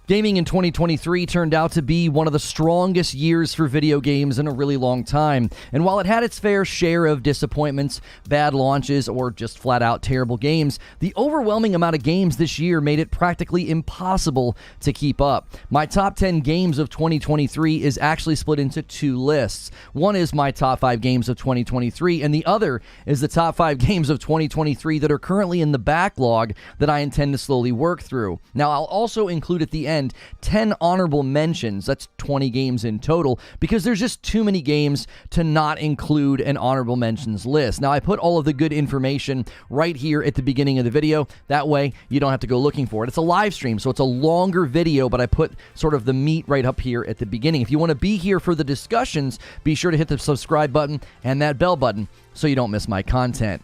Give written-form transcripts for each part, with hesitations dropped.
Gaming in 2023 turned out to be one of the strongest years for video games in a really long time. And while it had its fair share of disappointments, bad launches, or just flat out terrible games, the overwhelming amount of games this year made it practically impossible to keep up. My top 10 games of 2023 is actually split into two lists. One is my top 5 games of 2023, and the other is the top 5 games of 2023 that are currently in the backlog that I intend to slowly work through. Now, I'll also include at the end 10 honorable mentions. That's 20 games in total, because there's just too many games to not include an honorable mentions list. Now, I put all of the good information right here at the beginning of the video. That way, you don't have to go looking for it. It's a live stream, so it's a longer video, but I put sort of the meat right up here at the beginning. If you want to be here for the discussions, be sure to hit the subscribe button and that bell button so you don't miss my content.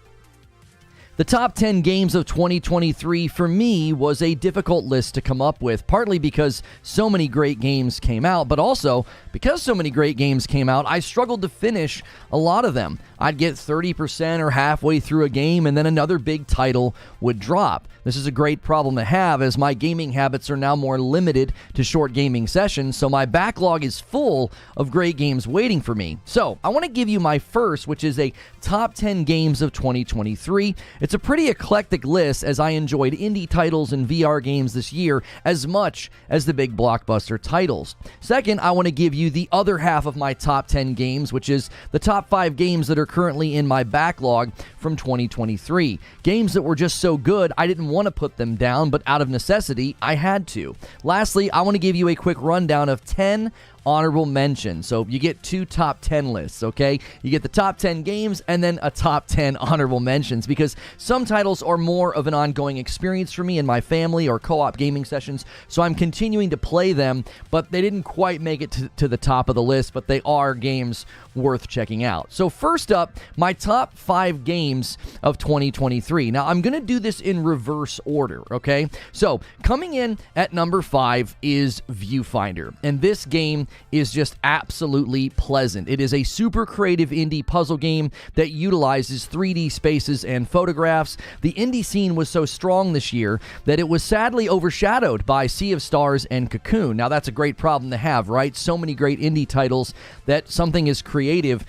The top 10 games of 2023 for me was a difficult list to come up with, partly because so many great games came out, but also because so many great games came out, I struggled to finish a lot of them. I'd get 30% or halfway through a game, and then another big title would drop. This is a great problem to have, as my gaming habits are now more limited to short gaming sessions, so my backlog is full of great games waiting for me. So, I want to give you my first, which is a top 10 games of 2023. It's a pretty eclectic list, as I enjoyed indie titles and VR games this year as much as the big blockbuster titles. Second, I want to give you the other half of my top 10 games, which is the top 5 games that are currently in my backlog from 2023. Games that were just so good, I didn't want to put them down, but out of necessity, I had to. Lastly, I want to give you a quick rundown of 10 honorable mentions. So you get 2 top 10 lists, okay? You get the top 10 games and then a top 10 honorable mentions, because some titles are more of an ongoing experience for me and my family, or co-op gaming sessions, so I'm continuing to play them, but they didn't quite make it to the top of the list, but they are games worth checking out. So first up, my top 5 games of 2023. Now, I'm going to do this in reverse order, okay? So coming in at number 5 is Viewfinder, and this game is just absolutely pleasant. It is a super creative indie puzzle game that utilizes 3D spaces and photographs. The indie scene was so strong this year that it was sadly overshadowed by Sea of Stars and Cocoon. Now, that's a great problem to have, right? So many great indie titles that something is creative,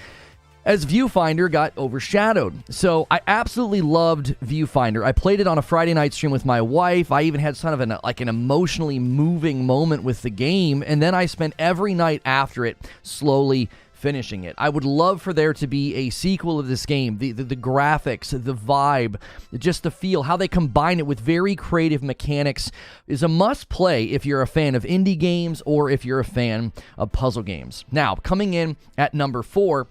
as Viewfinder got overshadowed. So I absolutely loved Viewfinder. I played it on a Friday night stream with my wife. I even had sort of an emotionally moving moment with the game, and then I spent every night after it slowly finishing it. I would love for there to be a sequel of this game. The graphics, the vibe, just the feel, how they combine it with very creative mechanics is a must play if you're a fan of indie games or if you're a fan of puzzle games. Now, coming in at number 4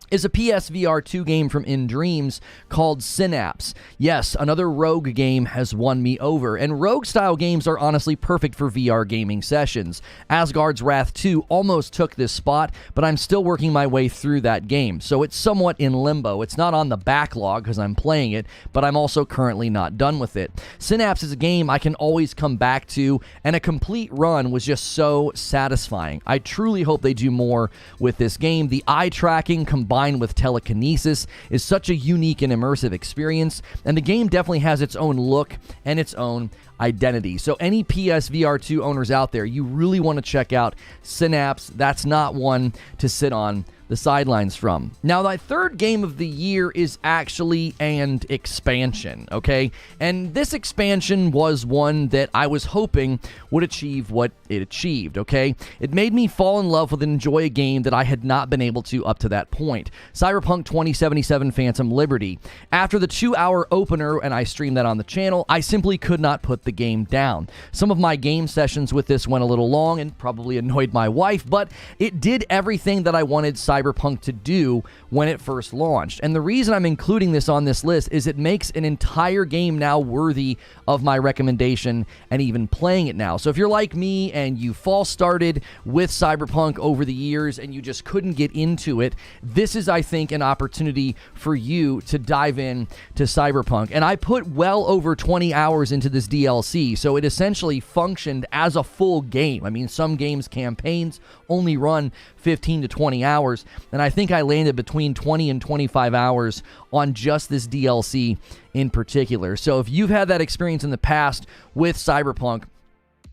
is a PSVR 2 game from In Dreams called Synapse. Yes, another rogue game has won me over, and rogue-style games are honestly perfect for VR gaming sessions. Asgard's Wrath 2 almost took this spot, but I'm still working my way through that game, so it's somewhat in limbo. It's not on the backlog because I'm playing it, but I'm also currently not done with it. Synapse is a game I can always come back to, and a complete run was just so satisfying. I truly hope they do more with this game. The eye tracking combined with telekinesis is such a unique and immersive experience, and the game definitely has its own look and its own identity. So any PSVR 2 owners out there, you really want to check out Synapse. That's not one to sit on the sidelines from. Now, my third game of the year is actually an expansion, okay? And this expansion was one that I was hoping would achieve what it achieved, okay? It made me fall in love with and enjoy a game that I had not been able to up to that point. Cyberpunk 2077 Phantom Liberty. After the 2-hour opener, and I streamed that on the channel, I simply could not put the game down. Some of my game sessions with this went a little long and probably annoyed my wife, but it did everything that I wanted Cyberpunk to do when it first launched. And the reason I'm including this on this list is it makes an entire game now worthy of my recommendation and even playing it now. So if you're like me and you false started with Cyberpunk over the years and you just couldn't get into it, this is, I think, an opportunity for you to dive in to Cyberpunk. And I put well over 20 hours into this DLC, so it essentially functioned as a full game. I mean, some games' campaigns only run 15 to 20 hours, and I think I landed between 20 and 25 hours on just this DLC in particular. So if you've had that experience in the past with Cyberpunk,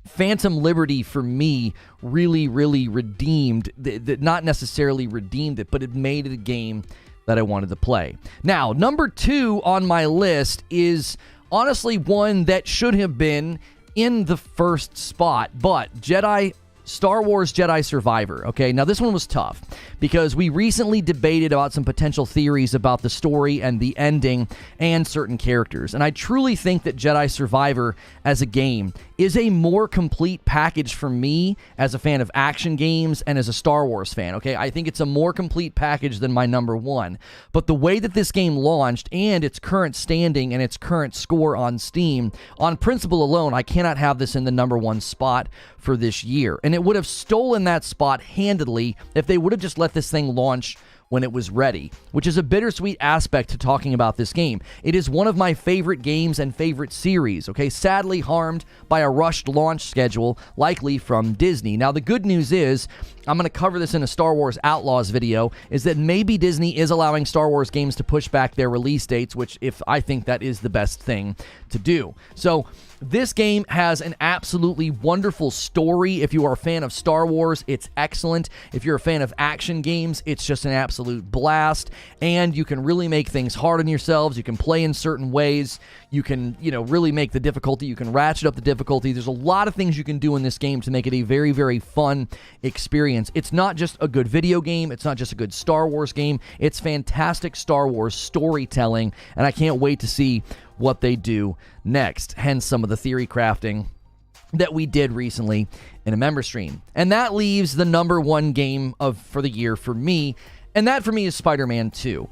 Phantom Liberty for me really, really redeemed, not necessarily redeemed it, but it made it a game that I wanted to play. Now, number 2 on my list is honestly one that should have been in the first spot, but Star Wars Jedi Survivor. Okay, now this one was tough because we recently debated about some potential theories about the story and the ending and certain characters. And I truly think that Jedi Survivor as a game is a more complete package for me as a fan of action games and as a Star Wars fan. Okay, I think it's a more complete package than my number 1. But the way that this game launched and its current standing and its current score on Steam, on principle alone, I cannot have this in the number 1 spot for this year. And it would have stolen that spot handedly if they would have just let this thing launch when it was ready, which is a bittersweet aspect to talking about this game. It is one of my favorite games and favorite series, okay? Sadly harmed by a rushed launch schedule, likely from Disney. Now, the good news is, I'm going to cover this in a Star Wars Outlaws video, is that maybe Disney is allowing Star Wars games to push back their release dates, which I think that is the best thing to do. So, this game has an absolutely wonderful story. If you are a fan of Star Wars, it's excellent. If you're a fan of action games, it's just an absolute blast. And you can really make things hard on yourselves. You can play in certain ways. You can, really make the difficulty. You can ratchet up the difficulty. There's a lot of things you can do in this game to make it a very, very fun experience. It's not just a good video game. It's not just a good Star Wars game. It's fantastic Star Wars storytelling, and I can't wait to see what they do next. Hence some of the theory crafting that we did recently in a member stream. And that leaves the number 1 game for the year for me, and that for me is Spider-Man 2.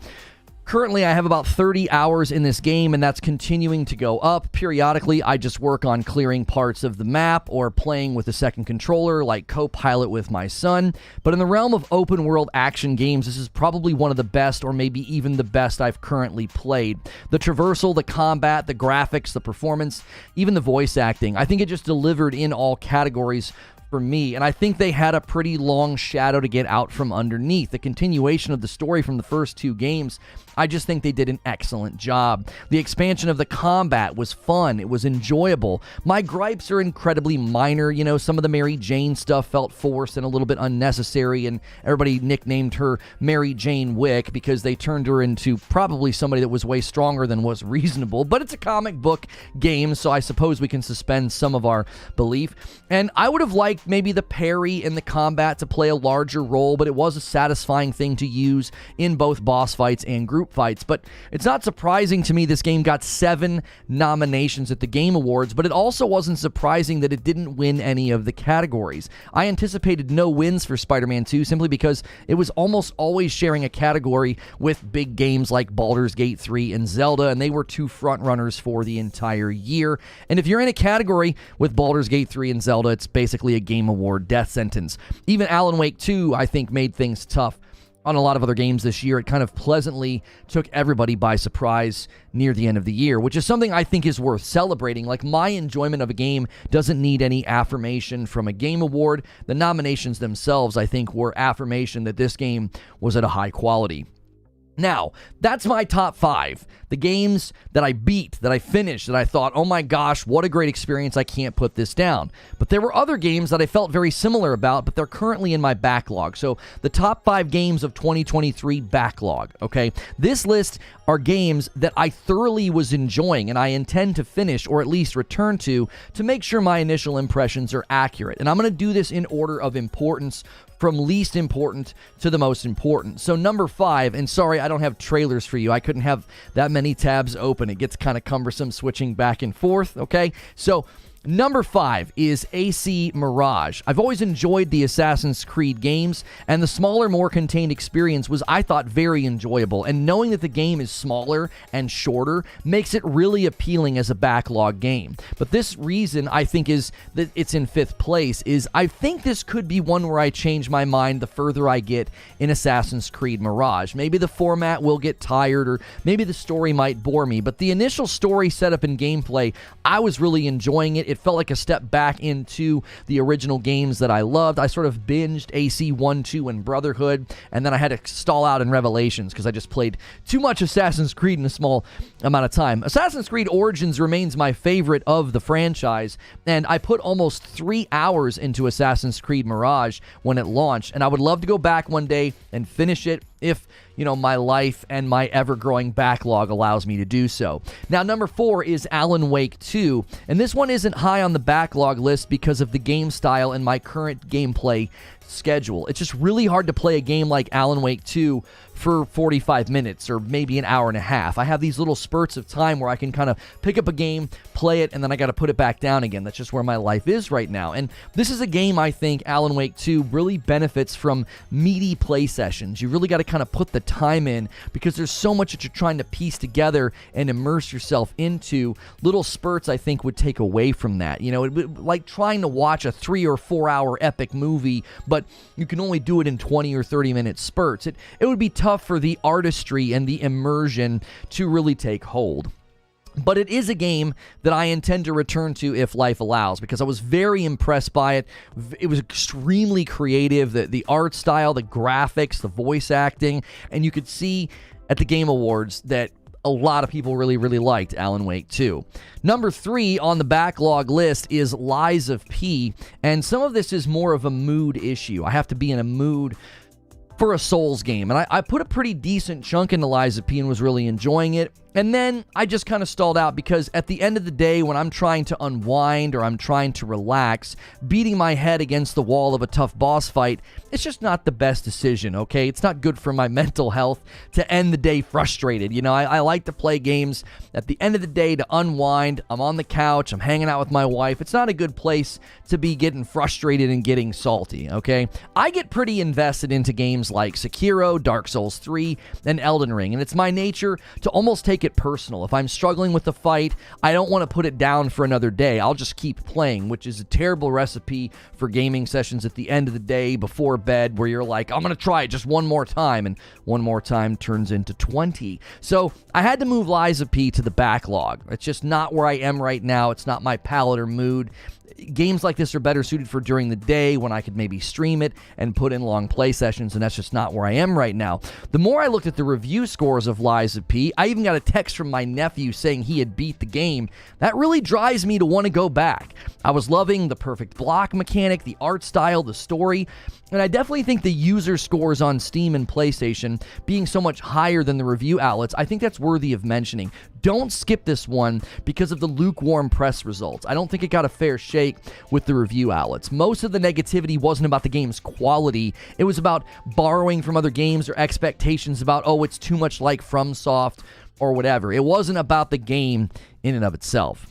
Currently, I have about 30 hours in this game, and that's continuing to go up. Periodically, I just work on clearing parts of the map or playing with a second controller, like co-pilot with my son. But in the realm of open-world action games, this is probably one of the best, or maybe even the best I've currently played. The traversal, the combat, the graphics, the performance, even the voice acting, I think it just delivered in all categories for me, and I think they had a pretty long shadow to get out from underneath. The continuation of the story from the first 2 games, I just think they did an excellent job. The expansion of the combat was fun. It was enjoyable. My gripes are incredibly minor. Some of the Mary Jane stuff felt forced and a little bit unnecessary, and everybody nicknamed her Mary Jane Wick because they turned her into probably somebody that was way stronger than was reasonable. But it's a comic book game, so I suppose we can suspend some of our belief. And I would have liked maybe the parry in the combat to play a larger role, but it was a satisfying thing to use in both boss fights and group fights. But it's not surprising to me this game got 7 nominations at the Game Awards, but it also wasn't surprising that it didn't win any of the categories. I anticipated no wins for Spider-Man 2 simply because it was almost always sharing a category with big games like Baldur's Gate 3 and Zelda, and they were 2 frontrunners for the entire year. And if you're in a category with Baldur's Gate 3 and Zelda, it's basically a Game Award death sentence. Even Alan Wake 2, I think, made things tough on a lot of other games this year. It kind of pleasantly took everybody by surprise near the end of the year, which is something I think is worth celebrating. Like, my enjoyment of a game doesn't need any affirmation from a Game Award. The nominations themselves, I think, were affirmation that this game was at a high quality. Now, that's my top 5. The games that I beat, that I finished, that I thought, oh my gosh, what a great experience, I can't put this down. But there were other games that I felt very similar about, but they're currently in my backlog. So the top 5 games of 2023 backlog, okay? This list are games that I thoroughly was enjoying and I intend to finish or at least return to make sure my initial impressions are accurate. And I'm going to do this in order of importance from least important to the most important. So number 5, and sorry, I don't have trailers for you. I couldn't have that many tabs open. It gets kind of cumbersome switching back and forth, okay? So number 5 is AC Mirage. I've always enjoyed the Assassin's Creed games, and the smaller, more contained experience was, I thought, very enjoyable. And knowing that the game is smaller and shorter makes it really appealing as a backlog game. But this reason, I think, is that it's in 5th place, is I think this could be one where I change my mind the further I get in Assassin's Creed Mirage. Maybe the format will get tired, or maybe the story might bore me, but the initial story setup and gameplay, I was really enjoying it. It felt like a step back into the original games that I loved. I sort of binged AC 1, 2, and Brotherhood, and then I had to stall out in Revelations because I just played too much Assassin's Creed in a small amount of time. Assassin's Creed Origins remains my favorite of the franchise, and I put almost 3 hours into Assassin's Creed Mirage when it launched, and I would love to go back one day and finish it if, you know, my life and my ever-growing backlog allows me to do so. Now, number 4 is Alan Wake 2, and this one isn't high on the backlog list because of the game style and my current gameplay schedule. It's just really hard to play a game like Alan Wake 2 for 45 minutes or maybe an hour and a half. I have these little spurts of time where I can kind of pick up a game, play it, and then I got to put it back down again. That's just where my life is right now. And this is a game I think Alan Wake 2 really benefits from meaty play sessions. You really got to kind of put the time in because there's so much that you're trying to piece together and immerse yourself into. Little spurts I think would take away from that. You know, it would, like trying to watch a 3 or 4 hour epic movie, but you can only do it in 20 or 30 minute spurts. It would be tough for the artistry and the immersion to really take hold. But it is a game that I intend to return to if life allows, because I was very impressed by it. It was extremely creative, the art style, the graphics, the voice acting, and you could see at the Game Awards that a lot of people really, really liked Alan Wake 2. Number 3 on the backlog list is Lies of P, and some of this is more of a mood issue. I have to be in a mood for a Souls game, and I put a pretty decent chunk into Lies of P and was really enjoying it. And then I just kind of stalled out because at the end of the day, when I'm trying to unwind or I'm trying to relax, beating my head against the wall of a tough boss fight, it's just not the best decision, okay? It's not good for my mental health to end the day frustrated. You know, I like to play games at the end of the day to unwind. I'm on the couch, I'm hanging out with my wife. It's not a good place to be getting frustrated and getting salty, okay? I get pretty invested into games like Sekiro, Dark Souls 3, and Elden Ring, and it's my nature to almost take it personal. If I'm struggling with the fight, I don't want to put it down for another day. I'll just keep playing, which is a terrible recipe for gaming sessions at the end of the day before bed where you're like, I'm going to try it just one more time, and one more time turns into 20. So I had to move Lies of P to the backlog. It's just not where I am right now. It's not my palette or mood. Games like this are better suited for during the day when I could maybe stream it and put in long play sessions, and that's just not where I am right now. The more I looked at the review scores of Lies of P, I even got a text from my nephew saying he had beat the game. That really drives me to want to go back. I was loving the perfect block mechanic, the art style, the story, and I definitely think the user scores on Steam and PlayStation being so much higher than the review outlets, I think that's worthy of mentioning. Don't skip this one because of the lukewarm press results. I don't think it got a fair shake with the review outlets. Most of the negativity wasn't about the game's quality. It was about borrowing from other games or expectations about, oh, it's too much like FromSoft or whatever. It wasn't about the game in and of itself.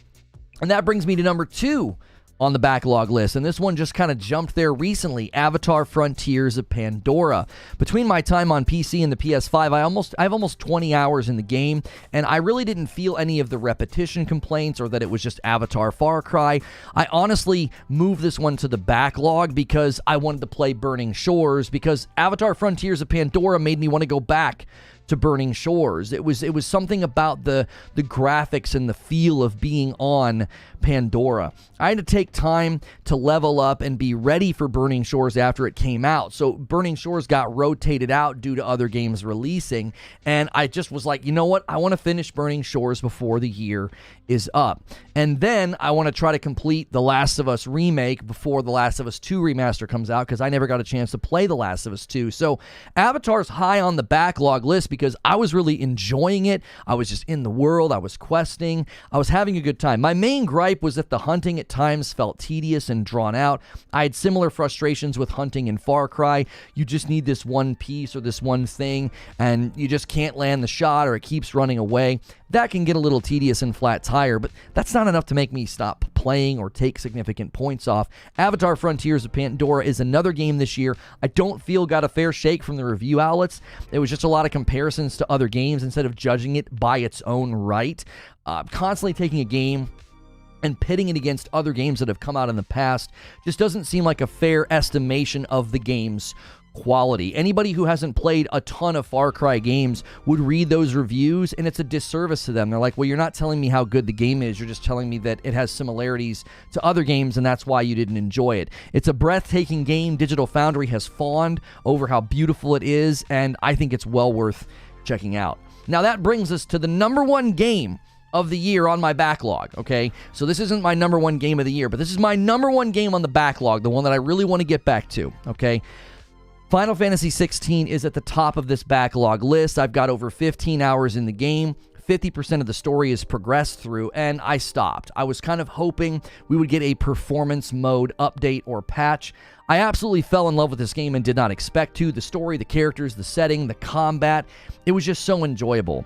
And that brings me to number 2 on the backlog list, and this one just kind of jumped there recently, Avatar Frontiers of Pandora. Between my time on PC and the PS5, I have almost 20 hours in the game, and I really didn't feel any of the repetition complaints or that it was just Avatar Far Cry. I honestly moved this one to the backlog because I wanted to play Burning Shores, because Avatar Frontiers of Pandora made me want to go back to Burning Shores. It was something about the graphics and the feel of being on Pandora. I had to take time to level up and be ready for Burning Shores after it came out. So Burning Shores got rotated out due to other games releasing, and I just was like, you know what? I want to finish Burning Shores before the year is up. And then I want to try to complete The Last of Us remake before The Last of Us 2 remaster comes out, because I never got a chance to play The Last of Us 2. So Avatar's high on the backlog list because I was really enjoying it. I was just in the world. I was questing. I was having a good time. My main gripe was that the hunting at times felt tedious and drawn out. I had similar frustrations with hunting in Far Cry. You just need this one piece or this one thing, and you just can't land the shot, or it keeps running away. That can get a little tedious and flat tire, but that's not enough to make me stop playing or take significant points off. Avatar Frontiers of Pandora is another game this year I don't feel got a fair shake from the review outlets. It was just a lot of comparisons to other games instead of judging it by its own right. Constantly taking a game and pitting it against other games that have come out in the past just doesn't seem like a fair estimation of the game's quality. Anybody who hasn't played a ton of Far Cry games would read those reviews, and it's a disservice to them. They're like, well, you're not telling me how good the game is. You're just telling me that it has similarities to other games, and that's why you didn't enjoy it. It's a breathtaking game. Digital Foundry has fawned over how beautiful it is, and I think it's well worth checking out. Now, that brings us to the number one game of the year on my backlog, okay? So this isn't my number one game of the year, but this is my number one game on the backlog, the one that I really want to get back to, okay? Final Fantasy 16 is at the top of this backlog list. I've got over 15 hours in the game. 50% of the story is progressed through, and I stopped. I was kind of hoping we would get a performance mode update or patch. I absolutely fell in love with this game and did not expect to. The story, the characters, the setting, the combat, it was just so enjoyable.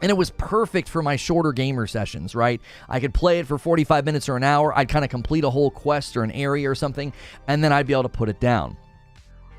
And it was perfect for my shorter gamer sessions, right? I could play it for 45 minutes or an hour. I'd kind of complete a whole quest or an area or something, and then I'd be able to put it down.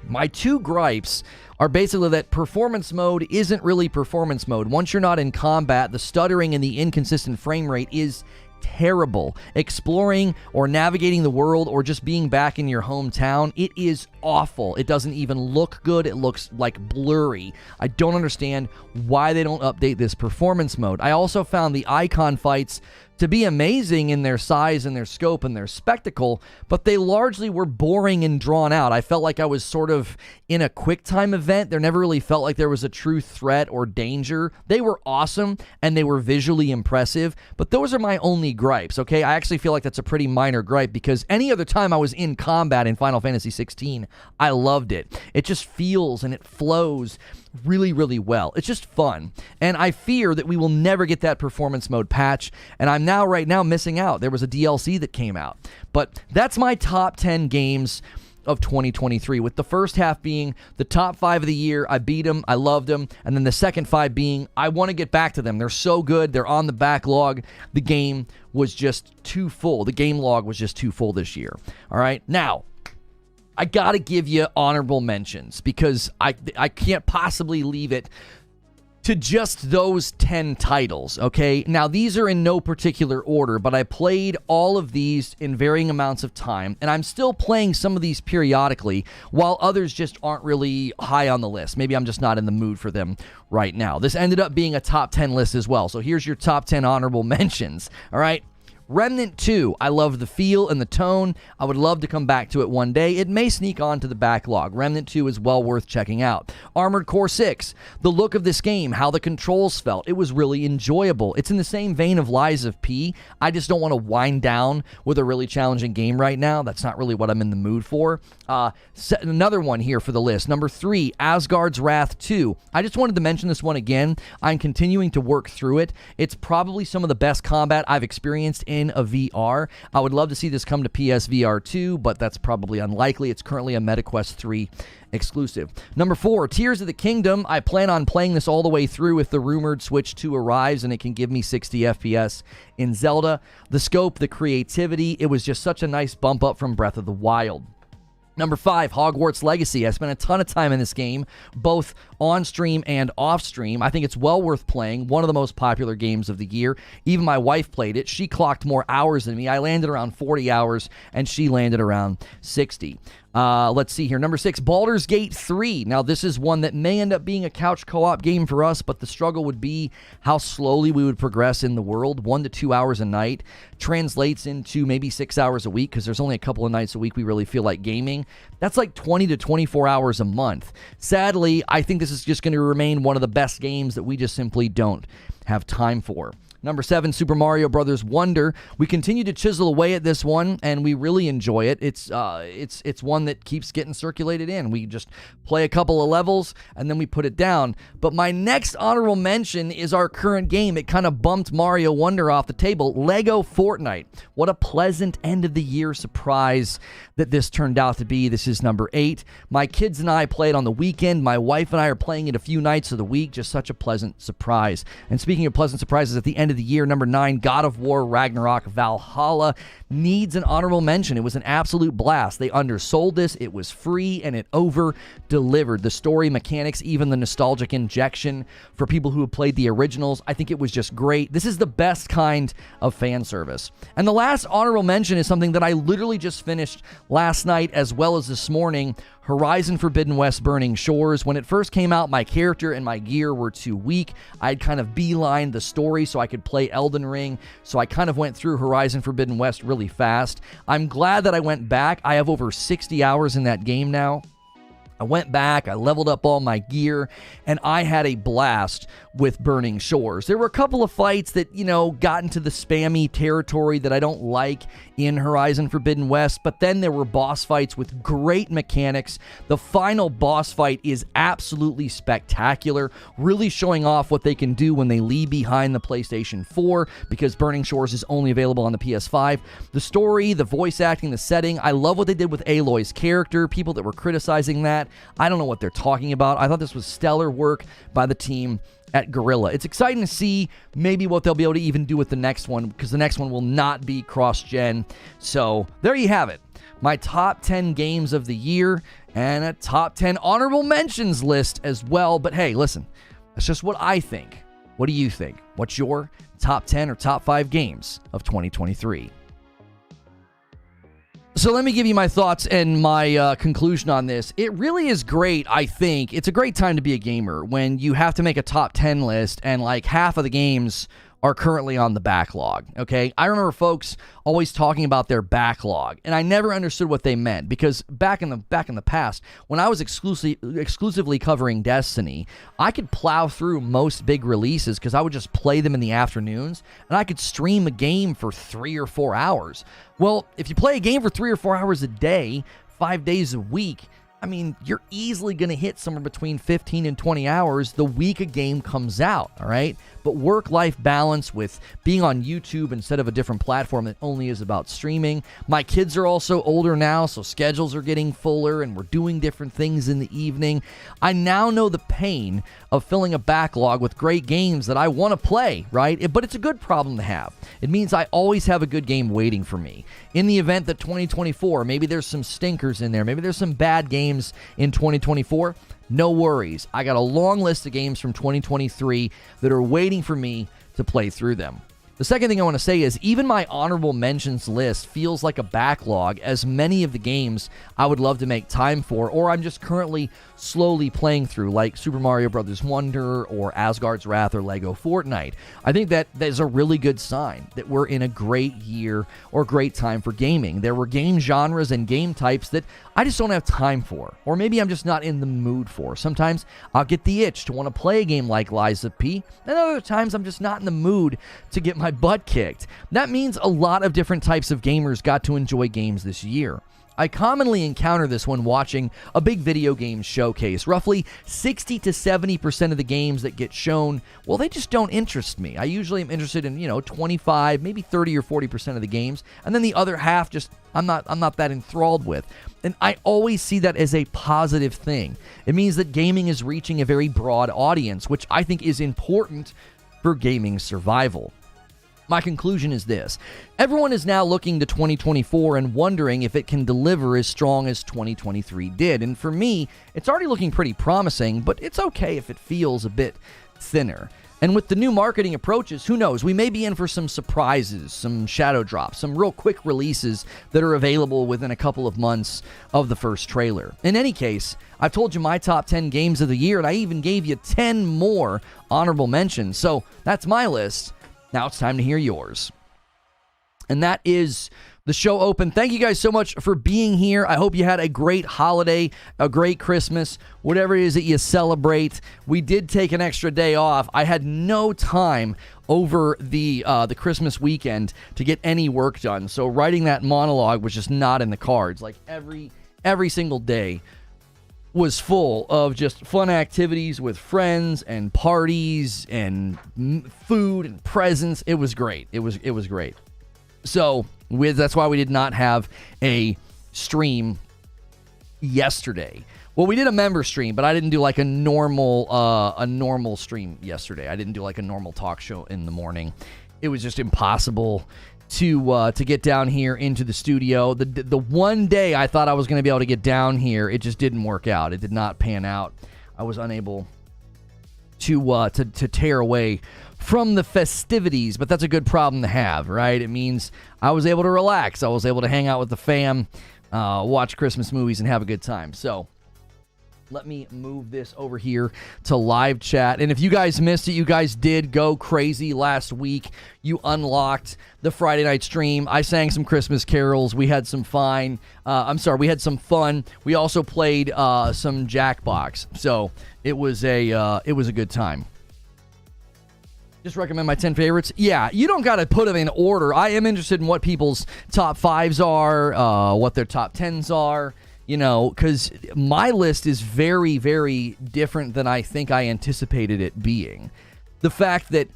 My two gripes are basically that performance mode isn't really performance mode. Once you're not in combat, the stuttering and the inconsistent frame rate is terrible. Exploring or navigating the world or just being back in your hometown, it is awful. It doesn't even look good. It looks like blurry. I don't understand why they don't update this performance mode. I also found the icon fights to be amazing in their size and their scope and their spectacle, but they largely were boring and drawn out. I felt like I was sort of in a quick time event. There never really felt like there was a true threat or danger. They were awesome and they were visually impressive, but those are my only gripes, okay? I actually feel like that's a pretty minor gripe because any other time I was in combat in Final Fantasy 16, I loved it. It just feels and it flows really, really well. It's just fun. And I fear that we will never get that performance mode patch, and I'm right now missing out. There was a DLC that came out. But that's my top 10 games of 2023, with the first half being the top 5 of the year. I beat them, I loved them, and then the second 5 being I want to get back to them. They're so good. They're on the backlog. The game was just too full. The game log was just too full this year. All right, now I got to give you honorable mentions because I can't possibly leave it to just those 10 titles, okay? Now, these are in no particular order, but I played all of these in varying amounts of time, and I'm still playing some of these periodically, while others just aren't really high on the list. Maybe I'm just not in the mood for them right now. This ended up being a top 10 list as well, so here's your top 10 honorable mentions, all right? Remnant 2, I love the feel and the tone. I would love to come back to it one day. It may sneak onto the backlog. Remnant 2 is well worth checking out. Armored Core 6, the look of this game, how the controls felt, it was really enjoyable. It's in the same vein of Lies of P. I just don't want to wind down with a really challenging game right now. That's not really what I'm in the mood for. Another one here for the list. Number 3, Asgard's Wrath 2. I just wanted to mention this one again. I'm continuing to work through it. It's probably some of the best combat I've experienced in a VR. I would love to see this come to PSVR 2, but that's probably unlikely. It's currently a MetaQuest 3 exclusive. Number 4, Tears of the Kingdom. I plan on playing this all the way through if the rumored Switch 2 arrives and it can give me 60 FPS in Zelda. The scope, the creativity, it was just such a nice bump up from Breath of the Wild. Number 5, Hogwarts Legacy. I spent a ton of time in this game, both on stream and off stream. I think it's well worth playing. One of the most popular games of the year. Even my wife played it. She clocked more hours than me. I landed around 40 hours, and she landed around 60. Let's see here. Number 6, Baldur's Gate 3. Now, this is one that may end up being a couch co-op game for us, but the struggle would be how slowly we would progress in the world. 1 to 2 hours a night translates into maybe 6 hours a week, because there's only a couple of nights a week we really feel like gaming. That's like 20 to 24 hours a month. Sadly, I think this is just going to remain one of the best games that we just simply don't have time for. Number 7, Super Mario Bros. Wonder. We continue to chisel away at this one, and we really enjoy it. It's one that keeps getting circulated in. We just play a couple of levels, and then we put it down. But my next honorable mention is our current game. It kind of bumped Mario Wonder off the table. Lego Fortnite. What a pleasant end-of-the-year surprise that this turned out to be. This is number 8. My kids and I play it on the weekend. My wife and I are playing it a few nights of the week. Just such a pleasant surprise. And speaking of pleasant surprises, at the end of the year, number 9, God of War Ragnarok Valhalla needs an honorable mention. It was an absolute blast. They undersold this. It was free, and it over-delivered. The story, mechanics, even the nostalgic injection for people who have played the originals, I think it was just great. This is the best kind of fan service. And the last honorable mention is something that I literally just finished last night as well as this morning. Horizon Forbidden West Burning Shores. When it first came out, my character and my gear were too weak. I'd kind of beelined the story so I could play Elden Ring, so I kind of went through Horizon Forbidden West really fast. I'm glad that I went back. I have over 60 hours in that game now. I went back, I leveled up all my gear, and I had a blast with Burning Shores. There were a couple of fights that, got into the spammy territory that I don't like in Horizon Forbidden West, but then there were boss fights with great mechanics. The final boss fight is absolutely spectacular, really showing off what they can do when they leave behind the PlayStation 4, because Burning Shores is only available on the PS5. The story, the voice acting, the setting, I love what they did with Aloy's character. People that were criticizing that, I don't know what they're talking about. I thought this was stellar work by the team at Guerrilla. It's exciting to see maybe what they'll be able to even do with the next one, because the next one will not be cross-gen. So there you have it. My top 10 games of the year and a top 10 honorable mentions list as well. But hey, listen, that's just what I think. What do you think? What's your top 10 or top 5 games of 2023? So let me give you my thoughts and my conclusion on this. It really is great, I think. It's a great time to be a gamer when you have to make a top 10 list and like half of the games are currently on the backlog, okay? I remember folks always talking about their backlog, and I never understood what they meant, because back in the past, when I was exclusively covering Destiny, I could plow through most big releases because I would just play them in the afternoons, and I could stream a game for 3 or 4 hours. Well, if you play a game for 3 or 4 hours a day, 5 days a week, I mean, you're easily going to hit somewhere between 15 and 20 hours the week a game comes out, all right? But work-life balance with being on YouTube instead of a different platform that only is about streaming. My kids are also older now, so schedules are getting fuller and we're doing different things in the evening. I now know the pain of filling a backlog with great games that I want to play, right? But it's a good problem to have. It means I always have a good game waiting for me. In the event that 2024, maybe there's some stinkers in there, maybe there's some bad games in 2024, no worries. I got a long list of games from 2023 that are waiting for me to play through them. The second thing I want to say is even my honorable mentions list feels like a backlog, as many of the games I would love to make time for, or I'm just currently slowly playing through, like Super Mario Bros. Wonder or Asgard's Wrath or Lego Fortnite. I think that is a really good sign that we're in a great year or great time for gaming. There were game genres and game types that I just don't have time for, or maybe I'm just not in the mood for. Sometimes I'll get the itch to want to play a game like Lies of P, and other times I'm just not in the mood to get my butt kicked. That means a lot of different types of gamers got to enjoy games this year. I commonly encounter this when watching a big video game showcase. Roughly 60 to 70% of the games that get shown, well, they just don't interest me. I usually am interested in, 25, maybe 30 or 40% of the games, and then the other half just I'm not that enthralled with. And I always see that as a positive thing. It means that gaming is reaching a very broad audience, which I think is important for gaming survival. My conclusion is this. Everyone is now looking to 2024 and wondering if it can deliver as strong as 2023 did. And for me, it's already looking pretty promising, but it's okay if it feels a bit thinner. And with the new marketing approaches, who knows? We may be in for some surprises, some shadow drops, some real quick releases that are available within a couple of months of the first trailer. In any case, I've told you my top 10 games of the year, and I even gave you 10 more honorable mentions. So that's my list. Now it's time to hear yours. And that is the show open. Thank you guys so much for being here. I hope you had a great holiday, a great Christmas, whatever it is that you celebrate. We did take an extra day off. I had no time over the Christmas weekend to get any work done. So writing that monologue was just not in the cards. Like every single day was full of just fun activities with friends and parties and food and presents. It was great. It was great. So that's why we did not have a stream yesterday. Well, we did a member stream, but I didn't do like a normal stream yesterday. I didn't do like a normal talk show in the morning. It was just impossible to get down here into the studio. The one day I thought I was going to be able to get down here, it just didn't work out. It did not pan out. I was unable to tear away from the festivities, but that's a good problem to have, right? It means I was able to relax. I was able to hang out with the fam, watch Christmas movies, and have a good time. So Let me move this over here to live chat. And if you guys missed it, you guys did go crazy last week. You unlocked the Friday night stream. I sang some Christmas carols. We had some we had some fun. We also played some Jackbox. So it was a good time. Just recommend my 10 favorites. Yeah, you don't got to put them in order. I am interested in what people's top 5s are, what their top 10s are. You know, because my list is very, very different than I think I anticipated it being. The fact that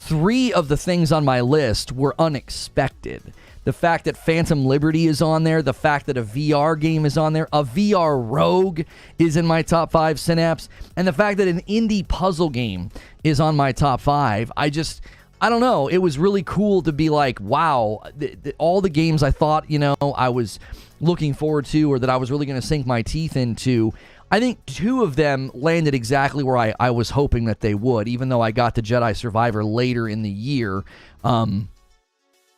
3 of the things on my list were unexpected. The fact that Phantom Liberty is on there. The fact that a VR game is on there. A VR Rogue is in my top 5 Synapse. And the fact that an indie puzzle game is on my top 5. I don't know. It was really cool to be like, wow, all the games I thought, you know, I was looking forward to or that I was really going to sink my teeth into, I think 2 of them landed exactly where I was hoping that they would, even though I got to Jedi Survivor later in the year.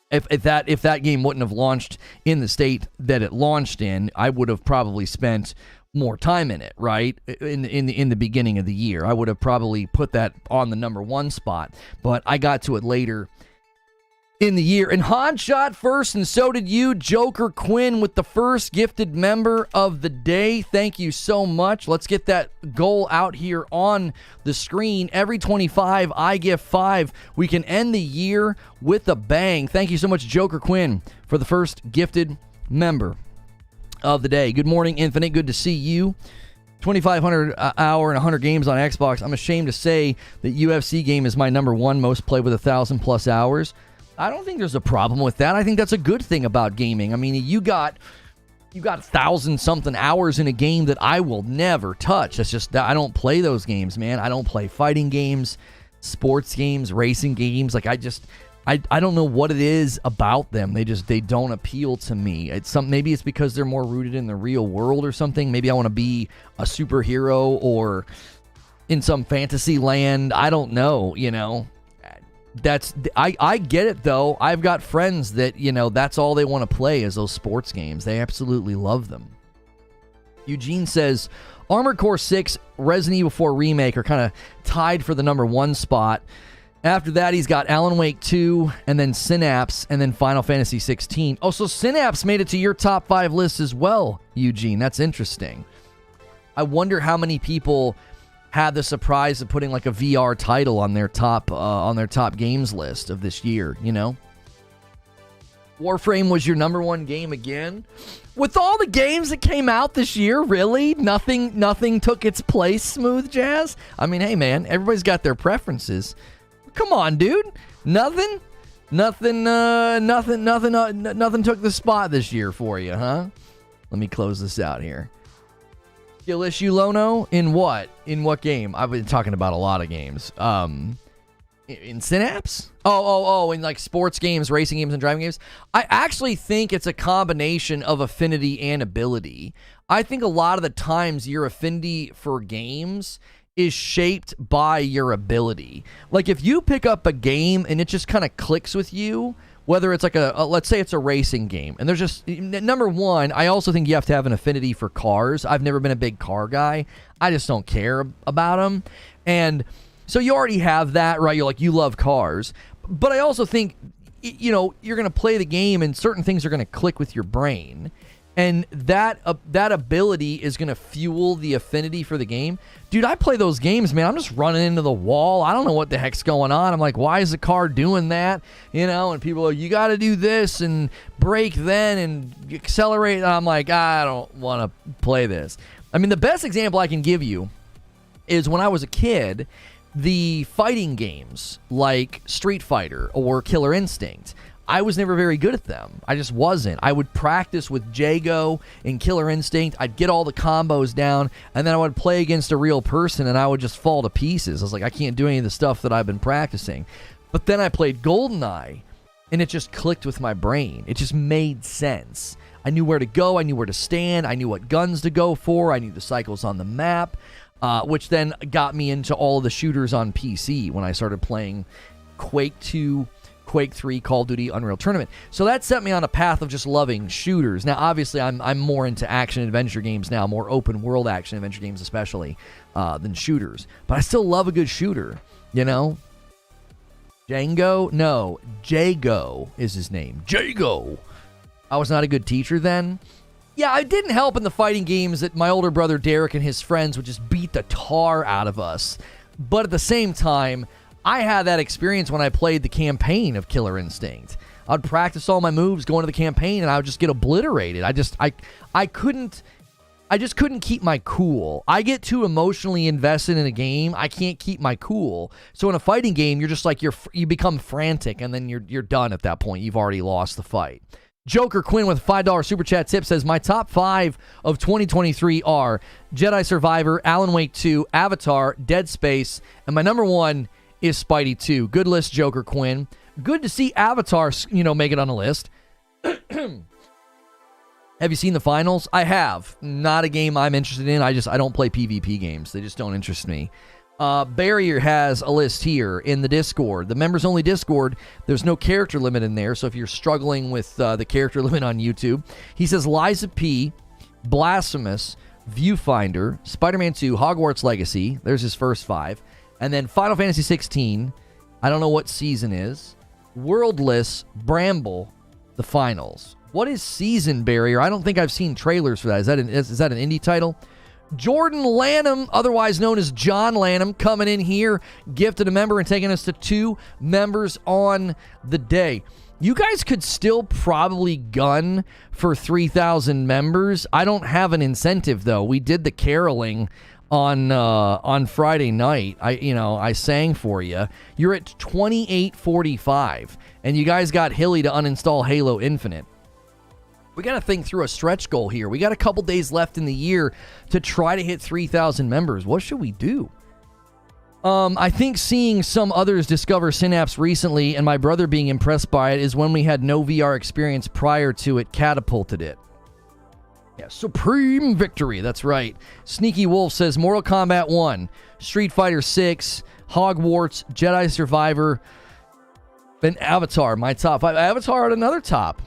If that game wouldn't have launched in the state that it launched in, I would have probably spent more time in it, right? In the beginning of the year. I would have probably put that on the number 1 spot, but I got to it later in the year. And Han shot first, and so did you, Joker Quinn, with the first gifted member of the day. Thank you so much. Let's get that goal out here on the screen. Every 25, I give 5. We can end the year with a bang. Thank you so much, Joker Quinn, for the first gifted member of the day. Good morning, Infinite. Good to see you. 2,500 hour and 100 games on Xbox. I'm ashamed to say that UFC game is my number 1 most played with 1,000 plus hours. I don't think there's a problem with that. I think that's a good thing about gaming. I mean, you got 1,000-something hours in a game that I will never touch. That's just, I don't play those games, man. I don't play fighting games, sports games, racing games. Like, I don't know what it is about them. They don't appeal to me. Maybe it's because they're more rooted in the real world or something. Maybe I want to be a superhero or in some fantasy land. I don't know, you know. I get it, though. I've got friends that, you know, that's all they want to play is those sports games. They absolutely love them. Eugene says, Armored Core 6, Resident Evil 4 Remake are kind of tied for the number 1 spot. After that, he's got Alan Wake 2, and then Synapse, and then Final Fantasy 16. Oh, so Synapse made it to your top 5 list as well, Eugene. That's interesting. I wonder how many people had the surprise of putting like a VR title on their top games list of this year, you know? Warframe was your number 1 game again? With all the games that came out this year, really? Nothing took its place, Smooth Jazz? I mean, hey man, everybody's got their preferences. Come on, dude. Nothing took the spot this year for you, huh? Let me close this out here. Skill issue, Lono? In what? In what game? I've been talking about a lot of games. In Synapse? Oh, in like sports games, racing games, and driving games? I actually think it's a combination of affinity and ability. I think a lot of the times your affinity for games is shaped by your ability. Like if you pick up a game and it just kind of clicks with you, whether it's like let's say it's a racing game, and there's just, number 1, I also think you have to have an affinity for cars. I've never been a big car guy. I just don't care about them. And so you already have that, right? You're like, you love cars. But I also think, you know, you're going to play the game and certain things are going to click with your brain. And that ability is going to fuel the affinity for the game. Dude, I play those games, man. I'm just running into the wall. I don't know what the heck's going on. I'm like, why is the car doing that? You know, and people are, you got to do this and brake then and accelerate. And I'm like, I don't want to play this. I mean, the best example I can give you is when I was a kid, the fighting games like Street Fighter or Killer Instinct, I was never very good at them. I just wasn't. I would practice with Jago and Killer Instinct. I'd get all the combos down, and then I would play against a real person, and I would just fall to pieces. I was like, I can't do any of the stuff that I've been practicing. But then I played GoldenEye, and it just clicked with my brain. It just made sense. I knew where to go. I knew where to stand. I knew what guns to go for. I knew the cycles on the map, which then got me into all the shooters on PC when I started playing Quake 2, Quake 3, Call of Duty, Unreal Tournament. So that set me on a path of just loving shooters. Now, obviously, I'm more into action-adventure games now, more open-world action-adventure games especially, than shooters. But I still love a good shooter, you know? Django? No, Jago is his name. Jago! I was not a good teacher then. Yeah, it didn't help in the fighting games that my older brother Derek and his friends would just beat the tar out of us. But at the same time, I had that experience when I played the campaign of Killer Instinct. I'd practice all my moves going to the campaign, and I would just get obliterated. I just couldn't keep my cool. I get too emotionally invested in a game. I can't keep my cool. So in a fighting game, you're just like you become frantic, and then you're done at that point. You've already lost the fight. Joker Quinn with a $5 super chat tip says, my top 5 of 2023 are Jedi Survivor, Alan Wake 2, Avatar, Dead Space, and my number 1 is Spidey 2. Good list, Joker Quinn. Good to see Avatar, make it on the list. Have you seen the finals? I have. Not a game I'm interested in. I don't play PvP games. They just don't interest me. Barrier has a list here in the Discord. The members-only Discord, there's no character limit in there, so if you're struggling with the character limit on YouTube, he says Liza P, Blasphemous, Viewfinder, Spider-Man 2, Hogwarts Legacy, there's his first 5, and then Final Fantasy 16, I don't know what season is, Worldless, Bramble, the finals. What is Season Barrier? I don't think I've seen trailers for that. Is that an indie title? Jordan Lanham, otherwise known as John Lanham, coming in here, gifted a member and taking us to 2 members on the day. You guys could still probably gun for 3,000 members. I don't have an incentive, though. We did the caroling on Friday night. I sang for you. You're at 2845, and you guys got Hilly to uninstall Halo Infinite. We got to think through a stretch goal here. We got a couple days left in the year to try to hit 3,000 members. What should we do? I think seeing some others discover Synapse recently and my brother being impressed by it is when we had no VR experience prior to it catapulted it. Yeah, supreme victory. That's right. Sneaky Wolf says Mortal Kombat 1, Street Fighter 6, Hogwarts, Jedi Survivor, and Avatar. My top 5. Avatar at another top.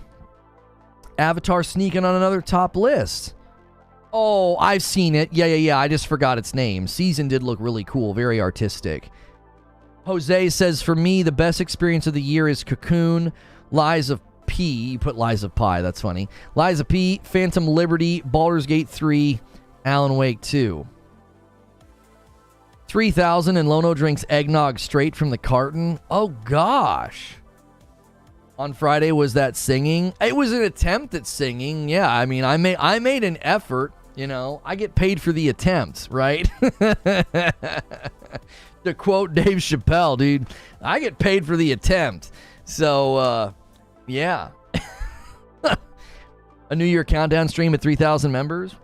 Avatar sneaking on another top list. Oh, I've seen it. Yeah. I just forgot its name. Season did look really cool. Very artistic. Jose says, for me, the best experience of the year is Cocoon, Lies of P. You put Lies of Pi. That's funny. Lies of P, Phantom Liberty, Baldur's Gate 3, Alan Wake 2. 3,000 and Lono drinks eggnog straight from the carton. Oh, gosh. On Friday was that singing. It was an attempt at singing. Yeah, I mean, I made an effort, I get paid for the attempt, right? To quote Dave Chappelle, dude, I get paid for the attempt. So, yeah. A New Year countdown stream at 3,000 members.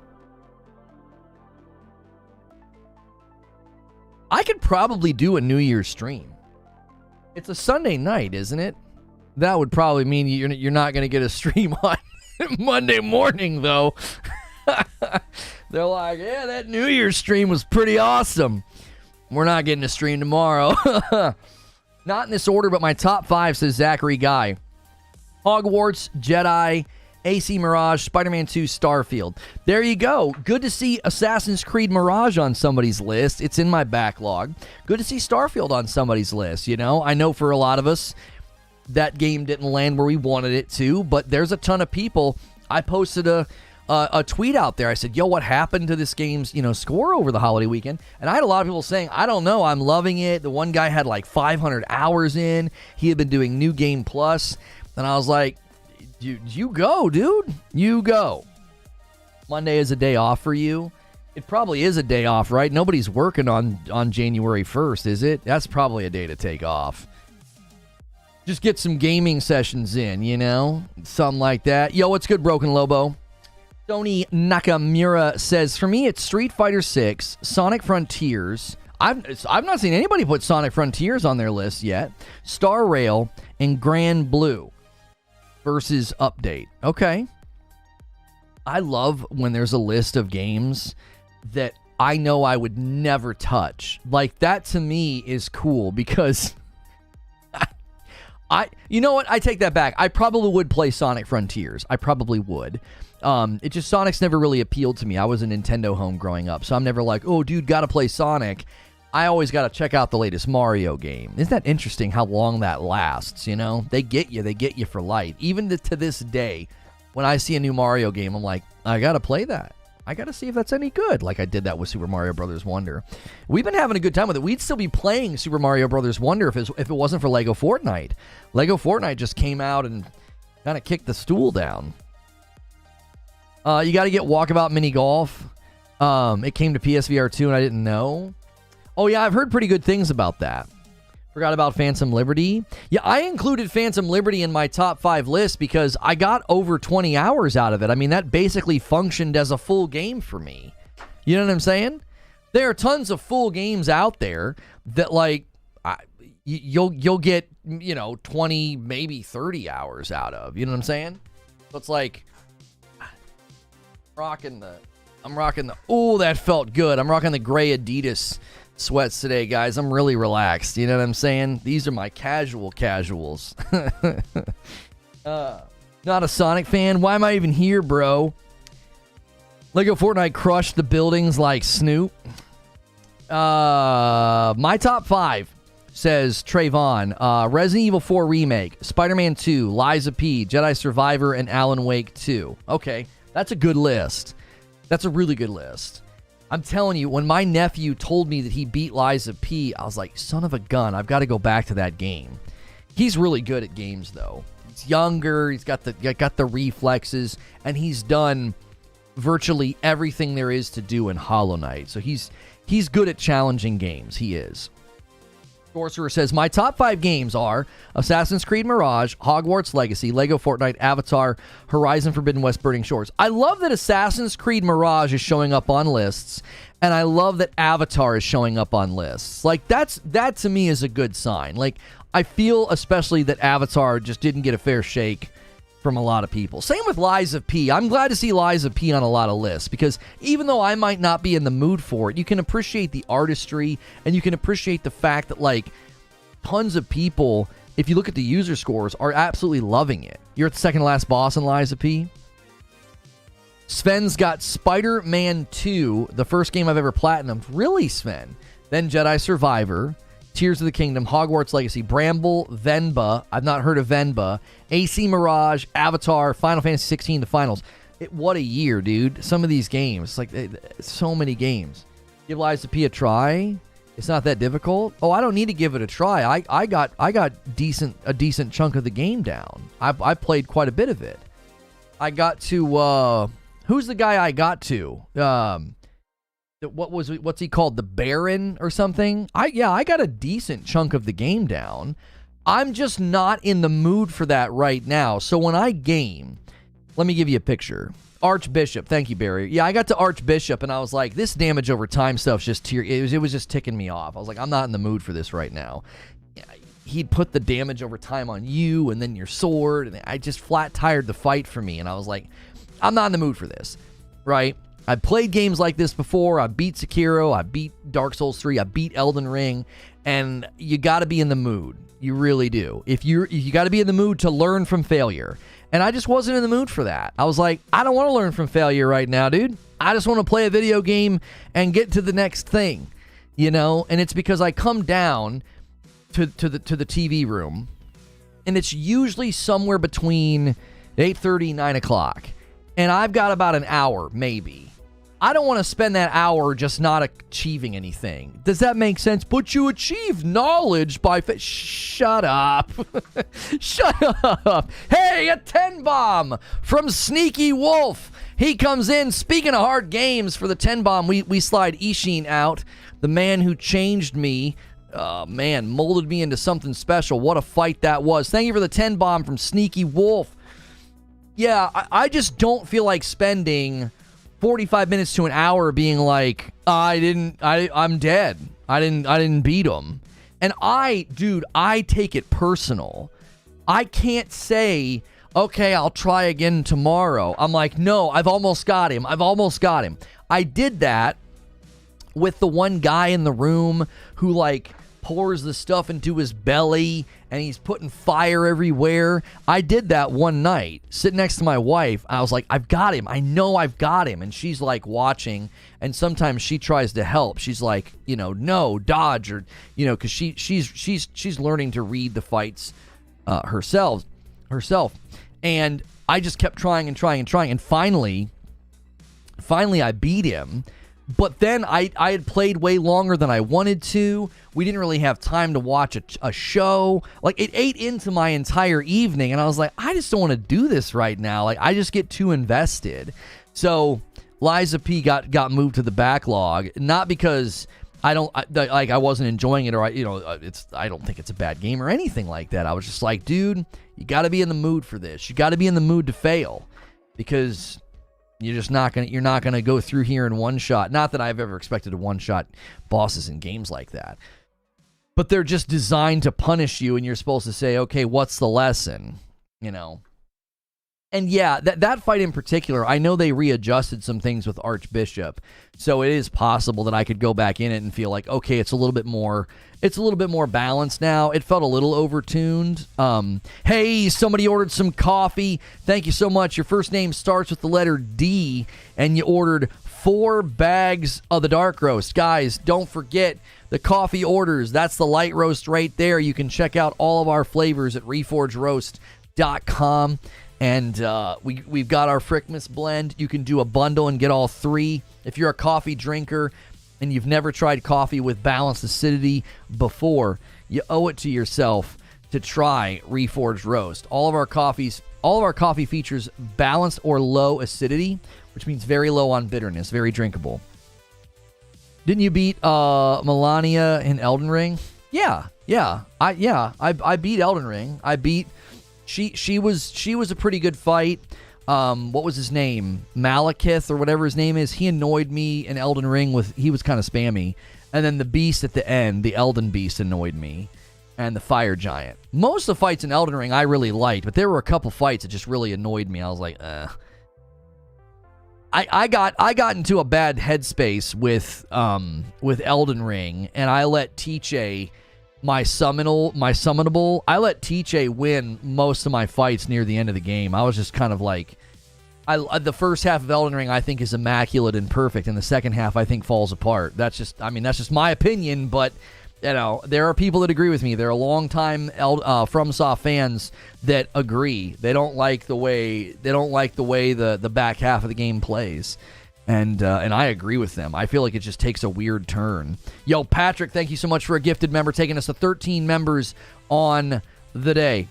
I could probably do a New Year stream. It's a Sunday night, isn't it? That would probably mean you're not going to get a stream on Monday morning, though. They're like, yeah, that New Year's stream was pretty awesome. We're not getting a stream tomorrow. Not in this order, but my top 5, says Zachary Guy. Hogwarts, Jedi, AC Mirage, Spider-Man 2, Starfield. There you go. Good to see Assassin's Creed Mirage on somebody's list. It's in my backlog. Good to see Starfield on somebody's list, I know for a lot of us, that game didn't land where we wanted it to, but there's a ton of people. I posted a tweet out there. I said, yo, what happened to this game's, score over the holiday weekend? And I had a lot of people saying, I don't know, I'm loving it. The one guy had like 500 hours in. He had been doing New Game Plus. And I was like, you go, dude. You go. Monday is a day off for you. It probably is a day off, right? Nobody's working on January 1st, is it? That's probably a day to take off. Just get some gaming sessions in, something like that. Yo, what's good, Broken Lobo? Tony Nakamura says, for me, it's Street Fighter 6, Sonic Frontiers. I've not seen anybody put Sonic Frontiers on their list yet. Star Rail and Grand Blue versus Update. Okay. I love when there's a list of games that I know I would never touch. Like, that to me is cool because You know what? I take that back. I probably would play Sonic Frontiers. I probably would. It just, Sonic's never really appealed to me. I was a Nintendo home growing up, so I'm never like, oh, dude, gotta play Sonic. I always gotta check out the latest Mario game. Isn't that interesting how long that lasts, you know? They get you for life. Even to this day, when I see a new Mario game, I'm like, I gotta play that. I gotta see if that's any good, like I did that with Super Mario Brothers Wonder. We've been having a good time with it. We'd still be playing Super Mario Brothers Wonder if it wasn't for Lego Fortnite. Lego Fortnite just came out and kind of kicked the stool down. You got to get Walkabout Mini Golf. It came to PSVR 2 and I didn't know. Oh yeah, I've heard pretty good things about that. Forgot about Phantom Liberty. Yeah, I included Phantom Liberty in my top 5 list because I got over 20 hours out of it. I mean, that basically functioned as a full game for me. You know what I'm saying? There are tons of full games out there that, like, you'll get, 20, maybe 30 hours out of. You know what I'm saying? So it's like, I'm rocking the, oh, that felt good. I'm rocking the gray Adidas sweats today, guys. I'm really relaxed. You know what I'm saying? These are my casuals. Not a Sonic fan. Why am I even here, bro? Lego Fortnite crushed the buildings like Snoop. My top 5 says Trayvon. Resident Evil 4 Remake, Spider-Man 2, Lies of P, Jedi Survivor, and Alan Wake 2. Okay, that's a good list. That's a really good list. I'm telling you, when my nephew told me that he beat Lies of P, I was like, son of a gun, I've got to go back to that game. He's really good at games, though. He's younger, he's got the reflexes, and he's done virtually everything there is to do in Hollow Knight. So he's good at challenging games. He is. Sorcerer says, my top 5 games are Assassin's Creed Mirage, Hogwarts Legacy, Lego Fortnite, Avatar, Horizon Forbidden West, Burning Shores. I love that Assassin's Creed Mirage is showing up on lists, and I love that Avatar is showing up on lists. Like, that to me is a good sign. Like, I feel especially that Avatar just didn't get a fair shake from a lot of people. Same with Lies of P. I'm glad to see Lies of P on a lot of lists because even though I might not be in the mood for it, you can appreciate the artistry and you can appreciate the fact that, like, tons of people, if you look at the user scores, are absolutely loving it. You're at the second to last boss in Lies of P. Sven's got Spider-Man 2, the first game I've ever platinumed. Really, Sven? Then Jedi Survivor, Tears of the Kingdom, Hogwarts Legacy, Bramble, Venba. I've not heard of Venba. AC Mirage, Avatar, Final Fantasy 16, the finals. What a year, dude. Some of these games. Like, so many games. Give Lies of P a try. It's not that difficult. Oh, I don't need to give it a try. I got a decent chunk of the game down. I played quite a bit of it. I got to, who's the guy I got to? What's he called? The Baron or something? I got a decent chunk of the game down. I'm just not in the mood for that right now. So when I game, let me give you a picture. Archbishop, thank you, Barry. Yeah, I got to Archbishop and I was like, this damage over time stuff's just it was just ticking me off. I was like, I'm not in the mood for this right now. He'd put the damage over time on you and then your sword, and I just flat tired the fight for me. And I was like, I'm not in the mood for this, right? I've played games like this before. I beat Sekiro. I beat Dark Souls 3. I beat Elden Ring. And you got to be in the mood. You really do. You got to be in the mood to learn from failure. And I just wasn't in the mood for that. I was like, I don't want to learn from failure right now, dude. I just want to play a video game and get to the next thing, you know? And it's because I come down to the TV room, and it's usually somewhere between 8:30 and 9 o'clock. And I've got about an hour, maybe. I don't want to spend that hour just not achieving anything. Does that make sense? But you achieve knowledge by... Shut up. Shut up. Hey, a 10 bomb from Sneaky Wolf. He comes in. Speaking of hard games for the 10 bomb, we slide Ishin out. The man who changed me. Man, molded me into something special. What a fight that was. Thank you for the 10 bomb from Sneaky Wolf. Yeah, I just don't feel like spending 45 minutes to an hour being like, I'm dead. I didn't beat him. And I take it personal. I can't say, okay, I'll try again tomorrow. I'm like, no, I've almost got him. I did that with the one guy in the room who, like, pours the stuff into his belly, and he's putting fire everywhere. I did that one night, sitting next to my wife. I was like, I've got him. I know I've got him. And she's like watching, and sometimes she tries to help. She's like, no, dodge, or, because she's learning to read the fights herself. And I just kept trying, and finally I beat him. But then I had played way longer than I wanted to. We didn't really have time to watch a show. Like, it ate into my entire evening, and I was like, I just don't want to do this right now. Like, I just get too invested. So Liza P got moved to the backlog, not because I wasn't enjoying it, or I don't think it's a bad game or anything like that. I was just like, dude, you got to be in the mood for this. You got to be in the mood to fail, because you're not gonna go through here in one shot. Not that I've ever expected to one shot bosses in games like that, but they're just designed to punish you, and you're supposed to say, okay, what's the lesson? And yeah, that fight in particular, I know they readjusted some things with Archbishop, so it is possible that I could go back in it and feel like, okay, it's a little bit more balanced now. It felt a little overtuned. Hey, somebody ordered some coffee. Thank you so much. Your first name starts with the letter D, and you ordered 4 bags of the dark roast. Guys, don't forget the coffee orders. That's the light roast right there. You can check out all of our flavors at reforgeroast.com. And we've got our Frickmas blend. You can do a bundle and get all 3. If you're a coffee drinker and you've never tried coffee with balanced acidity before, you owe it to yourself to try Reforge Roast. All of our coffee features balanced or low acidity, which means very low on bitterness, very drinkable. Didn't you beat Melania in Elden Ring? Yeah. I beat Elden Ring. She was a pretty good fight. What was his name? Malekith or whatever his name is. He annoyed me in Elden Ring he was kind of spammy. And then the beast at the end, the Elden Beast, annoyed me. And the Fire Giant. Most of the fights in Elden Ring I really liked, but there were a couple fights that just really annoyed me. I was like, I got into a bad headspace with Elden Ring, and I let Tiche, my summonable, I let Tiche win most of my fights near the end of the game. I was just kind of like, the first half of Elden Ring I think is immaculate and perfect, and the second half I think falls apart. That's just my opinion, but there are people that agree with me. There are long-time FromSoft fans that agree. They don't like the way the back half of the game plays. And I agree with them. I feel like it just takes a weird turn. Yo, Patrick, thank you so much for a gifted member, taking us to 13 members on the day.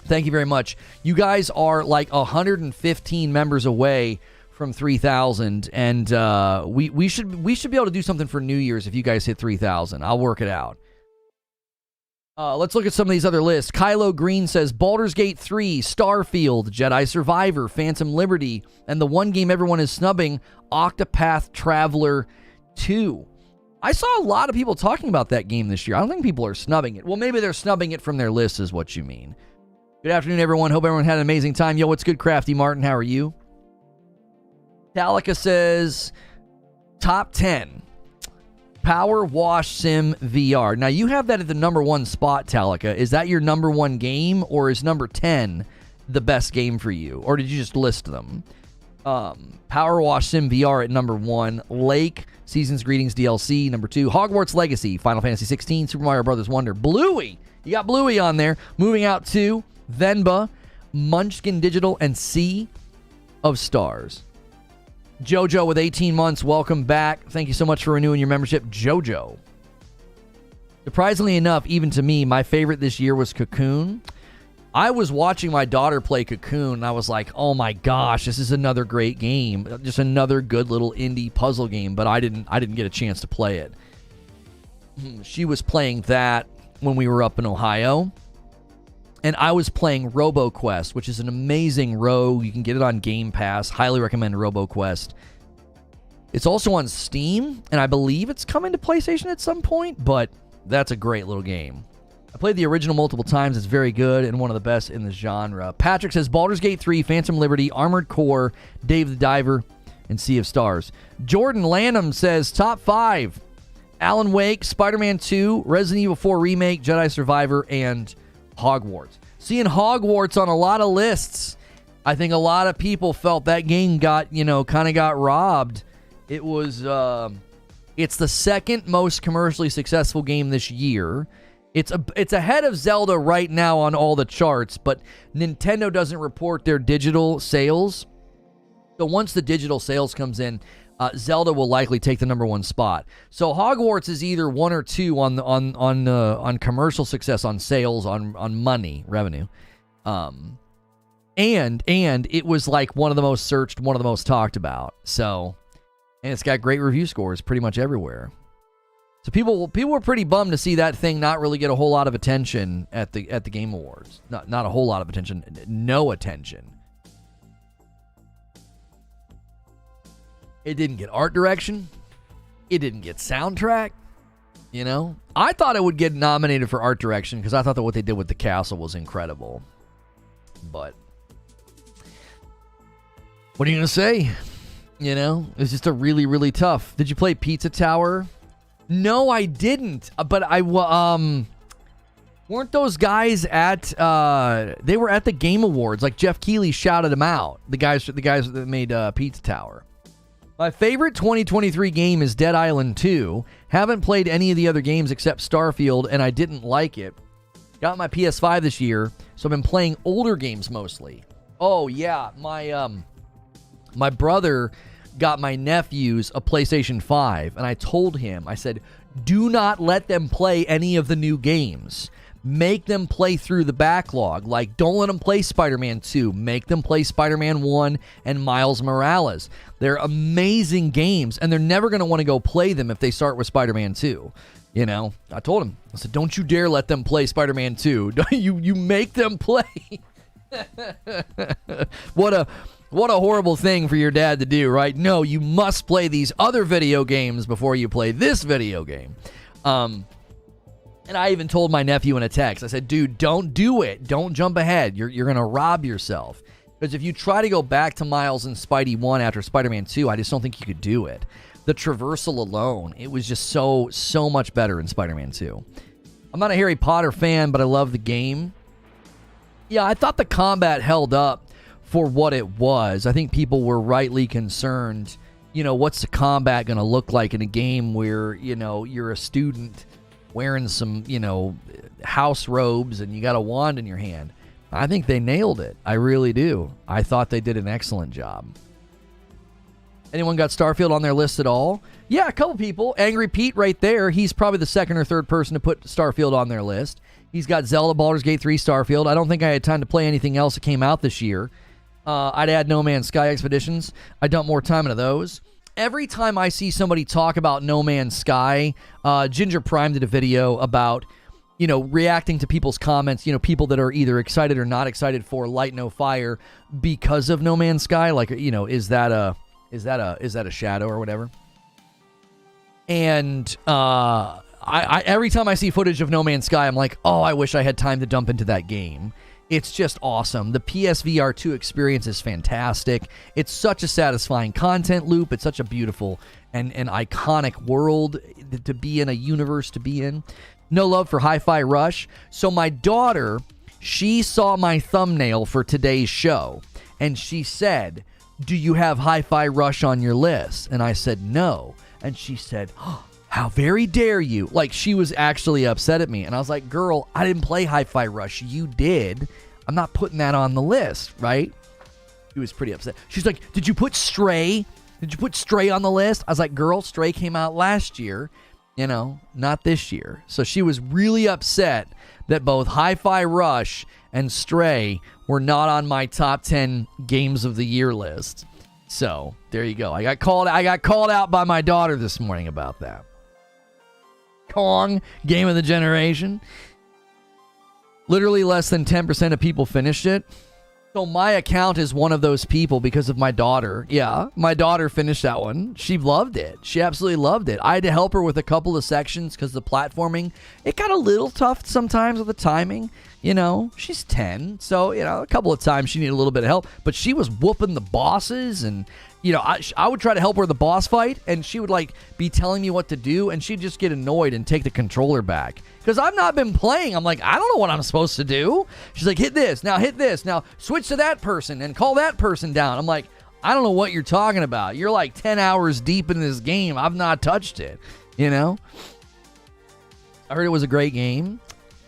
Thank you very much. You guys are like 115 members away from 3,000, and we should be able to do something for New Year's if you guys hit 3,000. I'll work it out. Let's look at some of these other lists. Kylo Green says Baldur's Gate 3, Starfield, Jedi Survivor, Phantom Liberty, and the one game everyone is snubbing, Octopath Traveler 2. I saw a lot of people talking about that game this year. I don't think people are snubbing it. Well, maybe they're snubbing it from their list is what you mean. Good afternoon, everyone. Hope everyone had an amazing time. Yo, what's good, Crafty Martin? How are you? Talika says top 10. Power Wash Sim VR. Now, you have that at the number 1 spot, Talika. Is that your number 1 game, or is number 10 the best game for you? Or did you just list them? Power Wash Sim VR at number 1. Lake, Season's Greetings DLC, number 2. Hogwarts Legacy, Final Fantasy 16, Super Mario Bros. Wonder. Bluey! You got Bluey on there. Moving out to Venba, Munchkin Digital, and Sea of Stars. Jojo with 18 months, welcome back. Thank you so much for renewing your membership, Jojo. Surprisingly enough, even to me, my favorite this year was Cocoon. I was watching my daughter play Cocoon, and I was like, oh my gosh, this is another great game. Just another good little indie puzzle game, but I didn't get a chance to play it. She was playing that when we were up in Ohio. And I was playing RoboQuest, which is an amazing rogue. You can get it on Game Pass. Highly recommend RoboQuest. It's also on Steam, and I believe it's coming to PlayStation at some point, but that's a great little game. I played the original multiple times. It's very good and one of the best in the genre. Patrick says Baldur's Gate 3, Phantom Liberty, Armored Core, Dave the Diver, and Sea of Stars. Jordan Lanham says top 5. Alan Wake, Spider-Man 2, Resident Evil 4 Remake, Jedi Survivor, and Hogwarts. Seeing Hogwarts on a lot of lists, I think a lot of people felt that game got, kind of got robbed. It was, it's the second most commercially successful game this year. It's ahead of Zelda right now on all the charts, but Nintendo doesn't report their digital sales. So once the digital sales comes in, Zelda will likely take the number one spot. So Hogwarts is either 1 or 2 on commercial success, on sales, on money revenue, and it was like one of the most searched, one of the most talked about. So, and it's got great review scores pretty much everywhere. So people were pretty bummed to see that thing not really get a whole lot of attention at the Game Awards. Not a whole lot of attention, no attention. It didn't get art direction. It didn't get soundtrack. I thought it would get nominated for art direction because I thought that what they did with the castle was incredible. But what are you going to say? It's just a really, really tough. Did you play Pizza Tower? No, I didn't. But weren't those guys at, they were at the Game Awards. Like Jeff Keighley shouted them out. The guys that made Pizza Tower. My favorite 2023 game is Dead Island 2. Haven't played any of the other games except Starfield, and I didn't like it. Got my PS5 this year, so I've been playing older games mostly. Oh, yeah. My brother got my nephews a PlayStation 5, and I told him, I said, do not let them play any of the new games. Make them play through the backlog. Like, don't let them play Spider-Man 2. Make them play Spider-Man 1 and Miles Morales. They're amazing games, and they're never going to want to go play them if they start with Spider-Man 2. I told him, I said, don't you dare let them play Spider-Man 2. You make them play. What a horrible thing for your dad to do, right? No, you must play these other video games before you play this video game. And I even told my nephew in a text, I said, dude, don't do it. Don't jump ahead. You're going to rob yourself. Because if you try to go back to Miles and Spidey 1 after Spider-Man 2, I just don't think you could do it. The traversal alone, it was just so much better in Spider-Man 2. I'm not a Harry Potter fan, but I love the game. Yeah, I thought the combat held up for what it was. I think people were rightly concerned, what's the combat going to look like in a game where, you're a student wearing some, house robes and you got a wand in your hand. I think they nailed it. I really do. I thought they did an excellent job. Anyone got Starfield on their list at all? Yeah, a couple people. Angry Pete right there. He's probably the second or third person to put Starfield on their list. He's got Zelda, Baldur's Gate 3, Starfield. I don't think I had time to play anything else that came out this year. I'd add No Man's Sky Expeditions. I dump more time into those. Every time I see somebody talk about No Man's Sky, Ginger Prime did a video about, reacting to people's comments, people that are either excited or not excited for Light No Fire because of No Man's Sky. Like, is that a shadow or whatever? And I every time I see footage of No Man's Sky, I'm like, oh, I wish I had time to dump into that game. It's just awesome. The PSVR 2 experience is fantastic. It's such a satisfying content loop. It's such a beautiful and iconic world to be in, a universe to be in. No love for Hi-Fi Rush. So my daughter, she saw my thumbnail for today's show, and she said, do you have Hi-Fi Rush on your list? And I said, no. And she said, oh, how very dare you? Like, she was actually upset at me. And I was like, girl, I didn't play Hi-Fi Rush. You did. I'm not putting that on the list, right? She was pretty upset. She's like, did you put Stray? Did you put Stray on the list? I was like, girl, Stray came out last year, not this year. So she was really upset that both Hi-Fi Rush and Stray were not on my top 10 games of the year list. So there you go. I got called out by my daughter this morning about that. Kong, game of the generation. Literally less than 10% of people finished it. So my account is one of those people because of my daughter. Yeah, my daughter finished that one. She loved it. She absolutely loved it. I had to help her with a couple of sections because the platforming, it got a little tough sometimes with the timing. You know, she's 10, so, you know, a couple of times she needed a little bit of help, but she was whooping the bosses, and, you know, I would try to help her in the boss fight, and she would, like, be telling me what to do, and she'd just get annoyed and take the controller back. Because I've not been playing. I'm like, I don't know what I'm supposed to do. She's like, hit this, now switch to that person, and call that person down. I'm like, I don't know what you're talking about. You're like 10 hours deep in this game. I've not touched it, you know? I heard it was a great game.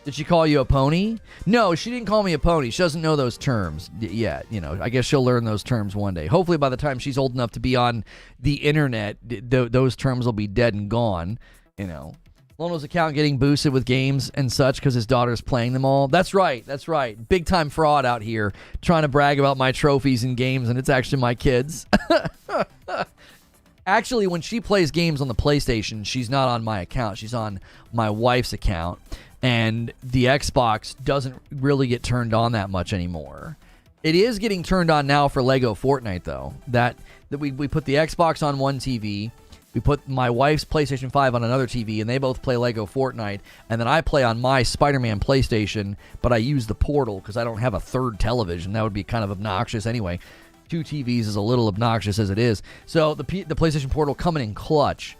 Did she call you a pony? No, she didn't call me a pony. She doesn't know those terms yet. You know, I guess she'll learn those terms one day. Hopefully by the time she's old enough to be on the internet, those terms will be dead and gone, you know. Lono's account getting boosted with games and such because his daughter's playing them all. That's right. Big time fraud out here trying to brag about my trophies and games, and it's actually my kids. Actually, when she plays games on the PlayStation, she's not on my account. She's on my wife's account, and the Xbox doesn't really get turned on that much anymore. It is getting turned on now for Lego Fortnite, though. That we put the Xbox on one TV. We put my wife's PlayStation 5 on another TV, and they both play Lego Fortnite. And then I play on my Spider-Man PlayStation, but I use the Portal because I don't have a third television. That would be kind of obnoxious anyway. 2 TVs is a little obnoxious as it is. So the PlayStation Portal coming in clutch.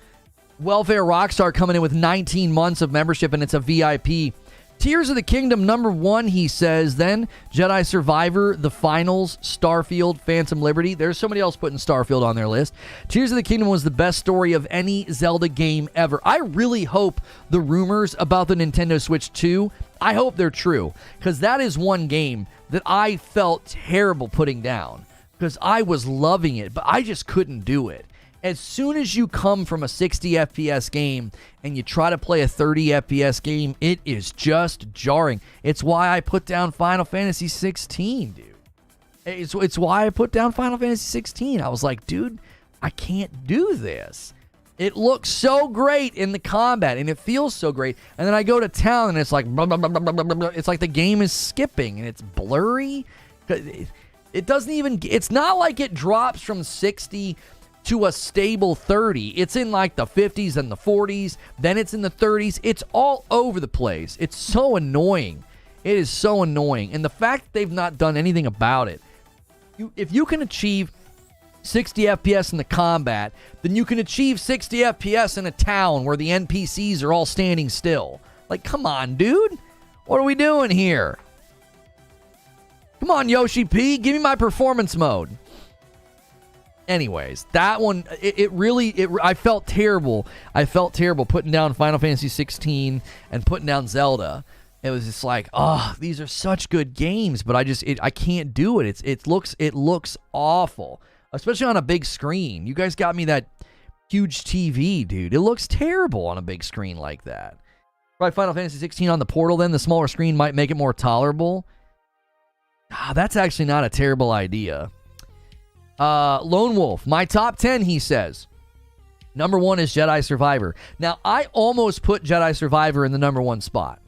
Welfare Rockstar coming in with 19 months of membership, and it's a VIP. Tears of the Kingdom #1, he says. Then Jedi Survivor, The Finals, Starfield, Phantom Liberty. There's somebody else putting Starfield on their list. Tears of the Kingdom was the best story of any Zelda game ever. I really hope the rumors about the Nintendo Switch 2, I hope they're true, because that is one game that I felt terrible putting down, because I was loving it, but I just couldn't do it. As soon as you come from a 60 FPS game and you try to play a 30 FPS game, it is just jarring. It's why I put down Final Fantasy 16, dude. It's why I put down Final Fantasy 16. I was like, dude, I can't do this. It looks so great in the combat, and it feels so great. And then I go to town, and it's like, blah, blah, blah, blah, blah, blah. It's like the game is skipping, and it's blurry. It doesn't even, it's not like it drops from 60 to a stable 30. It's in like the 50s and the 40s. Then it's in the 30s. It's all over the place. It's so annoying. It is so annoying. And the fact that they've not done anything about it. If you can achieve 60 FPS in the combat, then you can achieve 60 FPS in a town where the NPCs are all standing still. Like, come on, dude. What are we doing here? Come on, Yoshi P. Give me my performance mode. Anyways, that one, I felt terrible. I felt terrible putting down Final Fantasy 16 and putting down Zelda. It was just like, oh, these are such good games, but I can't do it. It looks awful, especially on a big screen. You guys got me that huge TV, dude. It looks terrible on a big screen like that. Try Final Fantasy 16 on the Portal, then the smaller screen might make it more tolerable. That's actually not a terrible idea. Lone Wolf, my top 10, he says. #1 is Jedi Survivor. Now, I almost put Jedi Survivor in the #1 spot.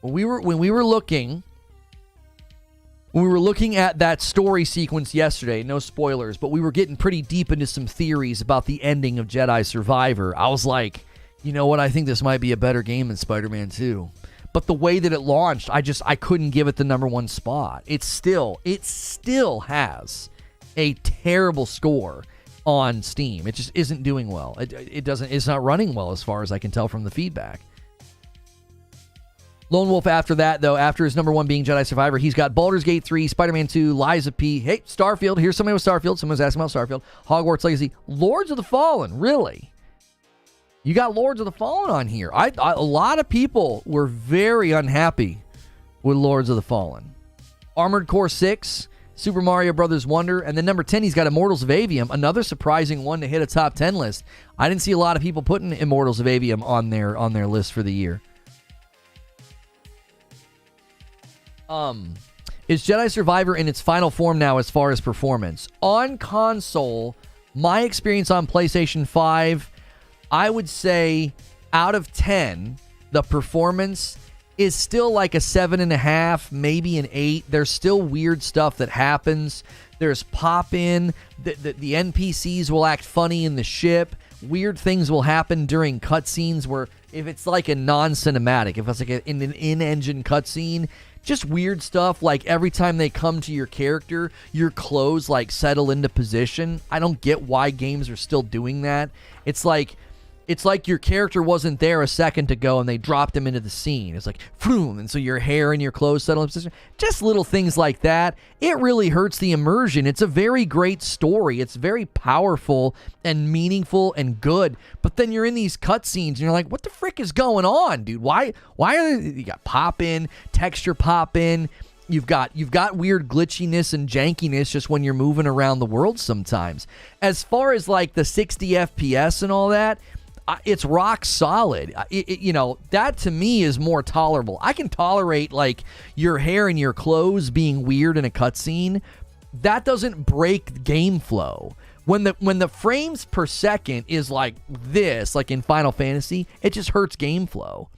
When we were looking at that story sequence yesterday, no spoilers, but we were getting pretty deep into some theories about the ending of Jedi Survivor. I was like, you know what? I think this might be a better game than Spider-Man 2. But the way that it launched, I couldn't give it the #1 spot. It still has a terrible score on Steam. It just isn't doing well. It's not running well as far as I can tell from the feedback. Lone Wolf after that, though, after his #1 being Jedi Survivor, he's got Baldur's Gate 3, Spider-Man 2, Liza P. Hey, Starfield. Here's somebody with Starfield. Someone's asking about Starfield. Hogwarts Legacy. Lords of the Fallen. Really? You got Lords of the Fallen on here. A lot of people were very unhappy with Lords of the Fallen. Armored Core 6, Super Mario Brothers Wonder, and then #10, he's got Immortals of Avium, another surprising one to hit a top 10 list. I didn't see a lot of people putting Immortals of Avium on their list for the year. Is Jedi Survivor in its final form now as far as performance? On console, my experience on PlayStation 5, I would say out of 10, the performance is still like a 7.5, maybe an 8. There's still weird stuff that happens. There's pop-in. The NPCs will act funny in the ship. Weird things will happen during cutscenes where if it's like a non-cinematic, if it's like an in-engine cutscene, just weird stuff like every time they come to your character, your clothes like settle into position. I don't get why games are still doing that. It's like your character wasn't there a second ago and they dropped him into the scene. It's like, boom, and so your hair and your clothes settle in position. Just little things like that. It really hurts the immersion. It's a very great story. It's very powerful and meaningful and good. But then you're in these cutscenes and you're like, what the frick is going on, dude? Why are they, you got pop in, texture pop in. You've got weird glitchiness and jankiness just when you're moving around the world sometimes. As far as like the 60 FPS and all that, it's rock solid. That to me is more tolerable. I can tolerate like your hair and your clothes being weird in a cutscene. That doesn't break game flow. When the frames per second is like this, like in Final Fantasy, it just hurts game flow.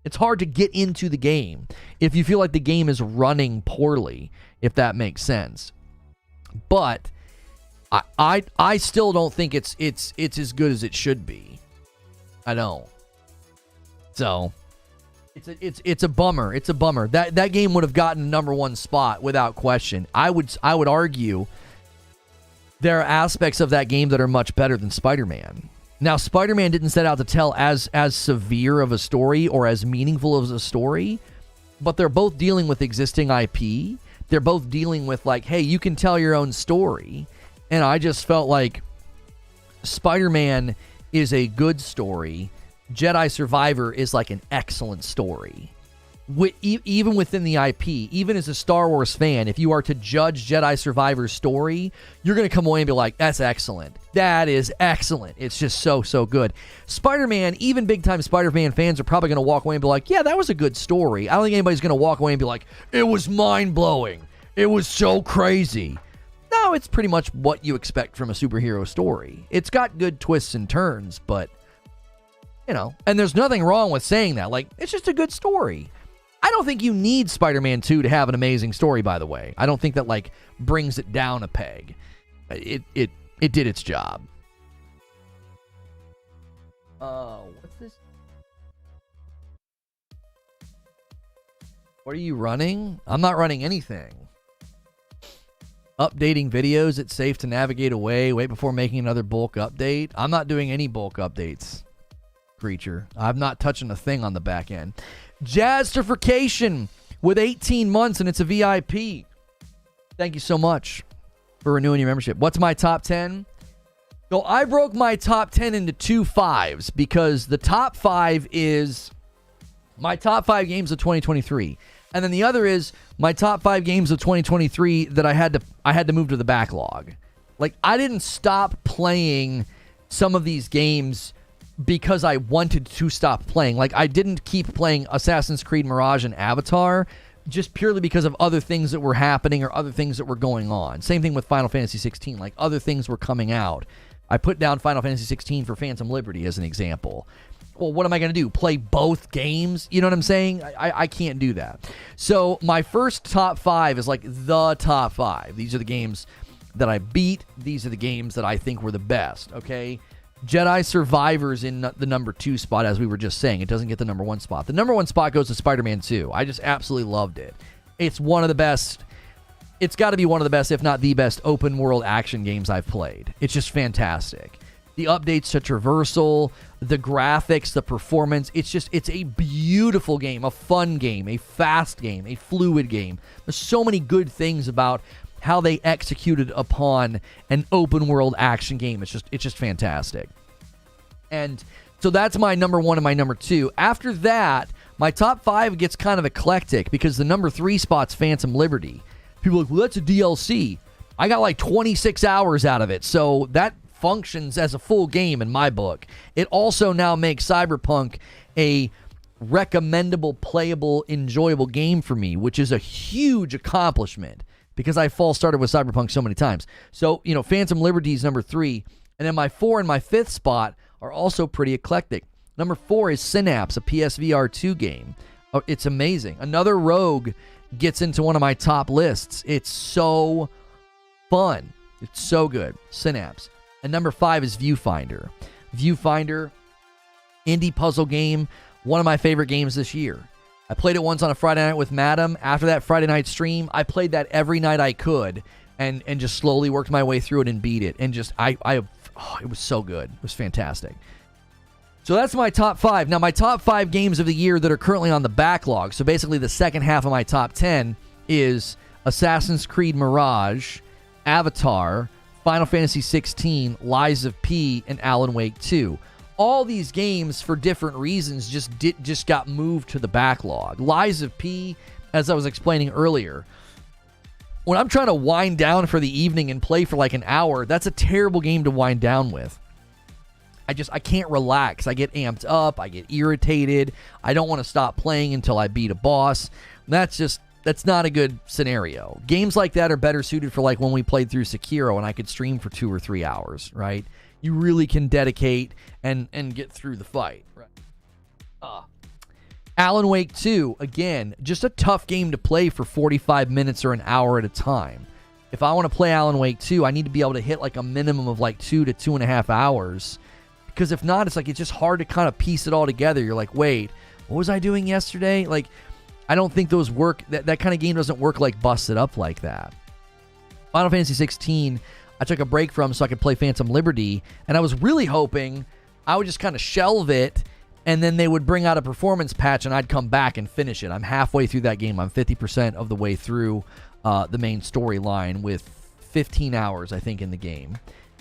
It's hard to get into the game if you feel like the game is running poorly, if that makes sense. But I still don't think it's as good as it should be. I don't. So it's a bummer. It's a bummer. That game would have gotten number one spot without question. I would argue there are aspects of that game that are much better than Spider-Man. Now, Spider-Man didn't set out to tell as severe of a story or as meaningful of a story, but they're both dealing with existing IP. They're both dealing with like, hey, you can tell your own story. And I just felt like Spider-Man is a good story. Jedi Survivor is like an excellent story. Even within the IP, even as a Star Wars fan, if you are to judge Jedi Survivor's story, you're going to come away and be like, that's excellent. That is excellent. It's just so good. Spider-Man, even big-time Spider-Man fans are probably going to walk away and be like, yeah, that was a good story. I don't think anybody's going to walk away and be like, it was mind-blowing. It was so crazy. No, it's pretty much what you expect from a superhero story. It's got good twists and turns, but, and there's nothing wrong with saying that. Like, it's just a good story. I don't think you need Spider-Man 2 to have an amazing story, by the way. I don't think that, like, brings it down a peg. It did its job. What's this? What are you running? I'm not running anything. Updating videos, it's safe to navigate away. Wait before making another bulk update. I'm not doing any bulk updates, creature. I'm not touching a thing on the back end. Jazzification with 18 months, and it's a VIP. Thank you so much for renewing your membership. What's my top 10? So I broke my top 10 into 2 5s because the top 5 is my top 5 games of 2023. And then the other is my top 5 games of 2023 that I had to move to the backlog. Like, I didn't stop playing some of these games because I wanted to stop playing. Like, I didn't keep playing Assassin's Creed Mirage and Avatar just purely because of other things that were happening or other things that were going on. Same thing with Final Fantasy 16. Like, other things were coming out. I put down Final Fantasy 16 for Phantom Liberty as an example. Well, what am I going to do? Play both games? You know what I'm saying? I can't do that. So my first top 5 is like the top 5. These are the games that I beat. These are the games that I think were the best, okay? Jedi Survivor's in the number 2 spot, as we were just saying. It doesn't get the number 1 spot. The number 1 spot goes to Spider-Man 2. I just absolutely loved it. It's one of the best. It's got to be one of the best, if not the best, open-world action games I've played. It's just fantastic. The updates to traversal, the graphics, the performance, it's a beautiful game, a fun game, a fast game, a fluid game. There's so many good things about how they executed upon an open world action game. It's just fantastic. And so that's my number 1 and my number 2. After that, my top 5 gets kind of eclectic because the number 3 spot's Phantom Liberty. People are like, well, that's a DLC. I got like 26 hours out of it, so that functions as a full game in my book. It also now makes Cyberpunk a recommendable, playable, enjoyable game for me, which is a huge accomplishment because I started with Cyberpunk so many times. So, Phantom Liberty is number 3, and then my 4 and my 5th spot are also pretty eclectic. Number 4 is Synapse, a PSVR 2 game. Oh, it's amazing. Another Rogue gets into one of my top lists. It's so fun. It's so good. Synapse. And number 5 is Viewfinder. Viewfinder Indie puzzle game, one of my favorite games this year. I played it once on a Friday night with Madam. After that Friday night stream, I played that every night I could and just slowly worked my way through it and beat it. And just, it was so good. It was fantastic. So that's my top 5. Now, my top 5 games of the year that are currently on the backlog, so basically the second half of my top 10 is Assassin's Creed Mirage, Avatar, Final Fantasy 16, Lies of P, and Alan Wake 2. All these games, for different reasons, just got moved to the backlog. Lies of P, as I was explaining earlier, when I'm trying to wind down for the evening and play for like an hour, that's a terrible game to wind down with. I can't relax. I get amped up. I get irritated. I don't want to stop playing until I beat a boss. That's not a good scenario. Games like that are better suited for like when we played through Sekiro and I could stream for 2 or 3 hours, right? You really can dedicate and get through the fight. Right. Alan Wake 2, again, just a tough game to play for 45 minutes or an hour at a time. If I want to play Alan Wake 2, I need to be able to hit like a minimum of like 2 to 2.5 hours. Because if not, it's just hard to kind of piece it all together. You're like, wait, what was I doing yesterday? Like, I don't think those work. That kind of game doesn't work like busted up like that. Final Fantasy 16, I took a break from so I could play Phantom Liberty, and I was really hoping I would just kind of shelve it, and then they would bring out a performance patch, and I'd come back and finish it. I'm halfway through that game. I'm 50% of the way through the main storyline with 15 hours, I think, in the game.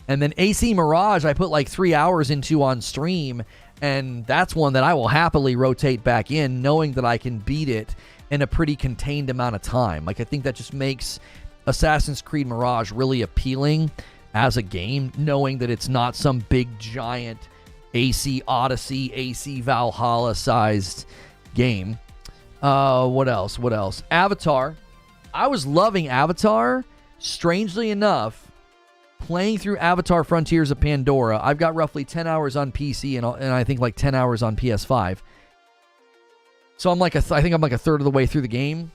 And then AC Mirage, I put like 3 hours into on stream, and that's one that I will happily rotate back in, knowing that I can beat it in a pretty contained amount of time. Like, I think that just makes Assassin's Creed Mirage really appealing as a game, knowing that it's not some big, giant AC Odyssey, AC Valhalla-sized game. What else? Avatar. I was loving Avatar. Strangely enough, playing through Avatar Frontiers of Pandora, I've got roughly 10 hours on PC and I think like 10 hours on PS5. So I'm like I think I'm like a third of the way through the game.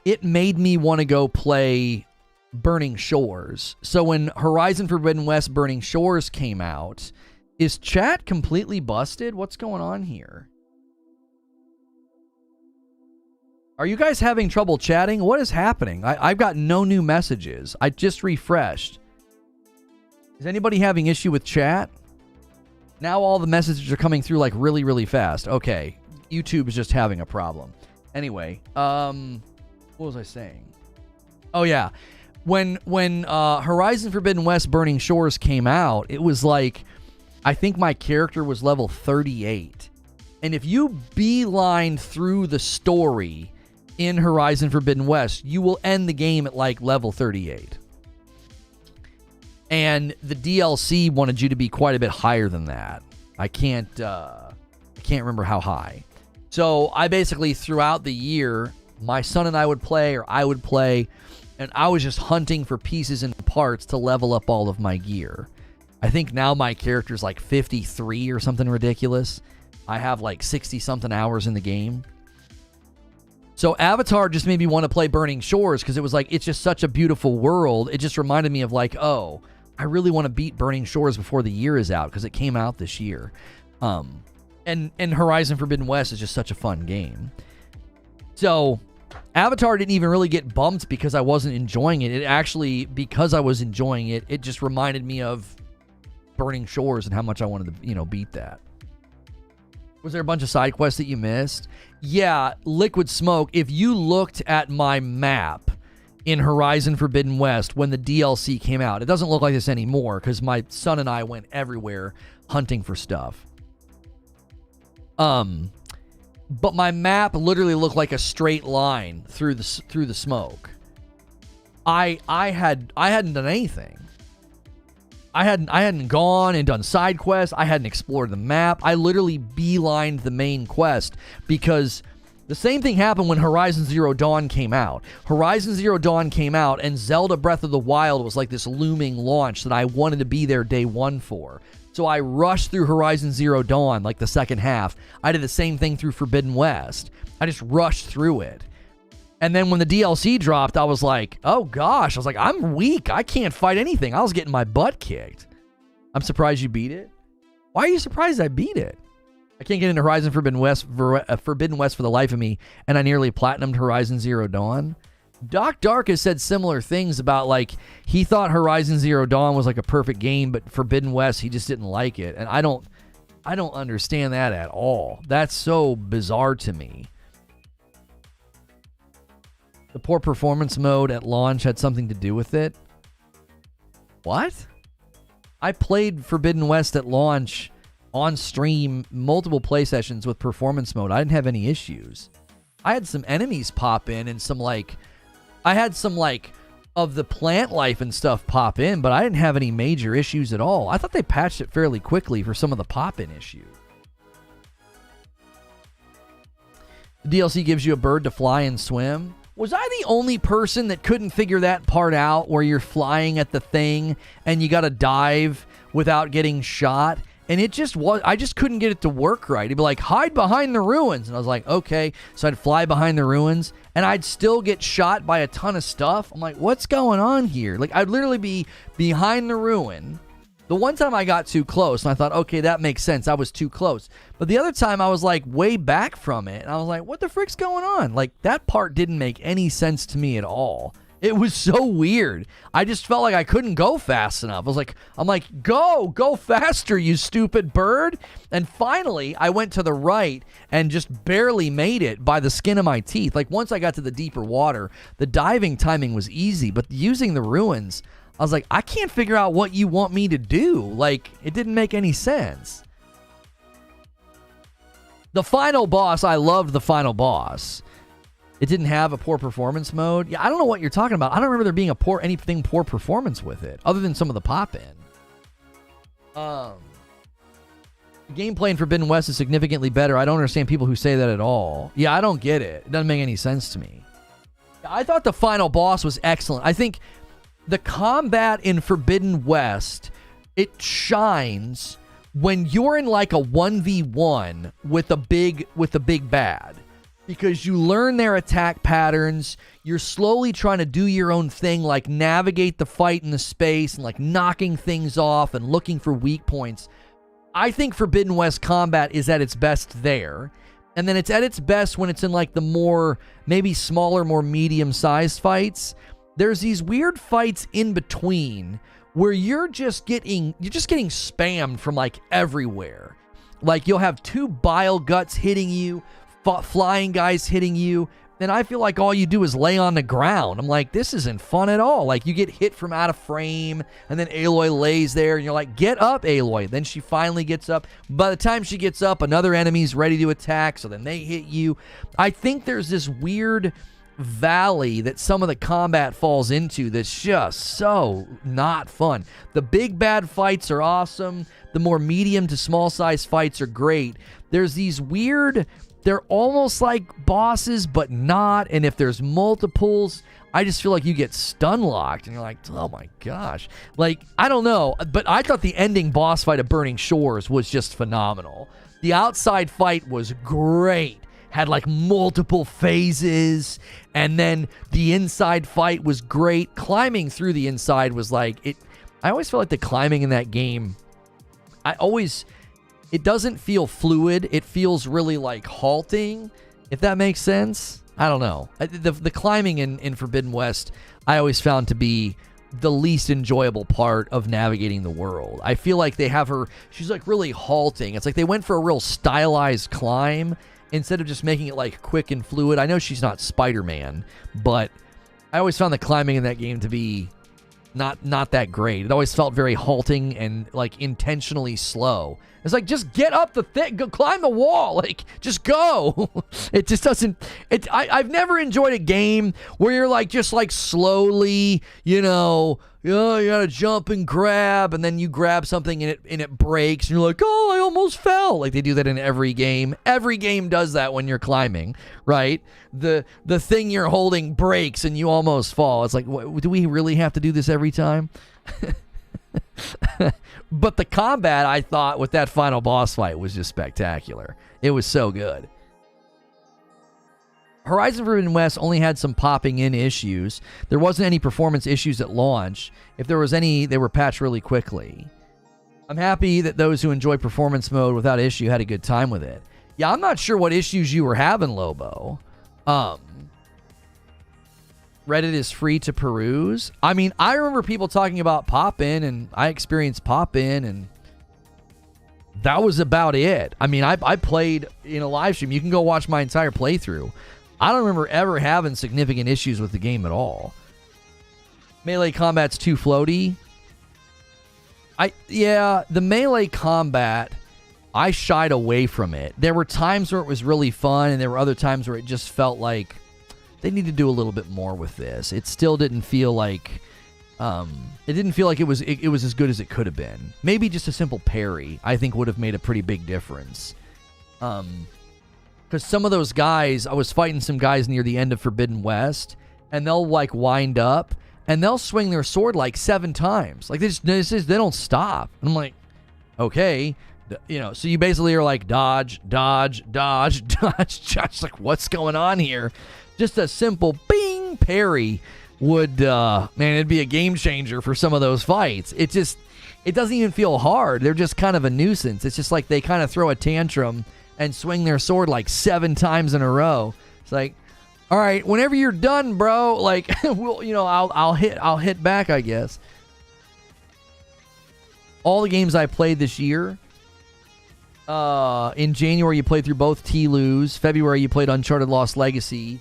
It made me want to go play Burning Shores. So when Horizon Forbidden West Burning Shores came out, is chat completely busted? What's going on here? Are you guys having trouble chatting? What is happening? I've got no new messages. I just refreshed. Is anybody having issue with chat? Now all the messages are coming through like really, really fast. Okay. YouTube is just having a problem. Anyway, what was I saying? Oh, yeah. When Horizon Forbidden West Burning Shores came out, it was like, I think my character was level 38. And if you beeline through the story in Horizon Forbidden West, you will end the game at like level 38. And the DLC wanted you to be quite a bit higher than that. I can't remember how high. So I basically, throughout the year, my son and I would play, or I would play, and I was just hunting for pieces and parts to level up all of my gear. I think now my character's like 53 or something ridiculous. I have like 60-something hours in the game. So Avatar just made me want to play Burning Shores because it was like, it's just such a beautiful world. It just reminded me of like, oh, I really want to beat Burning Shores before the year is out because it came out this year. And Horizon Forbidden West is just such a fun game. So Avatar didn't even really get bumped because I wasn't enjoying it. It actually, because I was enjoying it, it just reminded me of Burning Shores and how much I wanted to, beat that. Was there a bunch of side quests that you missed? Yeah, Liquid Smoke. If you looked at my map in Horizon Forbidden West when the DLC came out, it doesn't look like this anymore because my son and I went everywhere hunting for stuff. But my map literally looked like a straight line through the smoke. I hadn't done anything. I hadn't gone and done side quests. I hadn't explored the map. I literally beelined the main quest because the same thing happened when Horizon Zero Dawn came out. Horizon Zero Dawn came out and Zelda Breath of the Wild was like this looming launch that I wanted to be there day one for. So I rushed through Horizon Zero Dawn, like the second half. I did the same thing through Forbidden West. I just rushed through it. And then when the DLC dropped, I was like, oh gosh. I was like, I'm weak. I can't fight anything. I was getting my butt kicked. I'm surprised you beat it. Why are you surprised I beat it? I can't get into Horizon Forbidden West for the life of me, and I nearly platinumed Horizon Zero Dawn. Doc Dark has said similar things about, like, he thought Horizon Zero Dawn was like a perfect game, but Forbidden West, he just didn't like it. And I don't understand that at all. That's so bizarre to me. The poor performance mode at launch had something to do with it. What? I played Forbidden West at launch on stream, multiple play sessions with performance mode. I didn't have any issues. I had some enemies pop in and some, like, I had some, like, of the plant life and stuff pop in, but I didn't have any major issues at all. I thought they patched it fairly quickly for some of the pop-in issues. The DLC gives you a bird to fly and swim. Was I the only person that couldn't figure that part out, where you're flying at the thing and you got to dive without getting shot? And it just was, I just couldn't get it to work right. It'd be like, hide behind the ruins. And I was like, okay. So I'd fly behind the ruins and I'd still get shot by a ton of stuff. I'm like, what's going on here? Like, I'd literally be behind the ruin. The one time I got too close and I thought, okay, that makes sense. I was too close. But the other time I was like way back from it. And I was like, what the frick's going on? Like, that part didn't make any sense to me at all. It was so weird. I just felt like I couldn't go fast enough. I'm like, go faster, you stupid bird. And finally, I went to the right and just barely made it by the skin of my teeth. Like, once I got to the deeper water, the diving timing was easy, but using the ruins, I was like, I can't figure out what you want me to do. Like, it didn't make any sense. The final boss, I loved the final boss. It didn't have a poor performance mode. Yeah, I don't know what you're talking about. I don't remember there being anything poor performance with it, other than some of the pop-in. Gameplay in Forbidden West is significantly better. I don't understand people who say that at all. Yeah, I don't get it. It doesn't make any sense to me. I thought the final boss was excellent. I think the combat in Forbidden West, it shines when you're in like a 1v1 with a big bad. Because you learn their attack patterns, you're slowly trying to do your own thing, like navigate the fight in the space and like knocking things off and looking for weak points. I think Forbidden West combat is at its best there. And then it's at its best when it's in like the more, maybe smaller, more medium-sized fights. There's these weird fights in between where you're just getting spammed from like everywhere. Like, you'll have two bile guts hitting you, flying guys hitting you, and I feel like all you do is lay on the ground. I'm like, this isn't fun at all. Like, you get hit from out of frame, and then Aloy lays there, and you're like, get up, Aloy. Then she finally gets up. By the time she gets up, another enemy's ready to attack, so then they hit you. I think there's this weird valley that some of the combat falls into that's just so not fun. The big bad fights are awesome. The more medium to small size fights are great. There's these weird... They're almost like bosses, but not. And if there's multiples, I just feel like you get stun locked. And you're like, oh my gosh. Like, I don't know. But I thought the ending boss fight of Burning Shores was just phenomenal. The outside fight was great. Had like multiple phases. And then the inside fight was great. Climbing through the inside was like... I always felt like the climbing in that game... It doesn't feel fluid. It feels really like halting, if that makes sense. I don't know. The climbing in Forbidden West, I always found to be the least enjoyable part of navigating the world. I feel like they have her, she's like really halting. It's like they went for a real stylized climb instead of just making it like quick and fluid. I know she's not Spider-Man, but I always found the climbing in that game to be not that great. It always felt very halting and like intentionally slow. It's like, just get up the thing, go climb the wall, like, just go. It just doesn't, I've never enjoyed a game where you're like, just like slowly, you gotta jump and grab, and then you grab something and it breaks, and you're like, oh, I almost fell. Like, they do that in every game. Every game does that when you're climbing, right? The thing you're holding breaks and you almost fall. It's like, do we really have to do this every time? But the combat, I thought, with that final boss fight was just spectacular. It was so good. Horizon Forbidden West only had some popping in issues. There wasn't any performance issues at launch. If there was any, they were patched really quickly. I'm happy that those who enjoy performance mode without issue had a good time with it. Yeah, I'm not sure what issues you were having, Lobo. Reddit is free to peruse. I mean, I remember people talking about pop-in, and I experienced pop-in, and that was about it. I mean, I played in a live stream. You can go watch my entire playthrough. I don't remember ever having significant issues with the game at all. Melee combat's too floaty. Yeah, the melee combat, I shied away from it. There were times where it was really fun, and there were other times where it just felt like they need to do a little bit more with this. It still didn't feel like it was as good as it could have been. Maybe just a simple parry, I think, would have made a pretty big difference. Because some of those guys, I was fighting some guys near the end of Forbidden West, and they'll like wind up, and they'll swing their sword like 7 times. Like they don't stop. And I'm like, okay, you know. So you basically are like dodge, dodge, dodge, dodge, dodge. Like, what's going on here? Just a simple bing parry would, man, it'd be a game changer for some of those fights. It doesn't even feel hard. They're just kind of a nuisance. It's just like they kind of throw a tantrum and swing their sword like 7 times in a row. It's like, all right, whenever you're done, bro, like, we'll, you know, I'll hit back, I guess. All the games I played this year, in January you played through both T-Lose. February you played Uncharted Lost Legacy.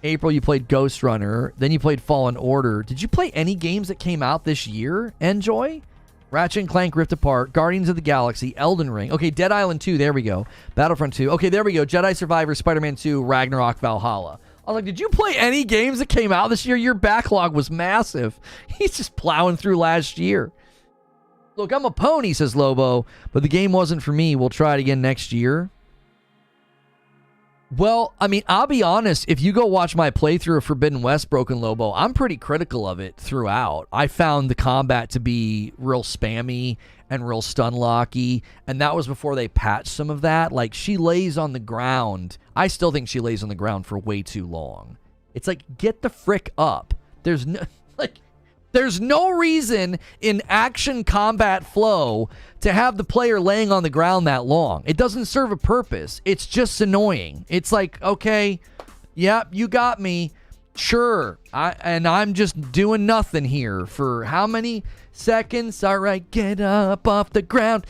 April you played Ghost Runner. Then you played Fallen Order. Did you play any games that came out this year, Enjoy? Ratchet & Clank Rift Apart, Guardians of the Galaxy, Elden Ring. Okay, Dead Island 2, there we go. Battlefront 2. Okay, there we go. Jedi Survivor, Spider-Man 2, Ragnarok, Valhalla. I was like, did you play any games that came out this year? Your backlog was massive. He's just plowing through last year. Look, I'm a pony, says Lobo, but the game wasn't for me. We'll try it again next year. Well, I mean, I'll be honest. If you go watch my playthrough of Forbidden West, Broken Lobo, I'm pretty critical of it throughout. I found the combat to be real spammy and real stun-locky, and that was before they patched some of that. Like, she lays on the ground. I still think she lays on the ground for way too long. It's like, get the frick up. There's no reason in action combat flow to have the player laying on the ground that long. It doesn't serve a purpose. It's just annoying. It's like, okay, yep, you got me. Sure. I'm just doing nothing here for how many seconds? All right, get up off the ground.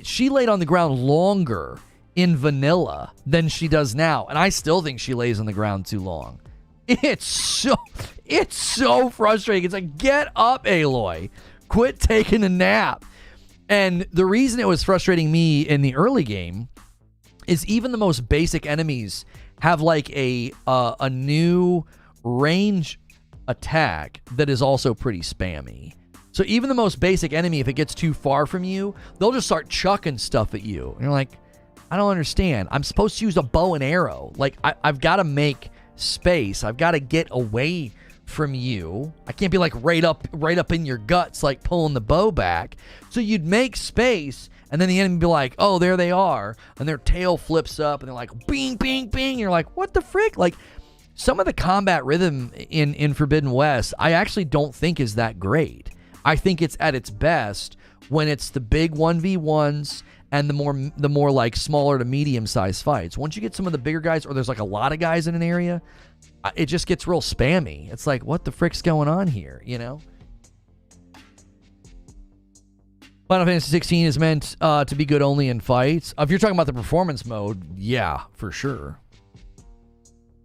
She laid on the ground longer in vanilla than she does now, and I still think she lays on the ground too long. It's so frustrating. It's like, get up, Aloy. Quit taking a nap. And the reason it was frustrating me in the early game is even the most basic enemies have like a new range attack that is also pretty spammy. So even the most basic enemy, if it gets too far from you, they'll just start chucking stuff at you. And you're like, I don't understand. I'm supposed to use a bow and arrow. Like, I've got to make space. I've got to get away from you. I can't be like right up in your guts, like pulling the bow back. So you'd make space, and then the enemy would be like, oh, there they are, and their tail flips up, and they're like, bing, bing, bing. And you're like, what the frick? Like, some of the combat rhythm in Forbidden West, I actually don't think is that great. I think it's at its best when it's the big 1v1s and the more like smaller to medium sized fights. Once you get some of the bigger guys, or there's like a lot of guys in an area, it just gets real spammy. It's like, what the frick's going on here, you know? Final Fantasy 16 is meant to be good only in fights. If you're talking about the performance mode, yeah, for sure.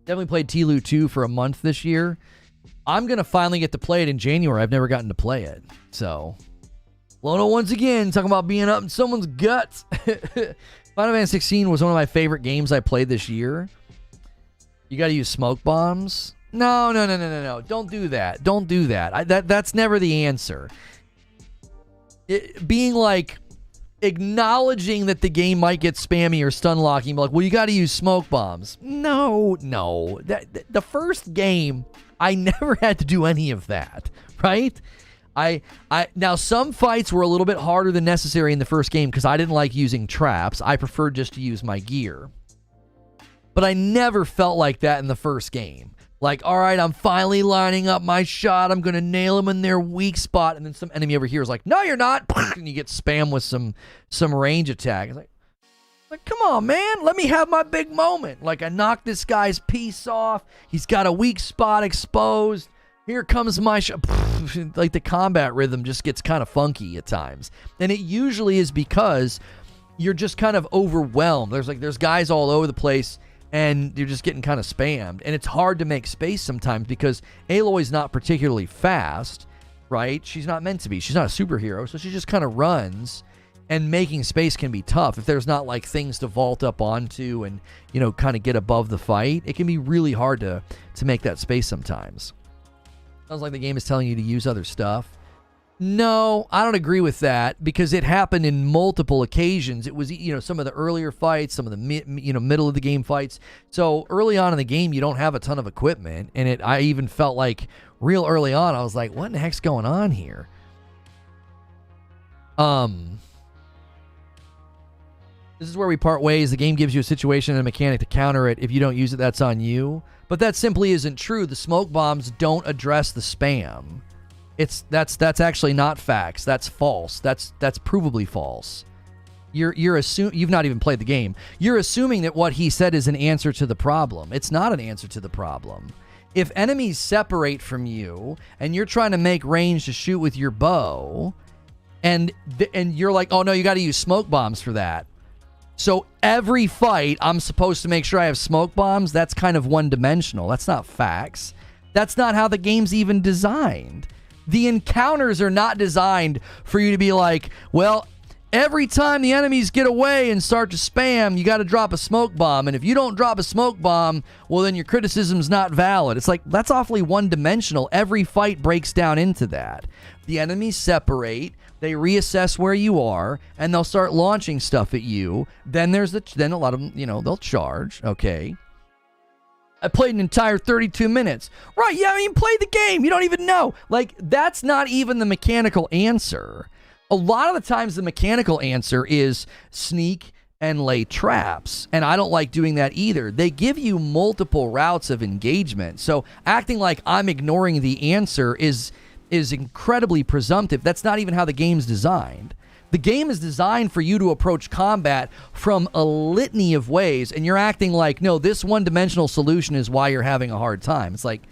Definitely played T-Lu 2 for a month this year. I'm going to finally get to play it in January. I've never gotten to play it. So, Lono once again, talking about being up in someone's guts. Final Fantasy 16 was one of my favorite games I played this year. You got to use smoke bombs? No. Don't do that. Don't do that. That's never the answer. Being like, acknowledging that the game might get spammy or stun locking, like, well, you got to use smoke bombs. No. The first game, I never had to do any of that, right? Now, some fights were a little bit harder than necessary in the first game because I didn't like using traps. I preferred just to use my gear. But I never felt like that in the first game. Like, all right, I'm finally lining up my shot. I'm going to nail them in their weak spot. And then some enemy over here is like, no, you're not. And you get spammed with some range attack. It's like, come on, man. Let me have my big moment. Like, I knocked this guy's piece off. He's got a weak spot exposed. Here comes my shot. Like, the combat rhythm just gets kind of funky at times. And it usually is because you're just kind of overwhelmed. There's guys all over the place. And you're just getting kind of spammed. And it's hard to make space sometimes because Aloy's not particularly fast, right? She's not meant to be. She's not a superhero, so she just kind of runs. And making space can be tough. If there's not, like, things to vault up onto and, you know, kind of get above the fight, it can be really hard to make that space sometimes. Sounds like the game is telling you to use other stuff. No, I don't agree with that because it happened in multiple occasions. It was, you know, some of the earlier fights, some of the middle of the game fights. So early on in the game, you don't have a ton of equipment, and I even felt like real early on, I was like, what in the heck's going on here? This is where we part ways. The game gives you a situation and a mechanic to counter it. If you don't use it, that's on you. But that simply isn't true. The smoke bombs don't address the spam. That's actually not facts. That's false. That's provably false. You've not even played the game. You're assuming that what he said is an answer to the problem. It's not an answer to the problem. If enemies separate from you and you're trying to make range to shoot with your bow, and you're like, oh no, you got to use smoke bombs for that. So every fight, I'm supposed to make sure I have smoke bombs. That's kind of one-dimensional. That's not facts. That's not how the game's even designed. The encounters are not designed for you to be like, well, every time the enemies get away and start to spam, you got to drop a smoke bomb. And if you don't drop a smoke bomb, well, then your criticism's not valid. It's like, that's awfully one-dimensional. Every fight breaks down into that. The enemies separate, they reassess where you are, and they'll start launching stuff at you. Then then a lot of them, you know, they'll charge, okay. I played an entire 32 minutes. Right, yeah, I mean, play the game. You don't even know. Like, that's not even the mechanical answer. A lot of the times the mechanical answer is sneak and lay traps. And I don't like doing that either. They give you multiple routes of engagement. So acting like I'm ignoring the answer is incredibly presumptive. That's not even how the game's designed. The game is designed for you to approach combat from a litany of ways, and you're acting like, no, this one-dimensional solution is why you're having a hard time. It's like,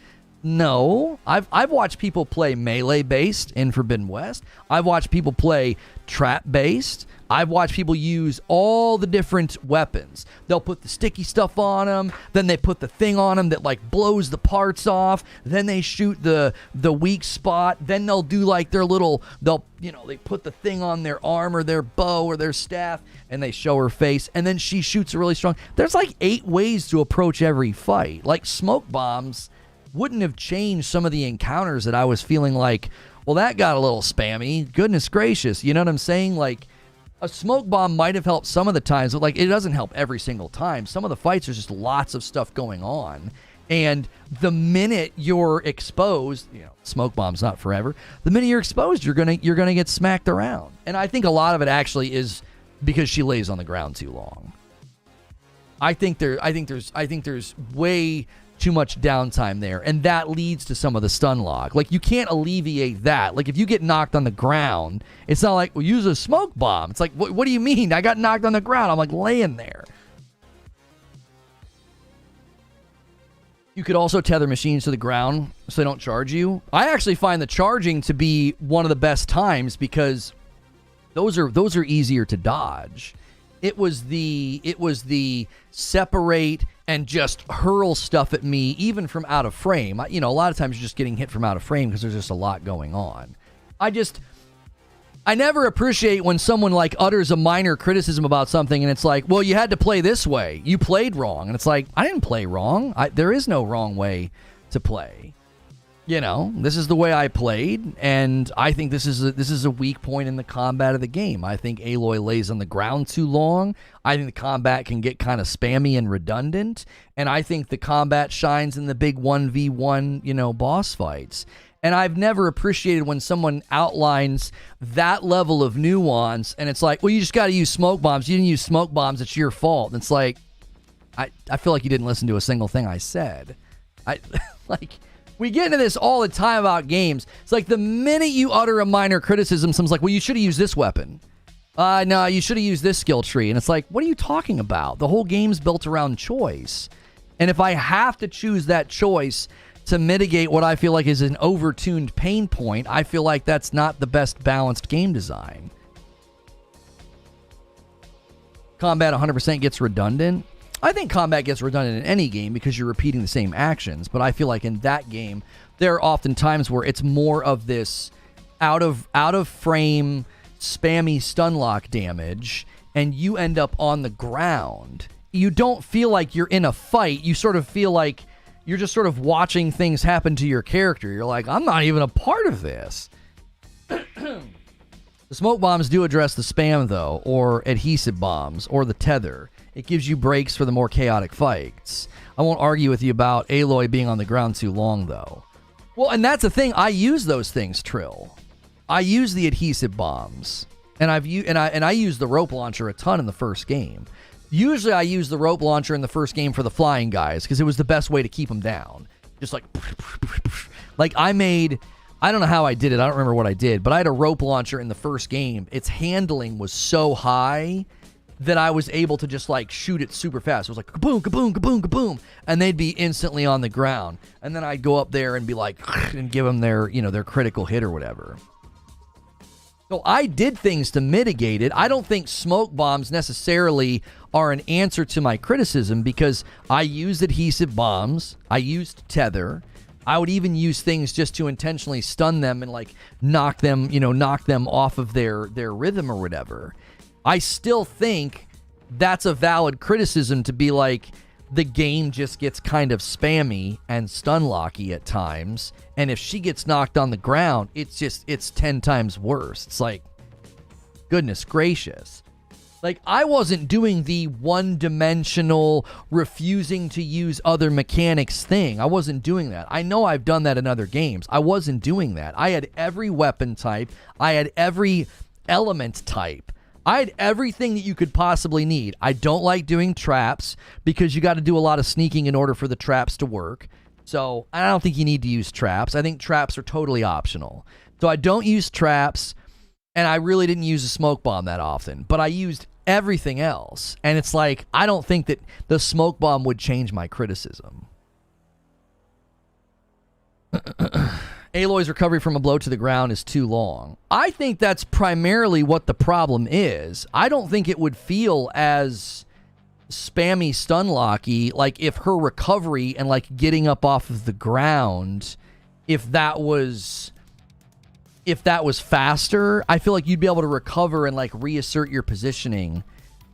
no. I've watched people play melee-based in Forbidden West. I've watched people play trap-based. I've watched people use all the different weapons. They'll put the sticky stuff on them, then they put the thing on them that like blows the parts off, then they shoot the weak spot, then they'll do like their little, they put the thing on their arm or their bow or their staff, and they show her face, and then she shoots a really strong. There's like 8 ways to approach every fight. Like smoke bombs wouldn't have changed some of the encounters that I was feeling like, well, that got a little spammy. Goodness gracious. You know what I'm saying? Like, a smoke bomb might have helped some of the times, but like it doesn't help every single time. Some of the fights, there's just lots of stuff going on. And the minute you're exposed, smoke bomb's not forever. The minute you're exposed, you're gonna get smacked around. And I think a lot of it actually is because she lays on the ground too long. I think there's way too much downtime there, and that leads to some of the stun lock. Like, you can't alleviate that. Like, if you get knocked on the ground, it's not like, well, use a smoke bomb. It's like, what do you mean? I got knocked on the ground. I'm like laying there. You could also tether machines to the ground so they don't charge you. I actually find the charging to be one of the best times because those are easier to dodge. It was the separate and just hurl stuff at me, even from out of frame. A lot of times you're just getting hit from out of frame because there's just a lot going on. I never appreciate when someone like utters a minor criticism about something and it's like, well, you had to play this way. You played wrong. And it's like, I didn't play wrong. There is no wrong way to play. This is the way I played, and I think this is a weak point in the combat of the game. I think Aloy lays on the ground too long. I think the combat can get kind of spammy and redundant, and I think the combat shines in the big 1v1, boss fights. And I've never appreciated when someone outlines that level of nuance, and it's like, well, you just got to use smoke bombs. You didn't use smoke bombs. It's your fault. And it's like, I feel like you didn't listen to a single thing I said. I like, we get into this all the time about games. It's like the minute you utter a minor criticism, someone's like, well, you should have used this weapon. No, you should have used this skill tree. And it's like, what are you talking about? The whole game's built around choice. And if I have to choose that choice to mitigate what I feel like is an overtuned pain point, I feel like that's not the best balanced game design. Combat 100% gets redundant. I think combat gets redundant in any game because you're repeating the same actions. But I feel like in that game, there are often times where it's more of this out of frame spammy stun lock damage, and you end up on the ground. You don't feel like you're in a fight. You sort of feel like you're just sort of watching things happen to your character. You're like, I'm not even a part of this. The smoke bombs do address the spam, though, or adhesive bombs, or the tether. It gives you breaks for the more chaotic fights. I won't argue with you about Aloy being on the ground too long, though. Well, and that's the thing. I use those things, Trill. I use the adhesive bombs, and I use the rope launcher a ton in the first game. Usually I use the rope launcher in the first game for the flying guys because it was the best way to keep them down. Just like I don't know how I did it. I don't remember what I did, but I had a rope launcher in the first game. Its handling was so high that I was able to just like shoot it super fast. It was like kaboom, kaboom, kaboom, kaboom, and they'd be instantly on the ground. And then I'd go up there and be like, and give them their, their critical hit or whatever. So I did things to mitigate it. I don't think smoke bombs necessarily are an answer to my criticism because I used adhesive bombs. I used tether. I would even use things just to intentionally stun them and like knock them off of their rhythm or whatever. I still think that's a valid criticism to be like, the game just gets kind of spammy and stun-locky at times. And if she gets knocked on the ground, it's 10 times worse. It's like, goodness gracious. Like, I wasn't doing the one-dimensional, refusing to use other mechanics thing. I wasn't doing that. I know I've done that in other games. I wasn't doing that. I had every weapon type. I had every element type. I had everything that you could possibly need. I don't like doing traps because you got to do a lot of sneaking in order for the traps to work. So I don't think you need to use traps. I think traps are totally optional. So I don't use traps, and I really didn't use a smoke bomb that often. But I used everything else. And it's like, I don't think that the smoke bomb would change my criticism. Aloy's recovery from a blow to the ground is too long. I think that's primarily what the problem is. I don't think it would feel as spammy stun-locky, like if her recovery and like getting up off of the ground, if that was faster, I feel like you'd be able to recover and like reassert your positioning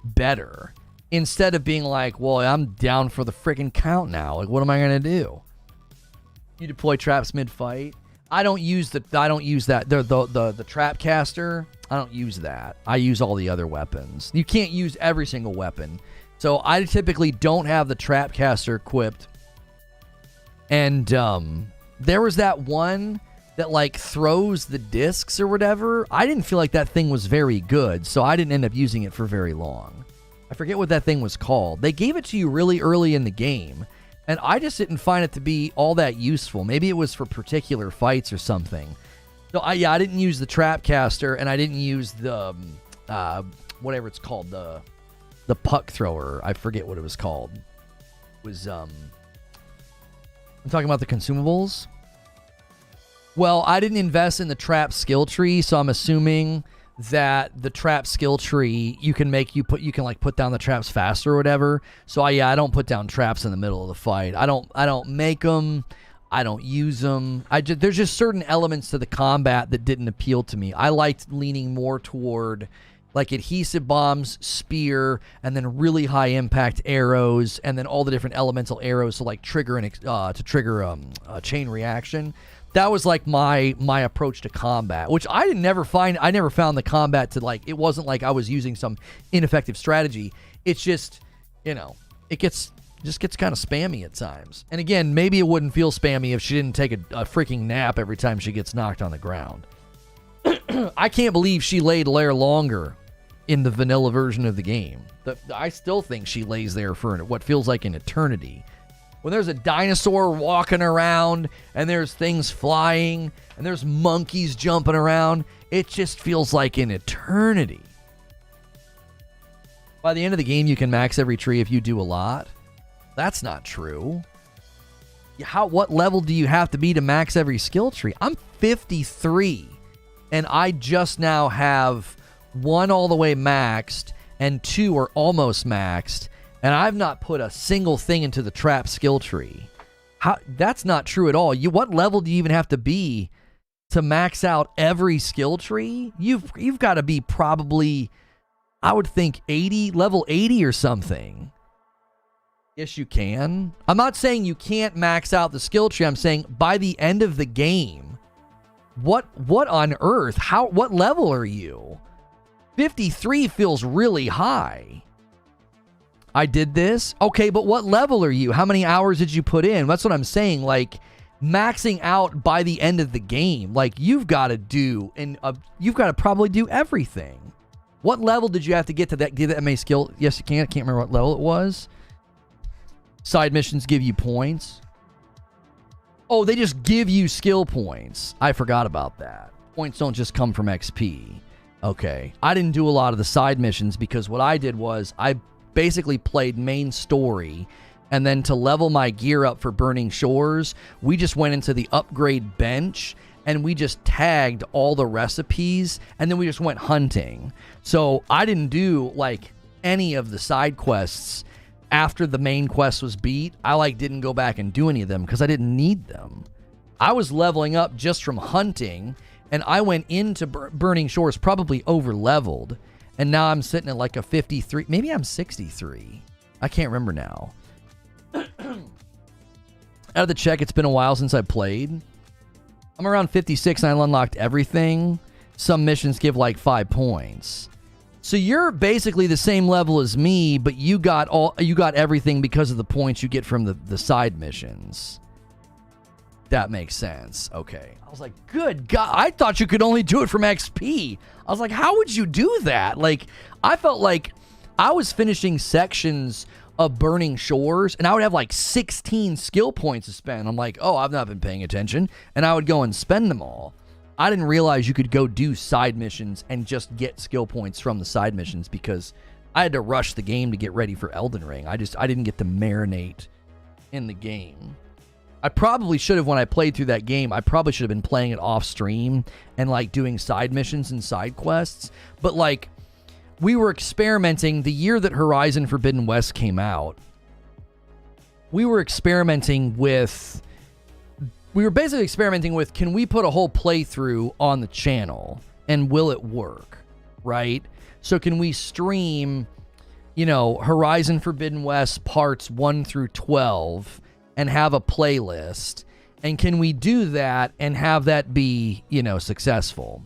better. Instead of being like, well, I'm down for the freaking count now. Like, what am I gonna do? You deploy traps mid-fight. I don't use that. The trap caster. I don't use that. I use all the other weapons. You can't use every single weapon. So I typically don't have the trap caster equipped. And there was that one that like throws the discs or whatever. I didn't feel like that thing was very good, so I didn't end up using it for very long. I forget what that thing was called. They gave it to you really early in the game. And I just didn't find it to be all that useful. Maybe it was for particular fights or something. So I didn't use the trap caster, and I didn't use the whatever it's called, the puck thrower. I forget what it was called. It was I'm talking about the consumables. Well, I didn't invest in the trap skill tree, so I'm assuming that the trap skill tree you can put down the traps faster or whatever. So I don't put down traps in the middle of the fight. I don't make them. I don't use them. There's just certain elements to the combat that didn't appeal to me. I liked leaning more toward like adhesive bombs, spear, and then really high impact arrows, and then all the different elemental arrows to like trigger a chain reaction. That was like my approach to combat, which I never found the combat to like, it wasn't like I was using some ineffective strategy. It's just, it gets kind of spammy at times. And again, maybe it wouldn't feel spammy if she didn't take a freaking nap every time she gets knocked on the ground. I can't believe she laid there longer in the vanilla version of the game. I still think she lays there for what feels like an eternity. when there's a dinosaur walking around and there's things flying and there's monkeys jumping around, it just feels like an eternity. By the end of the game, you can max every tree if you do a lot. That's not true. What level do you have to be to max every skill tree? I'm 53, and I just now have 1 all the way maxed, and 2 are almost maxed, and I've not put a single thing into the trap skill tree. That's not true at all. What level do you even have to be to max out every skill tree? You've got to be probably, I would think, level 80 or something. Yes, you can. I'm not saying you can't max out the skill tree. I'm saying by the end of the game, what on earth? What level are you? 53 feels really high. I did this? Okay, but what level are you? How many hours did you put in? That's what I'm saying. Like, maxing out by the end of the game, like, you've got to probably do everything. What level did you have to get to get that MA skill? Yes, you can. I can't remember what level it was. Side missions give you points. Oh, they just give you skill points. I forgot about that. Points don't just come from XP. Okay. I didn't do a lot of the side missions because what I did was I basically played main story, and then to level my gear up for Burning Shores, we just went into the upgrade bench and we just tagged all the recipes, and then we just went hunting. So I didn't do like any of the side quests after the main quest was beat. I didn't go back and do any of them because I didn't need them. I was leveling up just from hunting, and I went into Burning Shores probably over leveled, and now I'm sitting at like a 53. Maybe I'm 63. I can't remember now. Out of the check, it's been a while since I played. I'm around 56 and I unlocked everything. Some missions give like 5 points. So you're basically the same level as me, but you got everything because of the points you get from the side missions. That makes sense. Okay. I was like, good God, I thought you could only do it from XP. I was like, how would you do that? Like, I felt like I was finishing sections of Burning Shores, and I would have like 16 skill points to spend. I'm like, oh, I've not been paying attention. And I would go and spend them all. I didn't realize you could go do side missions and just get skill points from the side missions because I had to rush the game to get ready for Elden Ring. I didn't get to marinate in the game. I probably should have, when I played through that game, I probably should have been playing it off stream and like doing side missions and side quests. But like, we were experimenting the year that Horizon Forbidden West came out. We were experimenting with... We were basically experimenting with, can we put a whole playthrough on the channel and will it work, right? So can we stream, Horizon Forbidden West parts 1 through 12 and have a playlist? And can we do that and have that be, successful?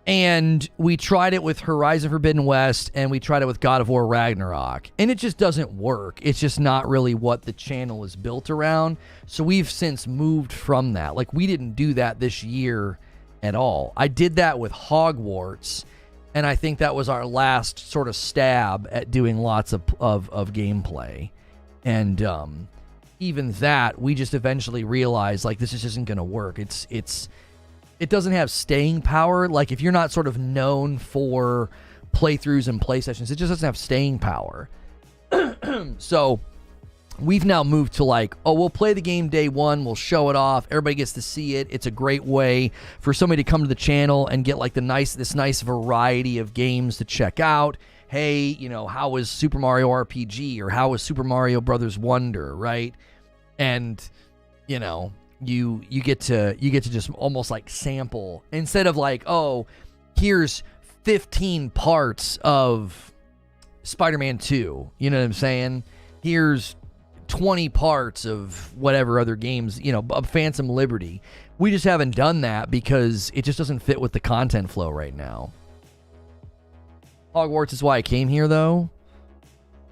And we tried it with Horizon Forbidden West, and we tried it with God of War Ragnarok. And it just doesn't work. It's just not really what the channel is built around. So we've since moved from that. Like, we didn't do that this year at all. I did that with Hogwarts, and I think that was our last sort of stab at doing lots of gameplay. And even that, we just eventually realized, like, this just isn't going to work. It doesn't have staying power. Like, if you're not sort of known for playthroughs and play sessions, it just doesn't have staying power. So we've now moved to like, oh, we'll play the game day one, we'll show it off, everybody gets to see it. It's a great way for somebody to come to the channel and get like this nice variety of games to check out. Hey, how was Super Mario RPG, or how was Super Mario Brothers Wonder, right? And you get to just almost like sample, instead of like, oh, here's 15 parts of Spider-Man 2, you know what I'm saying? Here's 20 parts of whatever other games, of Phantom Liberty. We just haven't done that because it just doesn't fit with the content flow right now. Hogwarts is why I came here, though.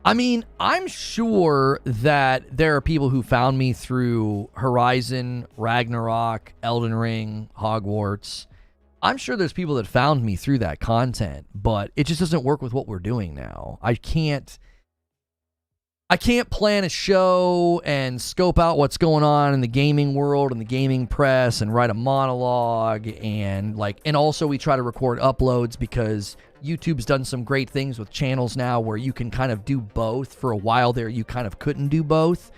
I mean, I'm sure that there are people who found me through Horizon, Ragnarok, Elden Ring, Hogwarts. I'm sure there's people that found me through that content, but it just doesn't work with what we're doing now. I can't I can't plan a show and scope out what's going on in the gaming world and the gaming press and write a monologue and also we try to record uploads because YouTube's done some great things with channels now where you can kind of do both. For a while there, you kind of couldn't do both.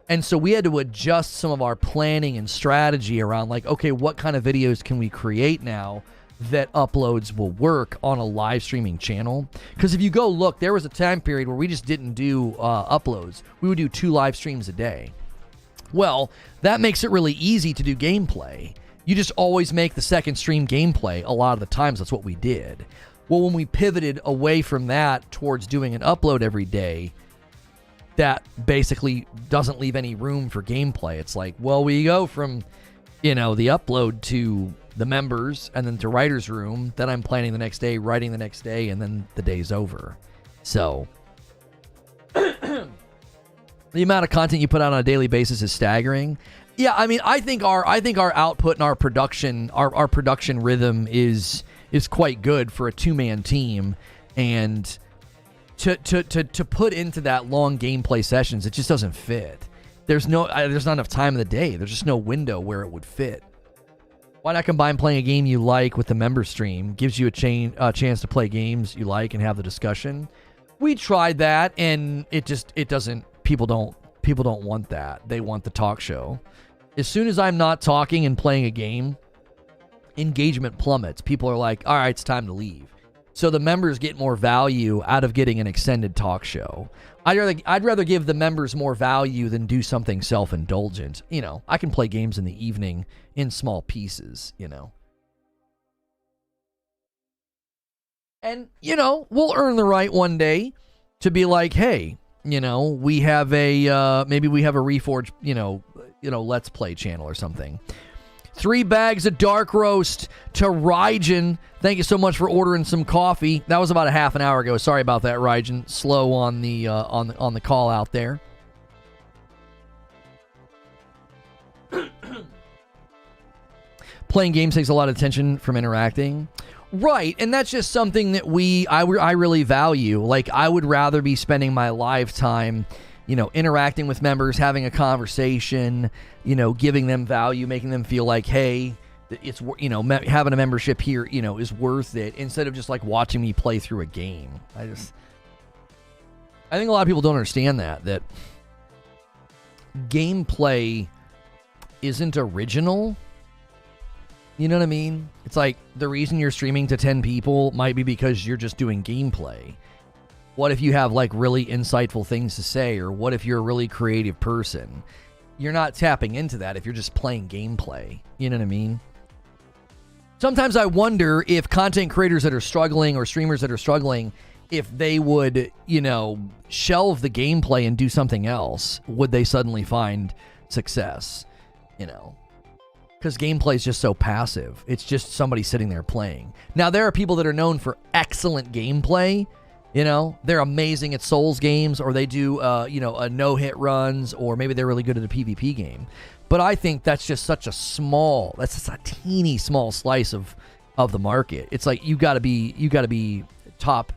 And so we had to adjust some of our planning and strategy around okay, what kind of videos can we create now that uploads will work on a live streaming channel? Because if you go look, there was a time period where we just didn't do uploads. We would do 2 live streams a day. Well, that makes it really easy to do gameplay. You just always make the second stream gameplay. A lot of the times that's what we did. Well, when we pivoted away from that towards doing an upload every day, that basically doesn't leave any room for gameplay. It's we go from, the upload to the members and then to writer's room, then I'm planning the next day, writing the next day, and then the day's over. So the amount of content you put out on a daily basis is staggering. Yeah, I mean, I think our output and our production rhythm is quite good for a 2-man team, and to put into that long gameplay sessions, it just doesn't fit. There's not enough time in the day. There's just no window where it would fit. Why not combine playing a game you like with the member stream? Gives you a chance to play games you like and have the discussion. We tried that, and it doesn't. People don't want that. They want the talk show. As soon as I'm not talking and playing a game, engagement plummets. People are like, all right, it's time to leave. So the members get more value out of getting an extended talk show. I'd rather give the members more value than do something self-indulgent. I can play games in the evening in small pieces, And, we'll earn the right one day to be like, hey, we have maybe we have a Reforge, Let's Play channel or something. 3 bags of dark roast to Rygen. Thank you so much for ordering some coffee. That was about a half an hour ago. Sorry about that, Rygen. Slow on the call out there. Playing games takes a lot of attention from interacting. Right, and that's just something that I really value. I would rather be spending my lifetime interacting with members, having a conversation, giving them value, making them feel like, hey, it's, having a membership here, is worth it, instead of just watching me play through a game. I think a lot of people don't understand that gameplay isn't original. You know what I mean? It's the reason you're streaming to 10 people might be because you're just doing gameplay. What if you have really insightful things to say, or what if you're a really creative person? You're not tapping into that if you're just playing gameplay. You know what I mean? Sometimes I wonder if content creators that are struggling or streamers that are struggling, if they would, shelve the gameplay and do something else, would they suddenly find success? Because gameplay is just so passive. It's just somebody sitting there playing. Now, there are people that are known for excellent gameplay. They're amazing at Souls games, or they do, a no-hit runs, or maybe they're really good at a PvP game. But I think that's just that's just a teeny small slice of the market. It's you gotta be top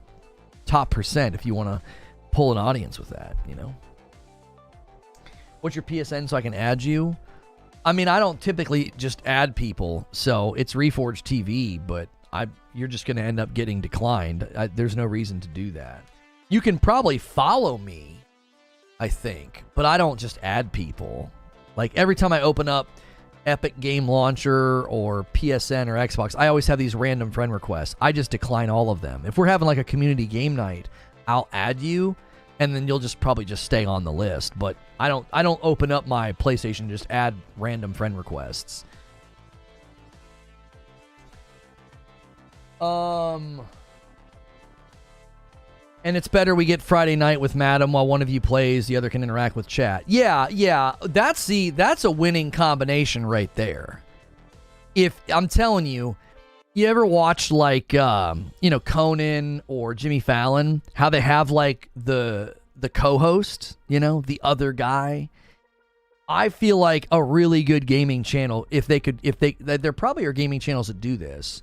percent if you want to pull an audience with that, What's your PSN so I can add you? I mean, I don't typically just add people, so it's Reforge TV, but you're just going to end up getting declined. There's no reason to do that. You can probably follow me, I think, but I don't just add people. Every time I open up Epic Game Launcher or PSN or Xbox, I always have these random friend requests. I just decline all of them. If we're having a community game night, I'll add you, and then you'll probably just stay on the list. But I don't open up my PlayStation and just add random friend requests. And it's better we get Friday night with Madam while one of you plays, the other can interact with chat. Yeah. That's a winning combination right there. If I'm telling you, you ever watched Conan or Jimmy Fallon, how they have the co-host, the other guy? I feel like a really good gaming channel, if there probably are gaming channels that do this.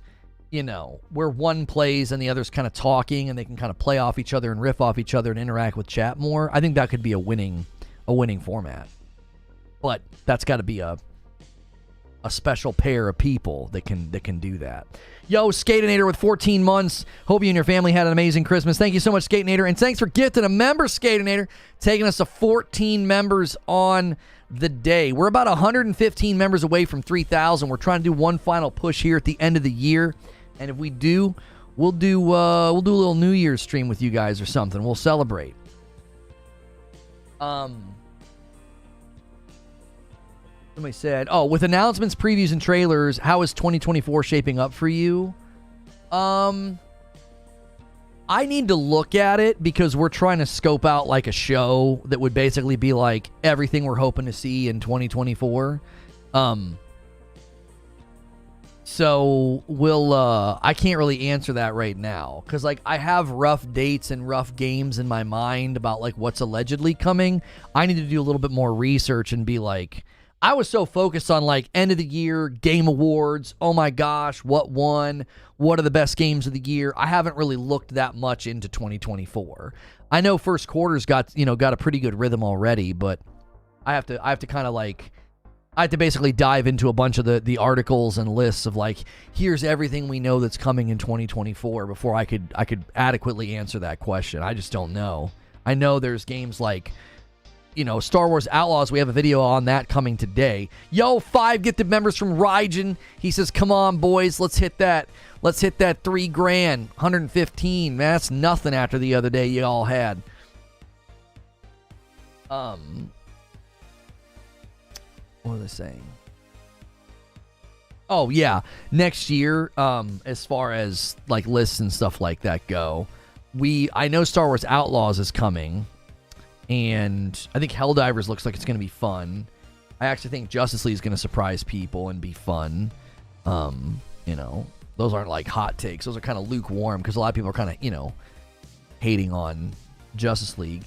you know, where one plays and the other's kind of talking and they can kind of play off each other and riff off each other and interact with chat more. I think that could be a winning format. But that's got to be a special pair of people that can do that. Yo, Skatinator with 14 months. Hope you and your family had an amazing Christmas. Thank you so much, Skatinator. And thanks for gifting a member, Skatinator, taking us to 14 members on the day. We're about 115 members away from 3,000. We're trying to do one final push here at the end of the year. And if we do, we'll do a little New Year's stream with you guys or something. We'll celebrate. Somebody said, with announcements, previews, and trailers, how is 2024 shaping up for you? I need to look at it because we're trying to scope out like a show that would basically be like everything we're hoping to see in 2024. So we'll, I can't really answer that right now because like I have rough dates and rough games in my mind about like what's allegedly coming. I need to do a little bit more research and be like, I was so focused on like end of the year game awards. Oh my gosh, what won? What are the best games of the year? I haven't really looked that much into 2024. I know first quarter's got a pretty good rhythm already, but I have to kind of like, I have to basically dive into a bunch of the articles and lists of like, here's everything we know that's coming in 2024 before I could adequately answer that question. I just don't know. I know there's games like, Star Wars Outlaws. We have a video on that coming today. Yo, 5 gifted members from Rygen. He says, come on, boys. Let's hit that $3,000. 115. Man, that's nothing after the other day you all had. What was I saying? Oh, yeah. Next year, as far as like lists and stuff like that go, I know Star Wars Outlaws is coming. And I think Helldivers looks like it's going to be fun. I actually think Justice League is going to surprise people and be fun. Those aren't like hot takes. Those are kind of lukewarm because a lot of people are kind of, hating on Justice League.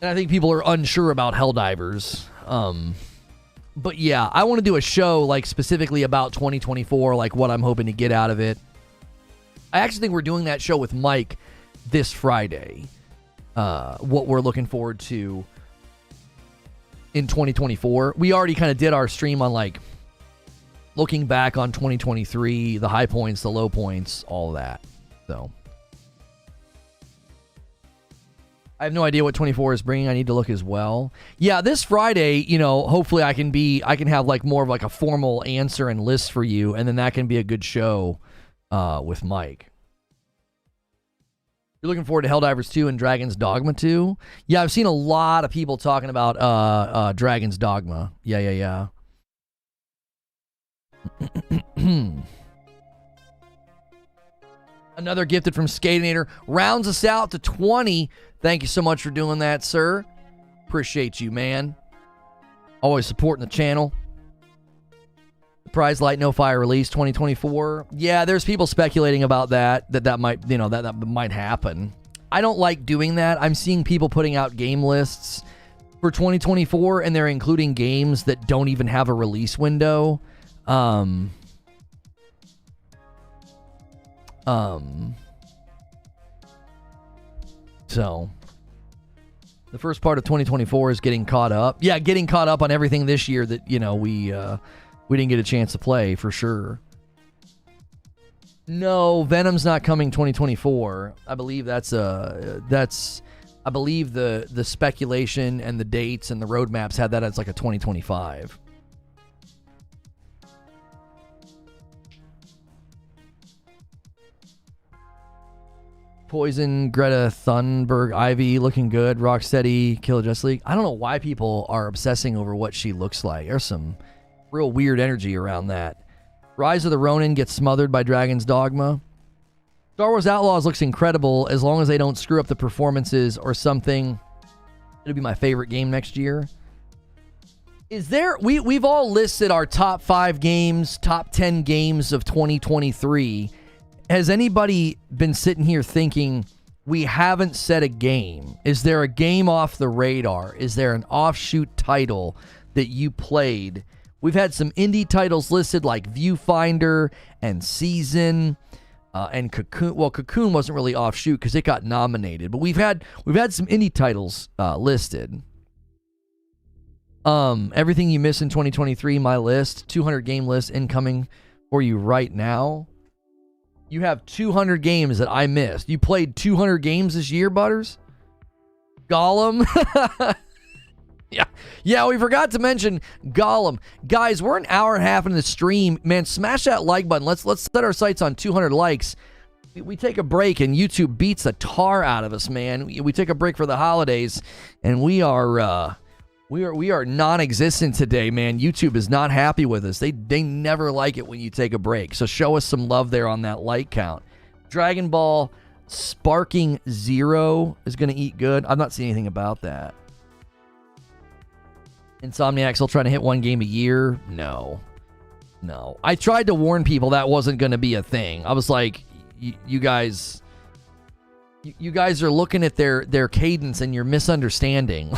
And I think people are unsure about Helldivers. But yeah, I want to do a show like specifically about 2024, like what I'm hoping to get out of it. I actually think we're doing that show with Mike this Friday. What we're looking forward to in 2024. We already kind of did our stream on like looking back on 2023, the high points, the low points, all of that. So I have no idea what 24 is bringing. I need to look as well. Yeah, this Friday, hopefully I can have like more of like a formal answer and list for you, and then that can be a good show with Mike. You're looking forward to Helldivers 2 and Dragon's Dogma 2? Yeah, I've seen a lot of people talking about Dragon's Dogma. Yeah. Another gifted from Skatinator. Rounds us out to 20. Thank you so much for doing that, sir. Appreciate you, man. Always supporting the channel. Prize Light No Fire release 2024. Yeah, there's people speculating about that might, that might happen. I don't like doing that. I'm seeing people putting out game lists for 2024 and they're including games that don't even have a release window. So the first part of 2024 is getting caught up. Yeah, getting caught up on everything this year that, we didn't get a chance to play, for sure. No, Venom's not coming 2024. I believe I believe the speculation and the dates and the roadmaps had that as like a 2025. Poison, Greta Thunberg, Ivy looking good. Rocksteady, Kill Justice League. I don't know why people are obsessing over what she looks like. There's some real weird energy around that. Rise of the Ronin gets smothered by Dragon's Dogma. Star Wars Outlaws looks incredible as long as they don't screw up the performances or something. It'll be my favorite game next year. Is there... We've all listed our top 5 games, top 10 games of 2023. Has anybody been sitting here thinking we haven't said a game? Is there a game off the radar? Is there an offshoot title that you played We've had some indie titles listed like Viewfinder and Season and Cocoon. Well, Cocoon wasn't really offshoot because it got nominated, but we've had some indie titles listed. Everything you miss in 2023, my list, 200 game list incoming for you right now. You have 200 games that I missed. You played 200 games this year, Butters? Gollum? Yeah, we forgot to mention Gollum. Guys, we're an hour and a half into the stream. Man, smash that like button. Let's set our sights on 200 likes. We take a break, and YouTube beats the tar out of us, man. We take a break for the holidays, and we are non-existent today, man. YouTube is not happy with us. They never like it when you take a break. So show us some love there on that like count. Dragon Ball Sparking Zero is going to eat good. I'm not seeing anything about that. Insomniac still trying to hit one game a year? No. I tried to warn people that wasn't going to be a thing. I was like, you guys are looking at their cadence and you're misunderstanding.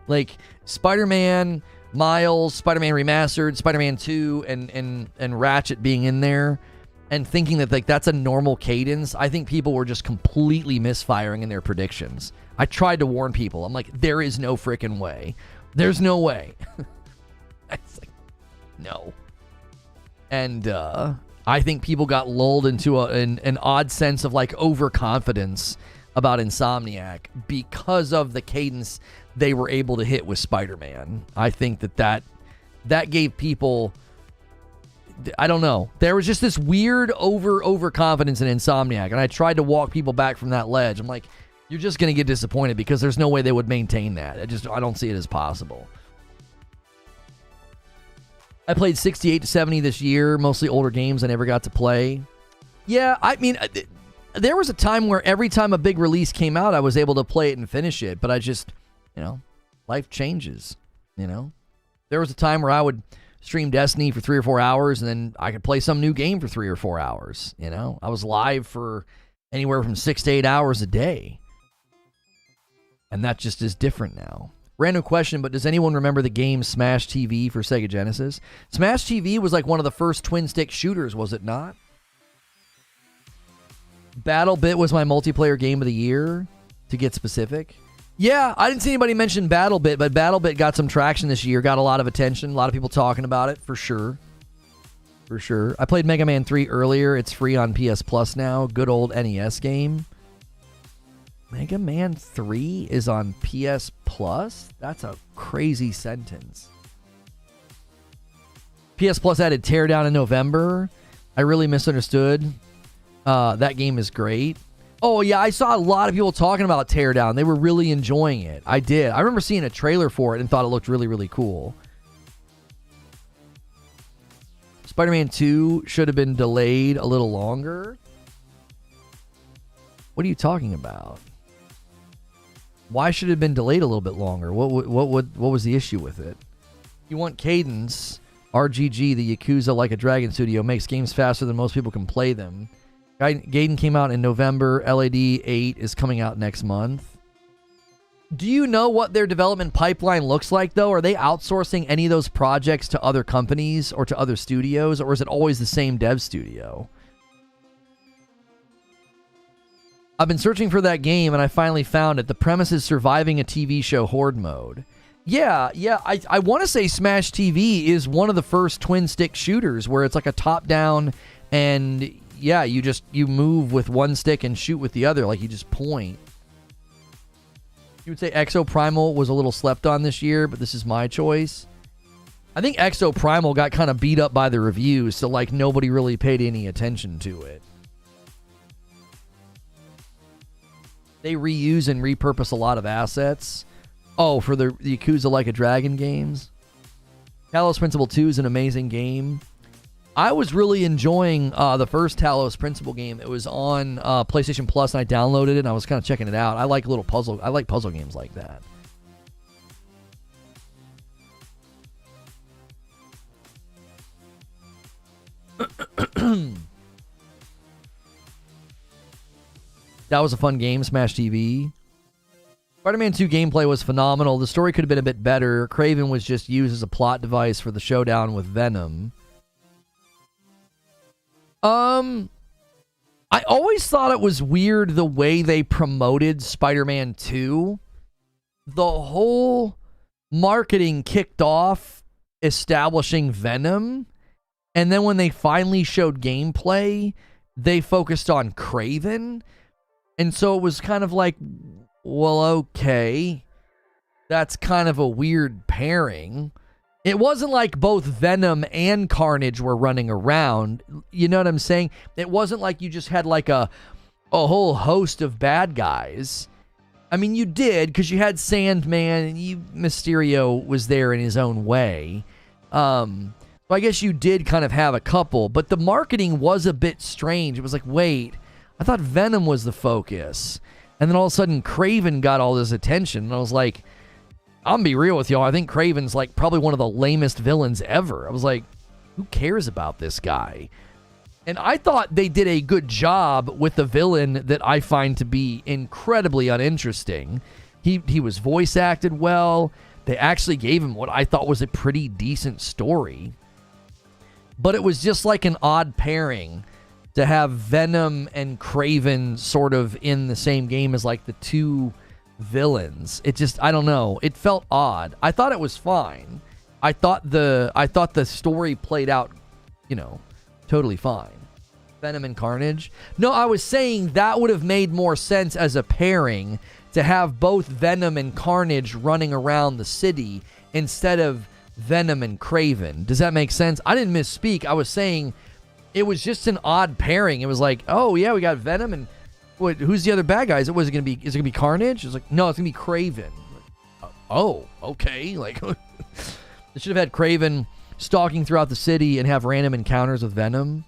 Like Spider-Man, Miles, Spider-Man Remastered, Spider-Man 2, and Ratchet being in there and thinking that like that's a normal cadence. I think people were just completely misfiring in their predictions. I tried to warn people. I'm like, there is no freaking way. There's no way. It's like, no. And I think people got lulled into an odd sense of like overconfidence about Insomniac because of the cadence they were able to hit with Spider-Man. I think that gave people, I don't know. There was just this weird overconfidence in Insomniac, and I tried to walk people back from that ledge. I'm like, you're just going to get disappointed because there's no way they would maintain that. I don't see it as possible. I played 68 to 70 this year, mostly older games I never got to play. Yeah, I mean, there was a time where every time a big release came out, I was able to play it and finish it, but I just, life changes, There was a time where I would stream Destiny for 3 or 4 hours, and then I could play some new game for 3 or 4 hours, I was live for anywhere from 6 to 8 hours a day. And that just is different now. Random question, but does anyone remember the game Smash TV for Sega Genesis? Smash TV was like one of the first twin-stick shooters, was it not? BattleBit was my multiplayer game of the year, to get specific. Yeah, I didn't see anybody mention BattleBit, but BattleBit got some traction this year, got a lot of attention, a lot of people talking about it, for sure. For sure. I played Mega Man 3 earlier. It's free on PS Plus now. Good old NES game. Mega Man 3 is on PS Plus? That's a crazy sentence. PS Plus added Teardown in November. I really misunderstood. That game is great. Oh, yeah, I saw a lot of people talking about Teardown. They were really enjoying it. I did. I remember seeing a trailer for it and thought it looked really, really cool. Spider-Man 2 should have been delayed a little longer. What are you talking about? Why should it have been delayed a little bit longer? What was the issue with it? You want cadence. RGG, the Yakuza Like a Dragon studio, makes games faster than most people can play them. Gaiden came out in November. LAD 8 is coming out next month. Do you know what their development pipeline looks like, though? Are they outsourcing any of those projects to other companies or to other studios, or is it always the same dev studio? I've been searching for that game, and I finally found it. The premise is surviving a TV show horde mode. Yeah, I want to say Smash TV is one of the first twin-stick shooters where it's like a top-down, and yeah, you move with one stick and shoot with the other, like you just point. You would say Exo Primal was a little slept on this year, but this is my choice. I think Exo Primal got kind of beat up by the reviews, so like nobody really paid any attention to it. They reuse and repurpose a lot of assets. Oh, for the Yakuza Like a Dragon games. Talos Principle 2 is an amazing game. I was really enjoying the first Talos Principle game. It was on PlayStation Plus, and I downloaded it, and I was kind of checking it out. I like puzzle games like that. That was a fun game, Smash TV. Spider-Man 2 gameplay was phenomenal. The story could have been a bit better. Kraven was just used as a plot device for the showdown with Venom. I always thought it was weird the way they promoted Spider-Man 2. The whole marketing kicked off establishing Venom, and then when they finally showed gameplay, they focused on Kraven. And so it was kind of like, well, okay, that's kind of a weird pairing. It wasn't like both Venom and Carnage were running around. You know what I'm saying? It wasn't like you just had like a whole host of bad guys. I mean, you did, because you had Sandman and Mysterio was there in his own way. So I guess you did kind of have a couple, but the marketing was a bit strange. It was like, wait, I thought Venom was the focus. And then all of a sudden, Kraven got all this attention. And I was like, I'm gonna be real with y'all. I think Kraven's like probably one of the lamest villains ever. I was like, who cares about this guy? And I thought they did a good job with the villain that I find to be incredibly uninteresting. He was voice acted well. They actually gave him what I thought was a pretty decent story. But it was just like an odd pairing to have Venom and Kraven sort of in the same game as like the two villains. It just, I don't know. It felt odd. I thought it was fine. I thought the story played out, totally fine. Venom and Carnage. No, I was saying that would have made more sense as a pairing to have both Venom and Carnage running around the city instead of Venom and Kraven. Does that make sense? I didn't misspeak. I was saying it was just an odd pairing. It was like, oh yeah, we got Venom and who's the other bad guys? Is it gonna be Carnage? It's like, no, it's gonna be Kraven. Oh, okay. Like they should have had Kraven stalking throughout the city and have random encounters with Venom.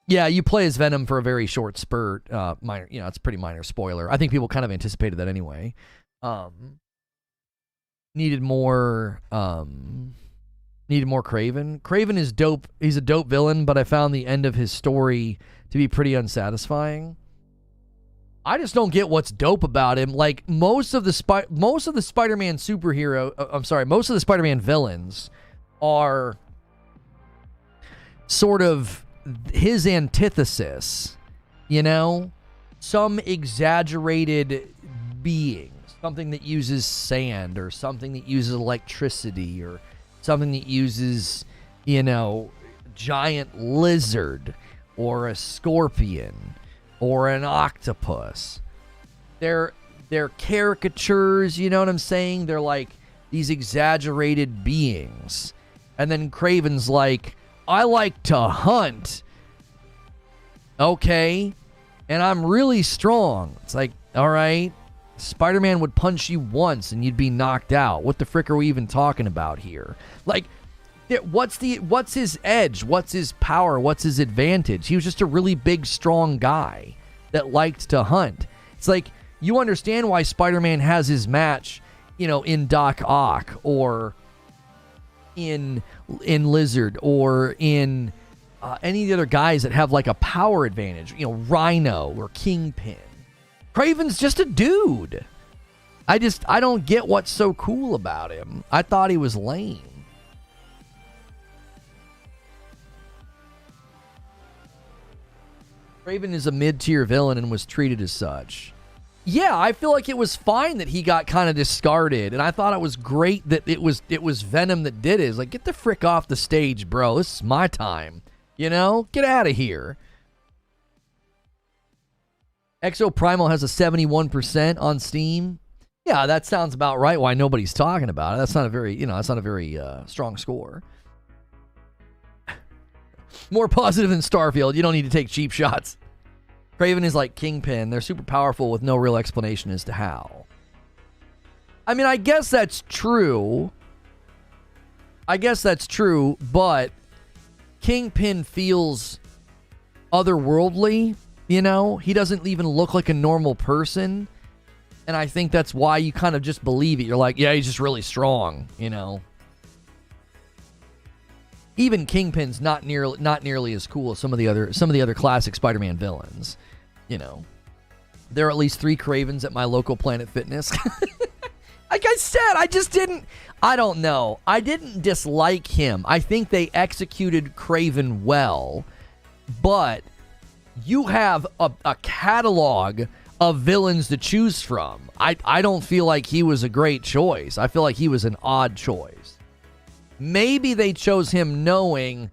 Yeah, you play as Venom for a very short spurt. Minor, it's a pretty minor spoiler. I think people kind of anticipated that anyway. Needed more Kraven. Kraven is dope. He's a dope villain, but I found the end of his story to be pretty unsatisfying. I just don't get what's dope about him. Like most of the Spider-Man villains are sort of his antithesis, some exaggerated being, something that uses sand or something that uses electricity or something that uses, giant lizard or a scorpion or an octopus. They're caricatures, you know what I'm saying? They're like these exaggerated beings. And then Kraven's like, I like to hunt. Okay. And I'm really strong. It's like, all right. Spider-Man would punch you once and you'd be knocked out. What the frick are we even talking about here? Like, what's his edge? What's his power? What's his advantage? He was just a really big, strong guy that liked to hunt. It's like, you understand why Spider-Man has his match, in Doc Ock or in Lizard or in any of the other guys that have like a power advantage, Rhino or Kingpin. Kraven's just a dude. I don't get what's so cool about him. I thought he was lame. Kraven is a mid-tier villain and was treated as such. Yeah, I feel like it was fine that he got kind of discarded, and I thought it was great that it was Venom that did it. It's like, get the frick off the stage, bro. This is my time. Get out of here. Exo Primal has a 71% on Steam. Yeah, that sounds about right. Why nobody's talking about it? That's not a very strong score. More positive than Starfield. You don't need to take cheap shots. Kraven is like Kingpin. They're super powerful with no real explanation as to how. I mean, I guess that's true. But Kingpin feels otherworldly, He doesn't even look like a normal person. And I think that's why you kind of just believe it. You're like, yeah, he's just really strong, Even Kingpin's not nearly as cool as some of the other classic Spider-Man villains, There are at least 3 Cravens at my local Planet Fitness. Like I said, I don't know. I didn't dislike him. I think they executed Craven well, but you have a catalog of villains to choose from. I don't feel like he was a great choice. I feel like he was an odd choice. Maybe they chose him knowing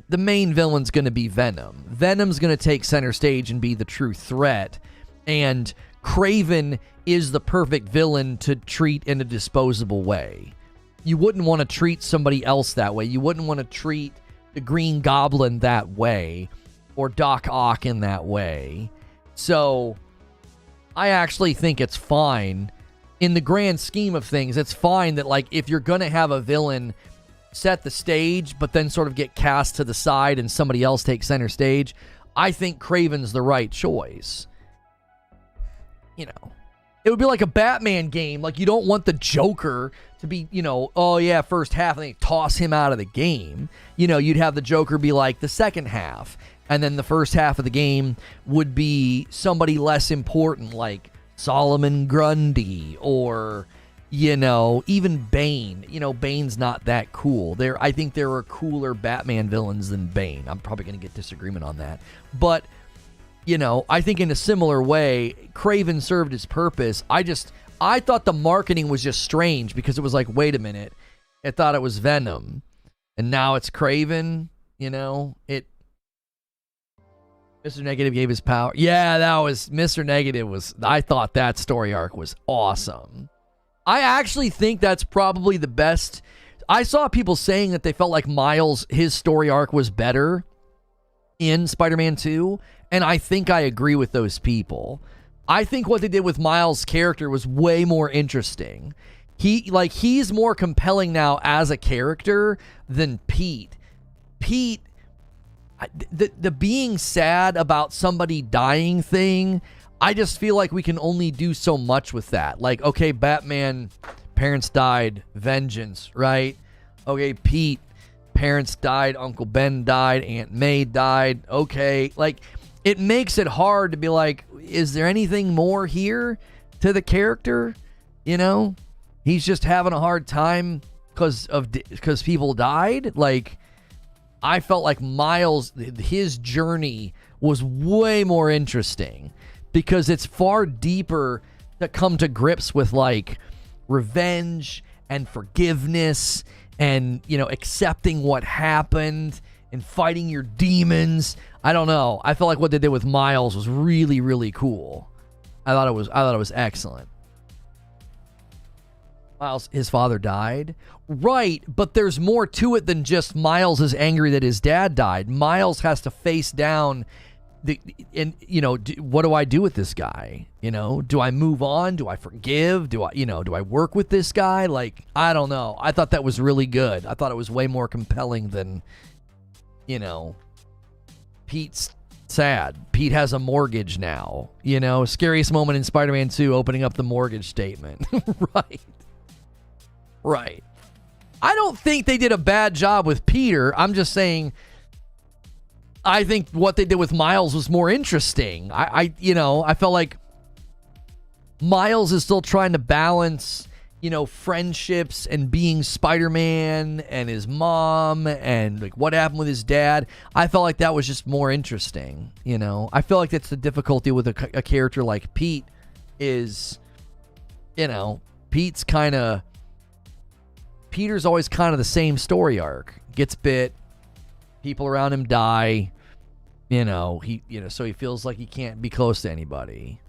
the main villain's going to be Venom. Venom's going to take center stage and be the true threat, and Craven is the perfect villain to treat in a disposable way. You wouldn't want to treat somebody else that way. You wouldn't want to treat the Green Goblin that way or Doc Ock in that way. So I actually think it's fine. In the grand scheme of things, it's fine that, like, if you're going to have a villain set the stage but then sort of get cast to the side and somebody else takes center stage, I think Craven's the right choice. You know, it would be like a Batman game. Like, you don't want the Joker to be, you know, oh yeah, first half, and then toss him out of the game. You know, you'd have the Joker be like the second half, and then the first half of the game would be somebody less important, like Solomon Grundy, or, you know, even Bane. You know, Bane's not that cool. I think there are cooler Batman villains than Bane. I'm probably going to get disagreement on that. But, you know, I think in a similar way, Craven served its purpose. I thought the marketing was just strange because it was like, wait a minute, I thought it was Venom, and now it's Craven. You know, Mr. Negative gave his power. Yeah, that was Mr. Negative. I thought that story arc was awesome. I actually think that's probably the best. I saw people saying that they felt like Miles, his story arc was better in Spider-Man 2. And I think I agree with those people. I think what they did with Miles' character was way more interesting. He's more compelling now as a character than Pete. Pete, the being sad about somebody dying thing, I just feel like we can only do so much with that. Like, okay, Batman, parents died, vengeance, right? Okay, Pete, parents died, Uncle Ben died, Aunt May died. Okay, like, it makes it hard to be like, is there anything more here to the character? You know, he's just having a hard time because people died. Like, I felt like Miles, his journey was way more interesting because it's far deeper to come to grips with, like, revenge and forgiveness and, you know, accepting what happened and fighting your demons. I don't know. I felt like what they did with Miles was really, really cool. I thought it was excellent. Miles, his father died. Right, but there's more to it than just Miles is angry that his dad died. Miles has to face down what do I do with this guy? You know, do I move on? Do I forgive? Do I work with this guy? Like, I don't know. I thought that was really good. I thought it was way more compelling than, you know, Pete's sad. Pete has a mortgage now. You know, scariest moment in Spider-Man 2, opening up the mortgage statement. Right. I don't think they did a bad job with Peter. I'm just saying, I think what they did with Miles was more interesting. I felt like Miles is still trying to balance, you know, friendships and being Spider-Man and his mom and, like, what happened with his dad. I felt like that was just more interesting, you know. I feel like that's the difficulty with a character like Pete is, you know, Peter's always kind of the same story arc. Gets bit, people around him die, so he feels like he can't be close to anybody.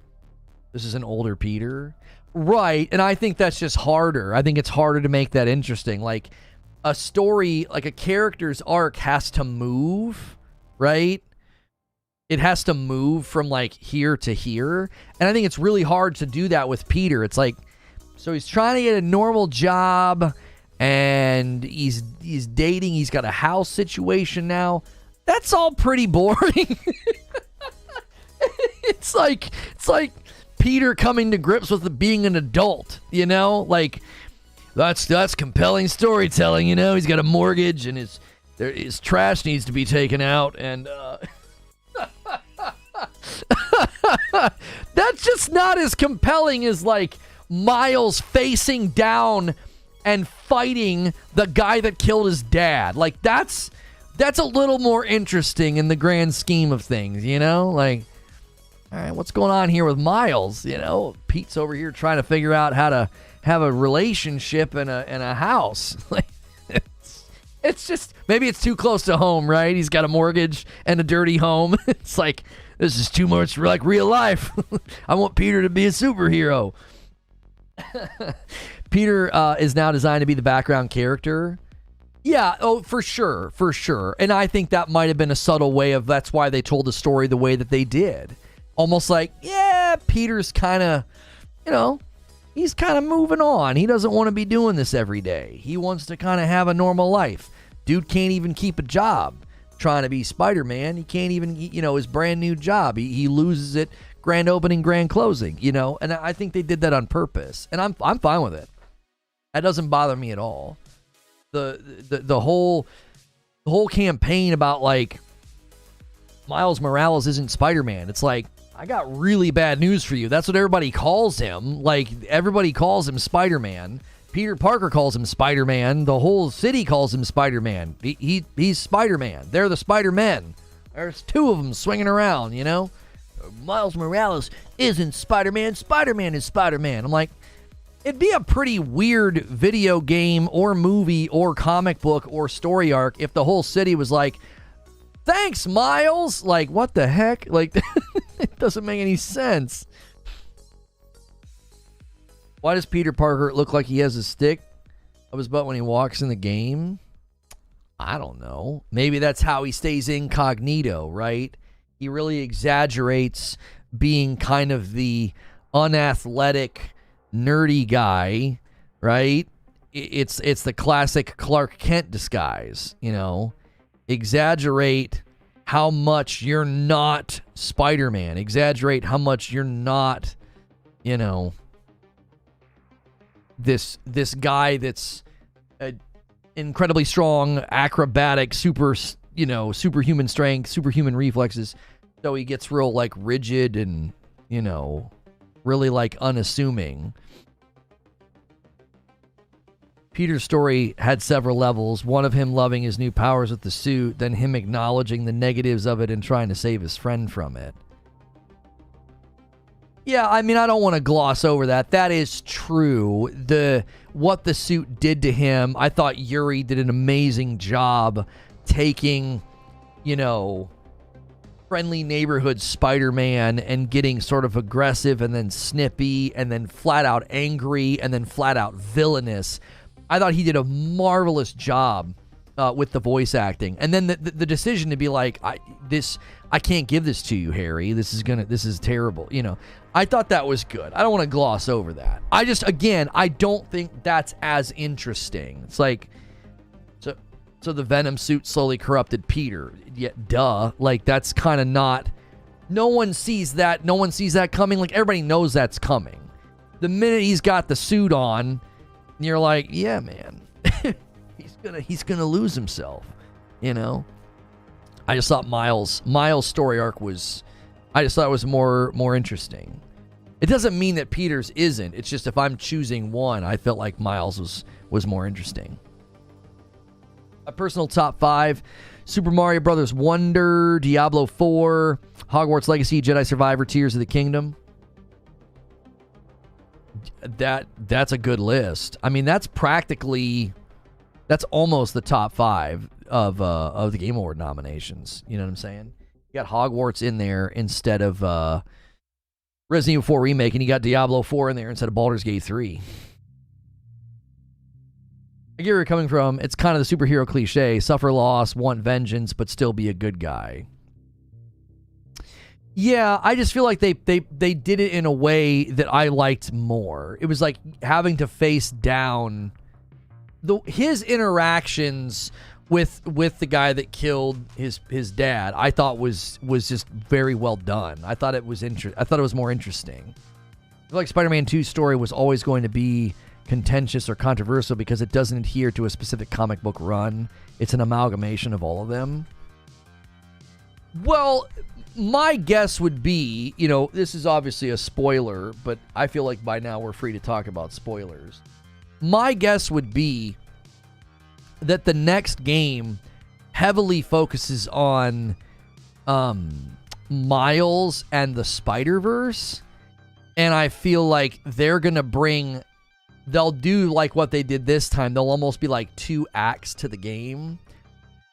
This is an older Peter. Right, and I think that's just harder. I think it's harder to make that interesting. Like, a story, like a character's arc has to move, right? It has to move from, like, here to here. And I think it's really hard to do that with Peter. It's like, so he's trying to get a normal job, and he's dating. He's got a house situation now. That's all pretty boring. It's like Peter coming to grips with being an adult, you know? Like, that's compelling storytelling, you know? He's got a mortgage, and his trash needs to be taken out, and it's just not as compelling as like Miles facing down and fighting the guy that killed his dad. Like that's a little more interesting in the grand scheme of things, you know? Like, all right, what's going on here with Miles? You know, Pete's over here trying to figure out how to have a relationship in a house. Like, it's just, maybe it's too close to home, right? He's got a mortgage and a dirty home. It's like, this is too much like real life. I want Peter to be a superhero. Peter is now designed to be the background character. Yeah, oh, for sure. And I think that might have been a subtle way of, that's why they told the story the way that they did. Almost like, yeah, Peter's kind of, you know, he's kind of moving on. He doesn't want to be doing this every day. He wants to kind of have a normal life. Dude can't even keep a job trying to be Spider-Man. He can't even, you know, his brand new job. He loses it grand opening, grand closing, you know. And I think they did that on purpose. And I'm fine with it. That doesn't bother me at all. The whole campaign about like Miles Morales isn't Spider-Man. It's like, I got really bad news for you. That's what everybody calls him. Like, everybody calls him Spider-Man. Peter Parker calls him Spider-Man. The whole city calls him Spider-Man. He's Spider-Man. They're the Spider-Men. There's two of them swinging around, you know? Miles Morales isn't Spider-Man. Spider-Man is Spider-Man. I'm like, it'd be a pretty weird video game or movie or comic book or story arc if the whole city was like, thanks, Miles. Like, what the heck? Like, it doesn't make any sense. Why does Peter Parker look like he has a stick up his butt when he walks in the game? I don't know. Maybe that's how he stays incognito, right? He really exaggerates being kind of the unathletic, nerdy guy, right? It's the classic Clark Kent disguise, you know? Exaggerate how much you're not Spider-Man. Exaggerate how much you're not, you know, this guy that's incredibly strong, acrobatic, superhuman strength, superhuman reflexes. So he gets real like rigid and, you know, really like unassuming. Peter's story had several levels. One of him loving his new powers with the suit, then him acknowledging the negatives of it and trying to save his friend from it. Yeah, I mean, I don't want to gloss over that. That is true. What the suit did to him, I thought Yuri did an amazing job taking, you know, friendly neighborhood Spider-Man and getting sort of aggressive and then snippy and then flat out angry and then flat out villainous. I thought he did a marvelous job with the voice acting. And then the decision to be like, I can't give this to you, Harry. This is terrible. You know, I thought that was good. I don't want to gloss over that. I don't think that's as interesting. It's like, so the Venom suit slowly corrupted Peter. Yeah, duh. Like, that's kind of not, no one sees that coming. Like, everybody knows that's coming. The minute he's got the suit on, you're like, yeah, man, he's gonna lose himself, you know. I just thought Miles' story arc was, I just thought it was more interesting. It doesn't mean that Peter's isn't. It's just if I'm choosing one, I felt like Miles was more interesting. A personal top 5: Super Mario Brothers Wonder, Diablo 4, Hogwarts Legacy, Jedi Survivor, Tears of the Kingdom. That's a good list. I mean, that's almost the top 5 of the Game Award nominations. You know what I'm saying? You got Hogwarts in there instead of Resident Evil 4 Remake, and you got Diablo 4 in there instead of Baldur's Gate 3. I get where you're coming from. It's kind of the superhero cliche: suffer loss, want vengeance, but still be a good guy. Yeah, I just feel like they did it in a way that I liked more. It was like having to face down his interactions with the guy that killed his dad. I thought was just very well done. I thought it was more interesting. I feel like Spider-Man 2's story was always going to be contentious or controversial because it doesn't adhere to a specific comic book run. It's an amalgamation of all of them. Well, my guess would be, this is obviously a spoiler, but I feel like by now we're free to talk about spoilers. My guess would be that the next game heavily focuses on Miles and the Spider-Verse, and I feel like they'll do like what they did this time. They'll almost be like 2 acts to the game.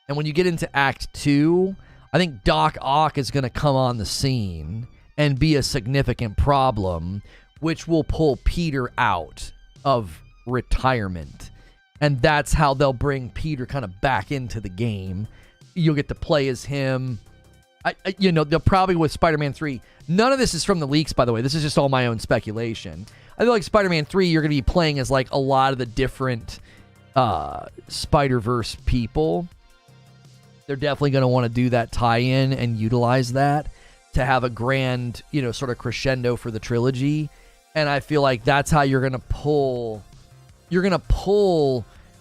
And when you get into Act 2, I think Doc Ock is going to come on the scene and be a significant problem, which will pull Peter out of retirement. And that's how they'll bring Peter kind of back into the game. You'll get to play as him. They'll probably with Spider-Man 3. None of this is from the leaks, by the way. This is just all my own speculation. I feel like Spider-Man 3, you're going to be playing as like a lot of the different Spider-Verse people. They're definitely going to want to do that tie-in and utilize that to have a grand, sort of crescendo for the trilogy. And I feel like that's how you're going to pull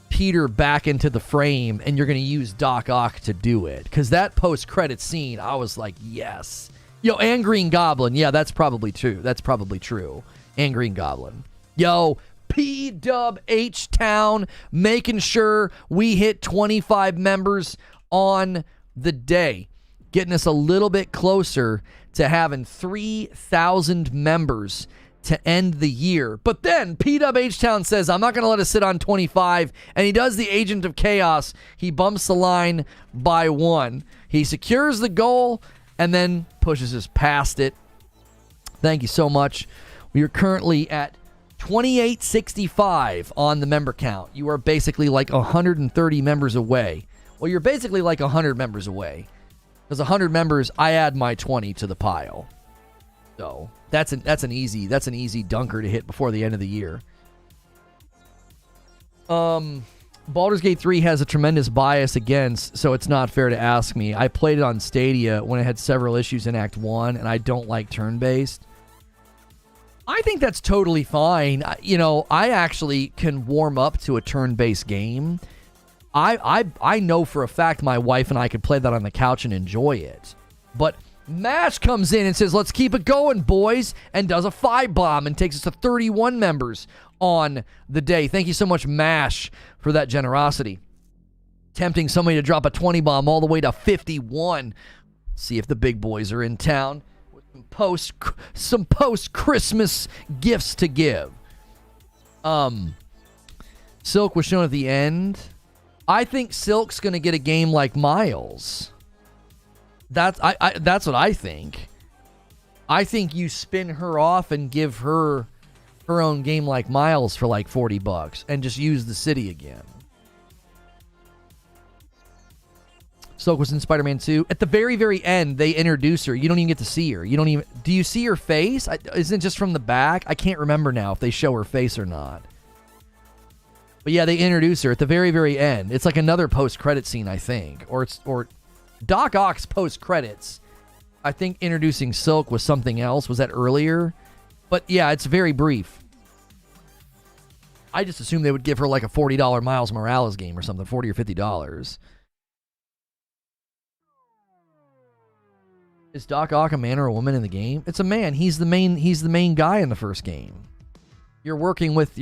Peter back into the frame, and you're going to use Doc Ock to do it. Because that post-credit scene, I was like, yes. And Green Goblin. Yeah, that's probably true. And Green Goblin. P-Dub H-Town, making sure we hit 25 members on the day, getting us a little bit closer to having 3,000 members to end the year. But then P-Dub H-Town says, I'm not going to let us sit on 25, and he does the Agent of Chaos. He bumps the line by 1. He secures the goal and then pushes us past it. Thank you so much. We are currently at 2865 on the member count. You are basically like 130 members away. Well, you're basically like 100 members away. Because 100 members, I add my 20 to the pile. So that's an easy dunker to hit before the end of the year. Baldur's Gate 3 has a tremendous bias against, so it's not fair to ask me. I played it on Stadia when it had several issues in Act 1, and I don't like turn-based. I think that's totally fine. I actually can warm up to a turn-based game. I know for a fact my wife and I could play that on the couch and enjoy it. But MASH comes in and says, let's keep it going, boys, and does a 5-bomb and takes us to 31 members on the day. Thank you so much, MASH, for that generosity. Tempting somebody to drop a 20-bomb all the way to 51. See if the big boys are in town with some post-Christmas gifts to give. Silk was shown at the end. I think Silk's going to get a game like Miles. That's what I think. I think you spin her off and give her own game like Miles for like $40 and just use the city again. Silk was in Spider-Man 2. At the very, very end, they introduce her. You don't even get to see her. Do you see her face? Isn't it just from the back? I can't remember now if they show her face or not. But yeah, they introduce her at the very, very end. It's like another post-credit scene, I think. Or Doc Ock's post-credits. I think introducing Silk was something else. Was that earlier? But yeah, it's very brief. I just assumed they would give her like a $40 Miles Morales game or something. $40 or $50. Is Doc Ock a man or a woman in the game? It's a man. He's the main guy in the first game. You're working with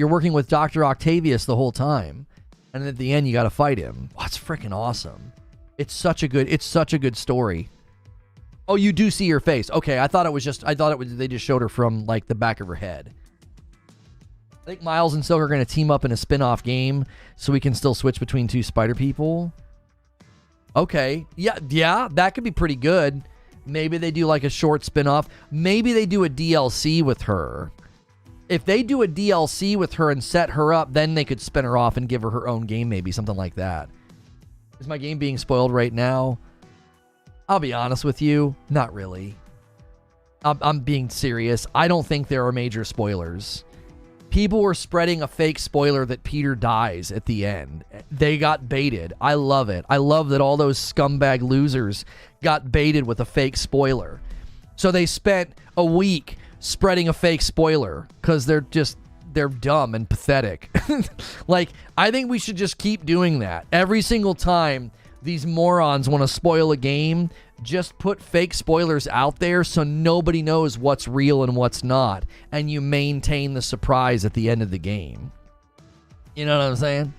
Dr. Octavius the whole time, and at the end you got to fight him. Oh, it's freaking awesome. It's such a good story. Oh, you do see her face. Okay, they just showed her from like the back of her head. I think Miles and Silk are going to team up in a spin-off game so we can still switch between 2 spider people. Okay. Yeah, that could be pretty good. Maybe they do like a short spin-off. Maybe they do a DLC with her. If they do a DLC with her and set her up, then they could spin her off and give her her own game, maybe something like that. Is my game being spoiled right now? I'll be honest with you, not really. I'm being serious. I don't think there are major spoilers. People were spreading a fake spoiler that Peter dies at the end. They got baited. I love it. I love that all those scumbag losers got baited with a fake spoiler. So they spent a week spreading a fake spoiler because they're dumb and pathetic. Like, I think we should just keep doing that. Every single time these morons want to spoil a game, Just put fake spoilers out there so nobody knows what's real and what's not, and you maintain the surprise at the end of the game. You know what I'm saying?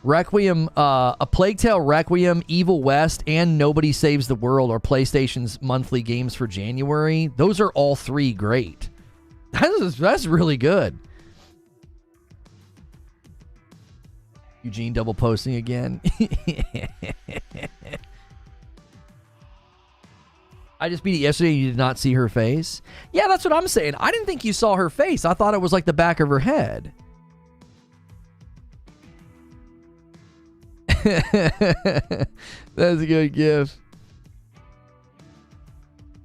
Requiem, A Plague Tale Requiem, Evil West, and Nobody Saves the World are PlayStation's monthly games for January. Those are all 3 great. That's really good. Eugene double posting again. I just beat it yesterday and you did not see her face? Yeah, that's what I'm saying. I didn't think you saw her face. I thought it was like the back of her head. That's a good gift.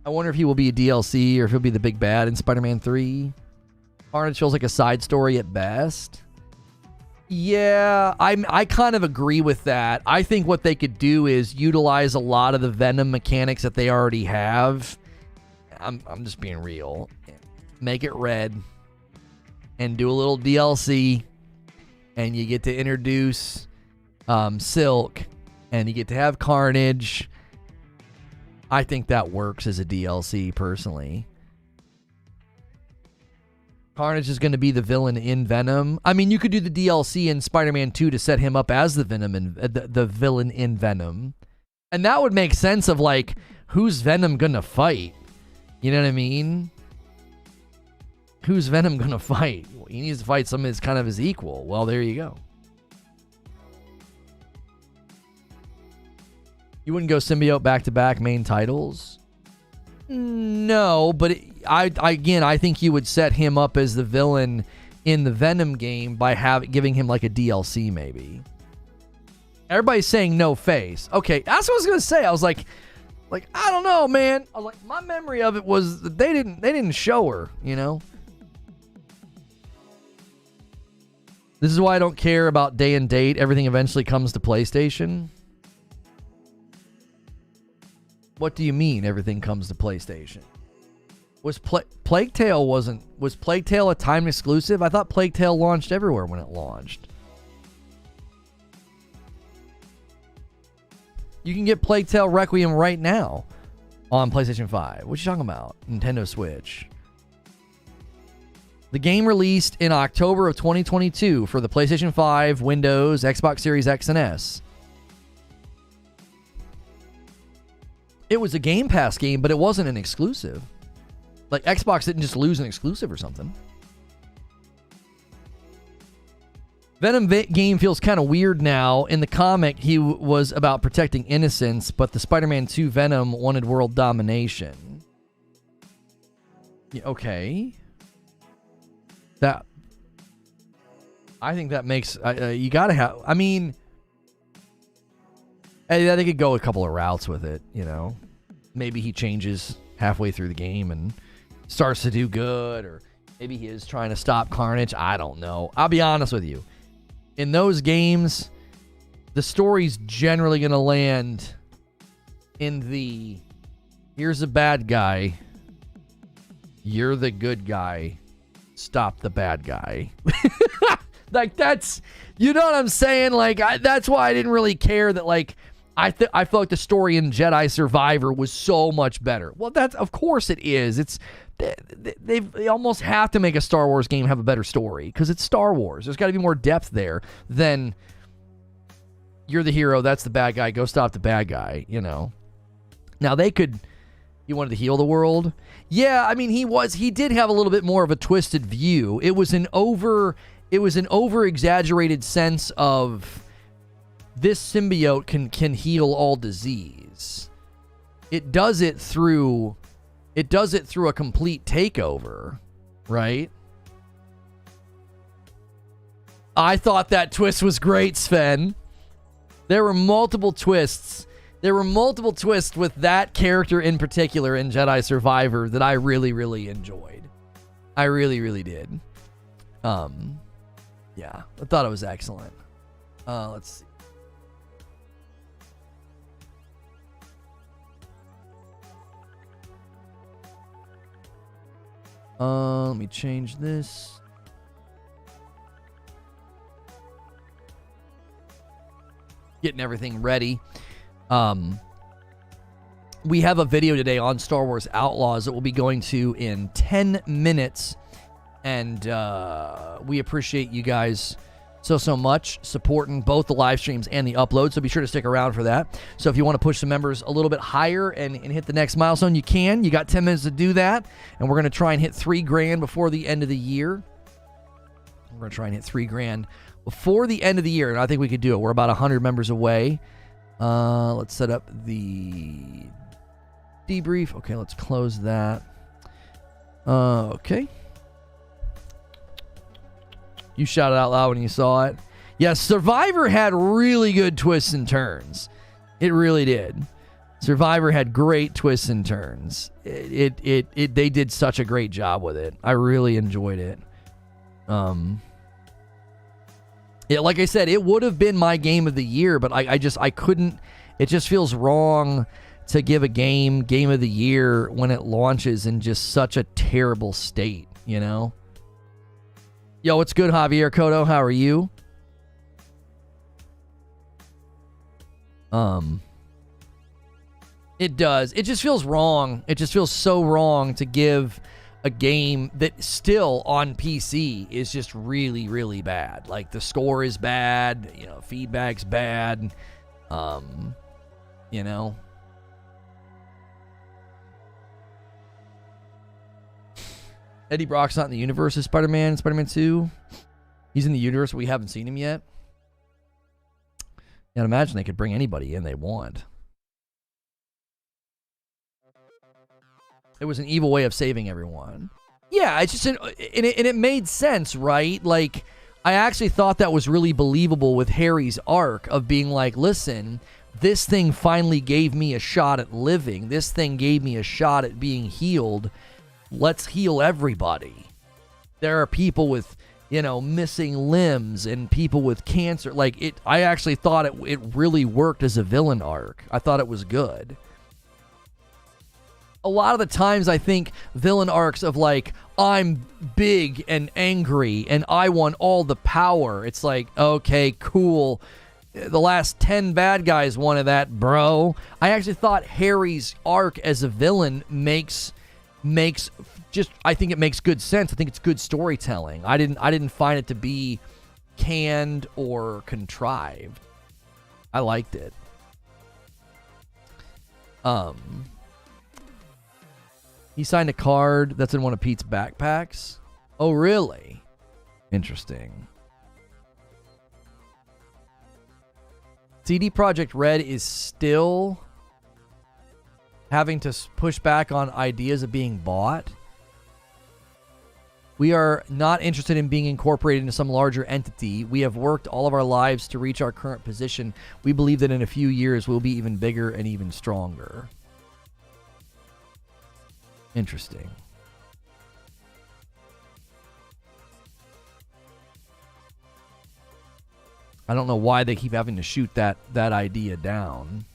I wonder if he will be a DLC or if he'll be the big bad in Spider-Man 3. Carnage feels like a side story at best. Yeah, I kind of agree with that. I think what they could do is utilize a lot of the Venom mechanics that they already have. I'm just being real. Make it red and do a little DLC, and you get to introduce Silk, and you get to have Carnage. I think that works as a DLC personally. Carnage is going to be the villain in Venom. I mean, you could do the DLC in Spider-Man 2 to set him up as the Venom and the villain in Venom, and that would make sense of like, who's Venom gonna fight? You know what I mean? Who's Venom gonna fight? Well, he needs to fight someone that's kind of his equal. Well, there you go. You wouldn't go symbiote back-to-back main titles? No, but I think you would set him up as the villain in the Venom game by giving him like a DLC maybe. Everybody's saying no face. Okay, that's what I was gonna say. I was like I don't know, man. I was like, my memory of it was that they didn't show her, you know. This is why I don't care about day and date. Everything eventually comes to PlayStation. What do you mean everything comes to PlayStation? Was Plague Tale a time exclusive? I thought Plague Tale launched everywhere when it launched. You can get Plague Tale Requiem right now on PlayStation 5. What you talking about? Nintendo Switch. The game released in October of 2022 for the PlayStation 5, Windows, Xbox Series X and S. It was a Game Pass game, but it wasn't an exclusive. Like, Xbox didn't just lose an exclusive or something. Venom game feels kind of weird now. In the comic, he was about protecting innocence, but the Spider-Man 2 Venom wanted world domination. Yeah, okay. I think that makes... you gotta have... I mean... They could go a couple of routes with it, you know. Maybe he changes halfway through the game and starts to do good, or maybe he is trying to stop Carnage. I don't know. I'll be honest with you. In those games, the story's generally going to land in the, here's a bad guy, you're the good guy, stop the bad guy. Like, that's, you know what I'm saying? Like, that's why I didn't really care that, like, I feel like the story in Jedi Survivor was so much better. Well, that's, of course it is. It's they almost have to make a Star Wars game have a better story because it's Star Wars. There's got to be more depth there than you're the hero, that's the bad guy, go stop the bad guy, you know. Now he wanted to heal the world. Yeah, I mean, he did have a little bit more of a twisted view. It was an over exaggerated sense of this symbiote can heal all disease. It does it through a complete takeover, right? I thought that twist was great, Sven. There were multiple twists. There were multiple twists with that character in particular in Jedi Survivor that I really, really enjoyed. I really, really did. Yeah, I thought it was excellent. Let's see. Let me change this. getting everything ready. We have a video today on Star Wars Outlaws that we'll be going to in 10 minutes. And we appreciate you guys so much supporting both the live streams and the upload. So be sure to stick around for that. So if you want to push the members a little bit higher and hit the next milestone, you can. You got 10 minutes to do that. And we're going to try and hit $3,000 before the end of the year. We're going to try and hit $3,000 before the end of the year. And I think we could do it. We're about 100 members away. Let's set up the debrief. Okay, let's close that. Okay. You shouted out loud when you saw it. Yes, Survivor had really good twists and turns. It really did. Survivor had great twists and turns. They did such a great job with it. I really enjoyed it. Like I said, it would have been my game of the year, but I couldn't. It just feels wrong to give a game of the year when it launches in just such a terrible state, you know? Yo, what's good, Javier Cotto? How are you? It does. It just feels wrong. It just feels so wrong to give a game that still on PC is just really, really bad. Like, the score is bad, you know, feedback's bad, you know. Eddie Brock's not in the universe of Spider-Man 2. He's in the universe, but we haven't seen him yet. And imagine they could bring anybody in they want. It was an evil way of saving everyone. Yeah, it's just and it made sense, right? Like, I actually thought that was really believable with Harry's arc of being like, listen, this thing finally gave me a shot at living. This thing gave me a shot at being healed. Let's heal everybody. There are people with, you know, missing limbs and people with cancer. Like, I actually thought it really worked as a villain arc. I thought it was good. A lot of the times I think villain arcs of like, I'm big and angry and I want all the power. It's like, okay, cool. The last 10 bad guys wanted that, bro. I actually thought Harry's arc as a villain makes just, I think it makes good sense. I think it's good storytelling. I didn't find it to be canned or contrived. I liked it. He signed a card that's in one of Pete's backpacks. Oh, really? Interesting. CD Projekt Red is still having to push back on ideas of being bought. We are not interested in being incorporated into some larger entity. We have worked all of our lives to reach our current position. We believe that in a few years we'll be even bigger and even stronger. Interesting. I don't know why they keep having to shoot that idea down.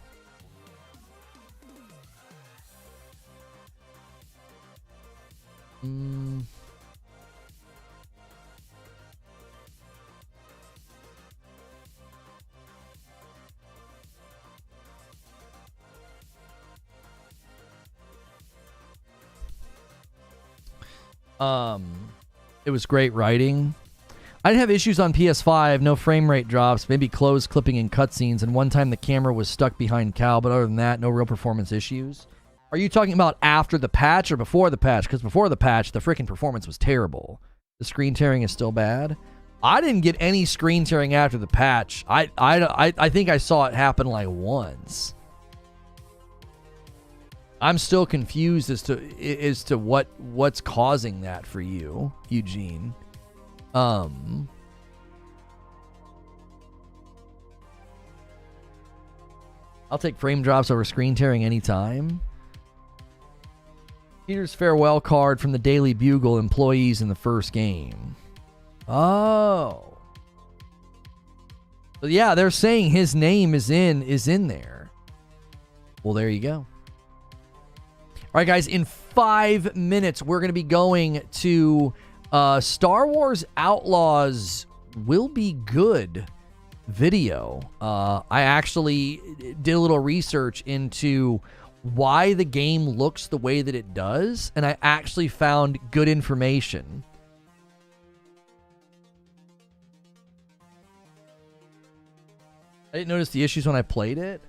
It was great writing. I didn't have issues on PS5, no frame rate drops, maybe closed clipping in cutscenes, and one time the camera was stuck behind Cal, but other than that, no real performance issues. Are you talking about after the patch or before the patch? Because before the patch, the freaking performance was terrible. The screen tearing is still bad. I didn't get any screen tearing after the patch. I think I saw it happen like once. I'm still confused as to what's causing that for you, Eugene. I'll take frame drops over screen tearing anytime. Peter's farewell card from the Daily Bugle employees in the first game. Oh. So yeah, they're saying his name is in there. Well, there you go. All right, guys, in 5 minutes, we're going to be going to Star Wars Outlaws Will Be Good. video. I actually did a little research into why the game looks the way that it does, and I actually found good information. I didn't notice the issues when I played it.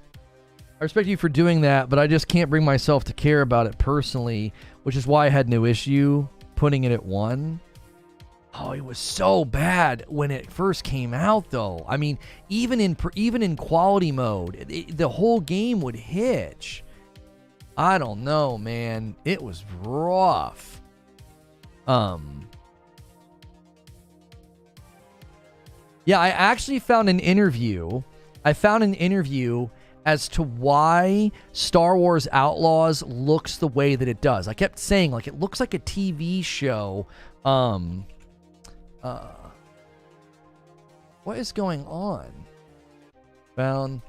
I respect you for doing that, but I just can't bring myself to care about it personally, which is why I had no issue putting it at 1. Oh, it was so bad when it first came out, though. I mean, even in quality mode, the whole game would hitch. I don't know, man. It was rough. Yeah, I actually found an interview. As to why Star Wars Outlaws looks the way that it does. I kept saying, like, it looks like a TV show. What is going on? Found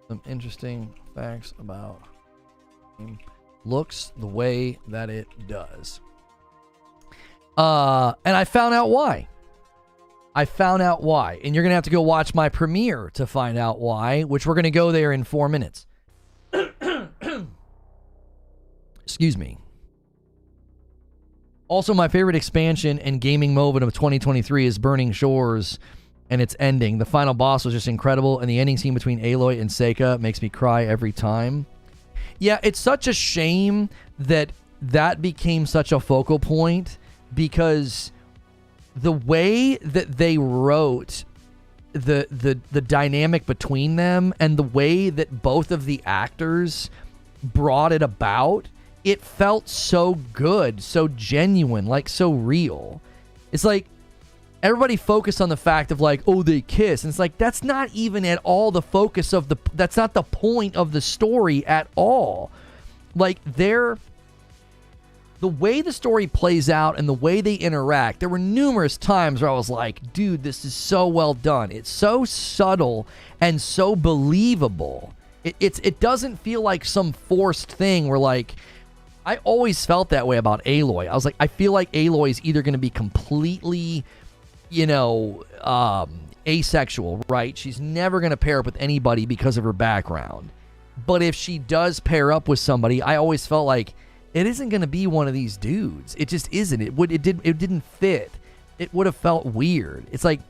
some interesting facts about game. Looks the way that it does. And I found out why. And you're going to have to go watch my premiere to find out why, which we're going to go there in 4 minutes. Excuse me. Also, my favorite expansion and gaming moment of 2023 is Burning Shores and its ending. The final boss was just incredible, and the ending scene between Aloy and Seika makes me cry every time. Yeah, it's such a shame that became such a focal point, because the way that they wrote the dynamic between them and the way that both of the actors brought it about, it felt so good, so genuine, like so real. It's like everybody focused on the fact of like, oh, they kiss. And it's like, that's not even at all the focus of that's not the point of the story at all. Like, the way the story plays out and the way they interact, there were numerous times where I was like, dude, this is so well done. It's so subtle and so believable. It doesn't feel like some forced thing where, like, I always felt that way about Aloy. I was like, I feel like Aloy is either going to be completely, asexual, right? She's never going to pair up with anybody because of her background. But if she does pair up with somebody, I always felt like it isn't going to be one of these dudes. It just isn't. It didn't fit. It would have felt weird. It's like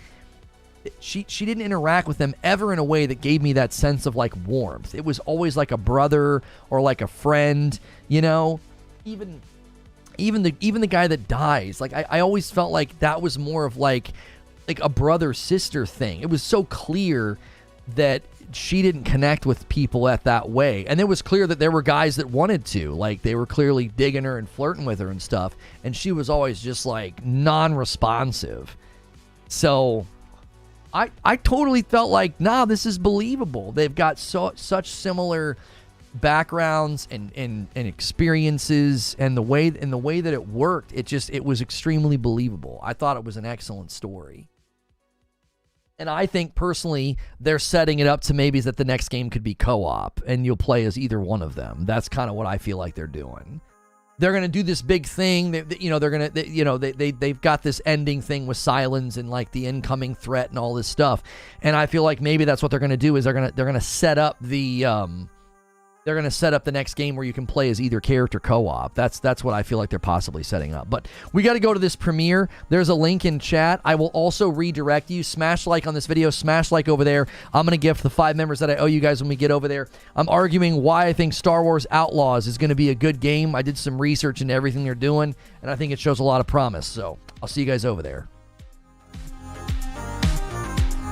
she didn't interact with them ever in a way that gave me that sense of like warmth. It was always like a brother or like a friend, Even the guy that dies, like I always felt like that was more of like a brother-sister thing. It was so clear that she didn't connect with people that way. And it was clear that there were guys that wanted to. Like, they were clearly digging her and flirting with her and stuff. And she was always just, like, non-responsive. So, I totally felt like, nah, this is believable. They've got such similar backgrounds and experiences, and the way that it worked, it was extremely believable. I thought it was an excellent story. And I think, personally, they're setting it up to maybe that the next game could be co-op, and you'll play as either one of them. That's kind of what I feel like they're doing. They're going to do this big thing. They've got this ending thing with Silence and, like, the incoming threat and all this stuff. And I feel like maybe that's what they're going to do, is they're going to set up the next game where you can play as either character co-op. That's what I feel like they're possibly setting up. But we got to go to this premiere. There's a link in chat. I will also redirect you. Smash like on this video. Smash like over there. I'm going to gift the 5 members that I owe you guys when we get over there. I'm arguing why I think Star Wars Outlaws is going to be a good game. I did some research into everything they're doing, and I think it shows a lot of promise. So I'll see you guys over there.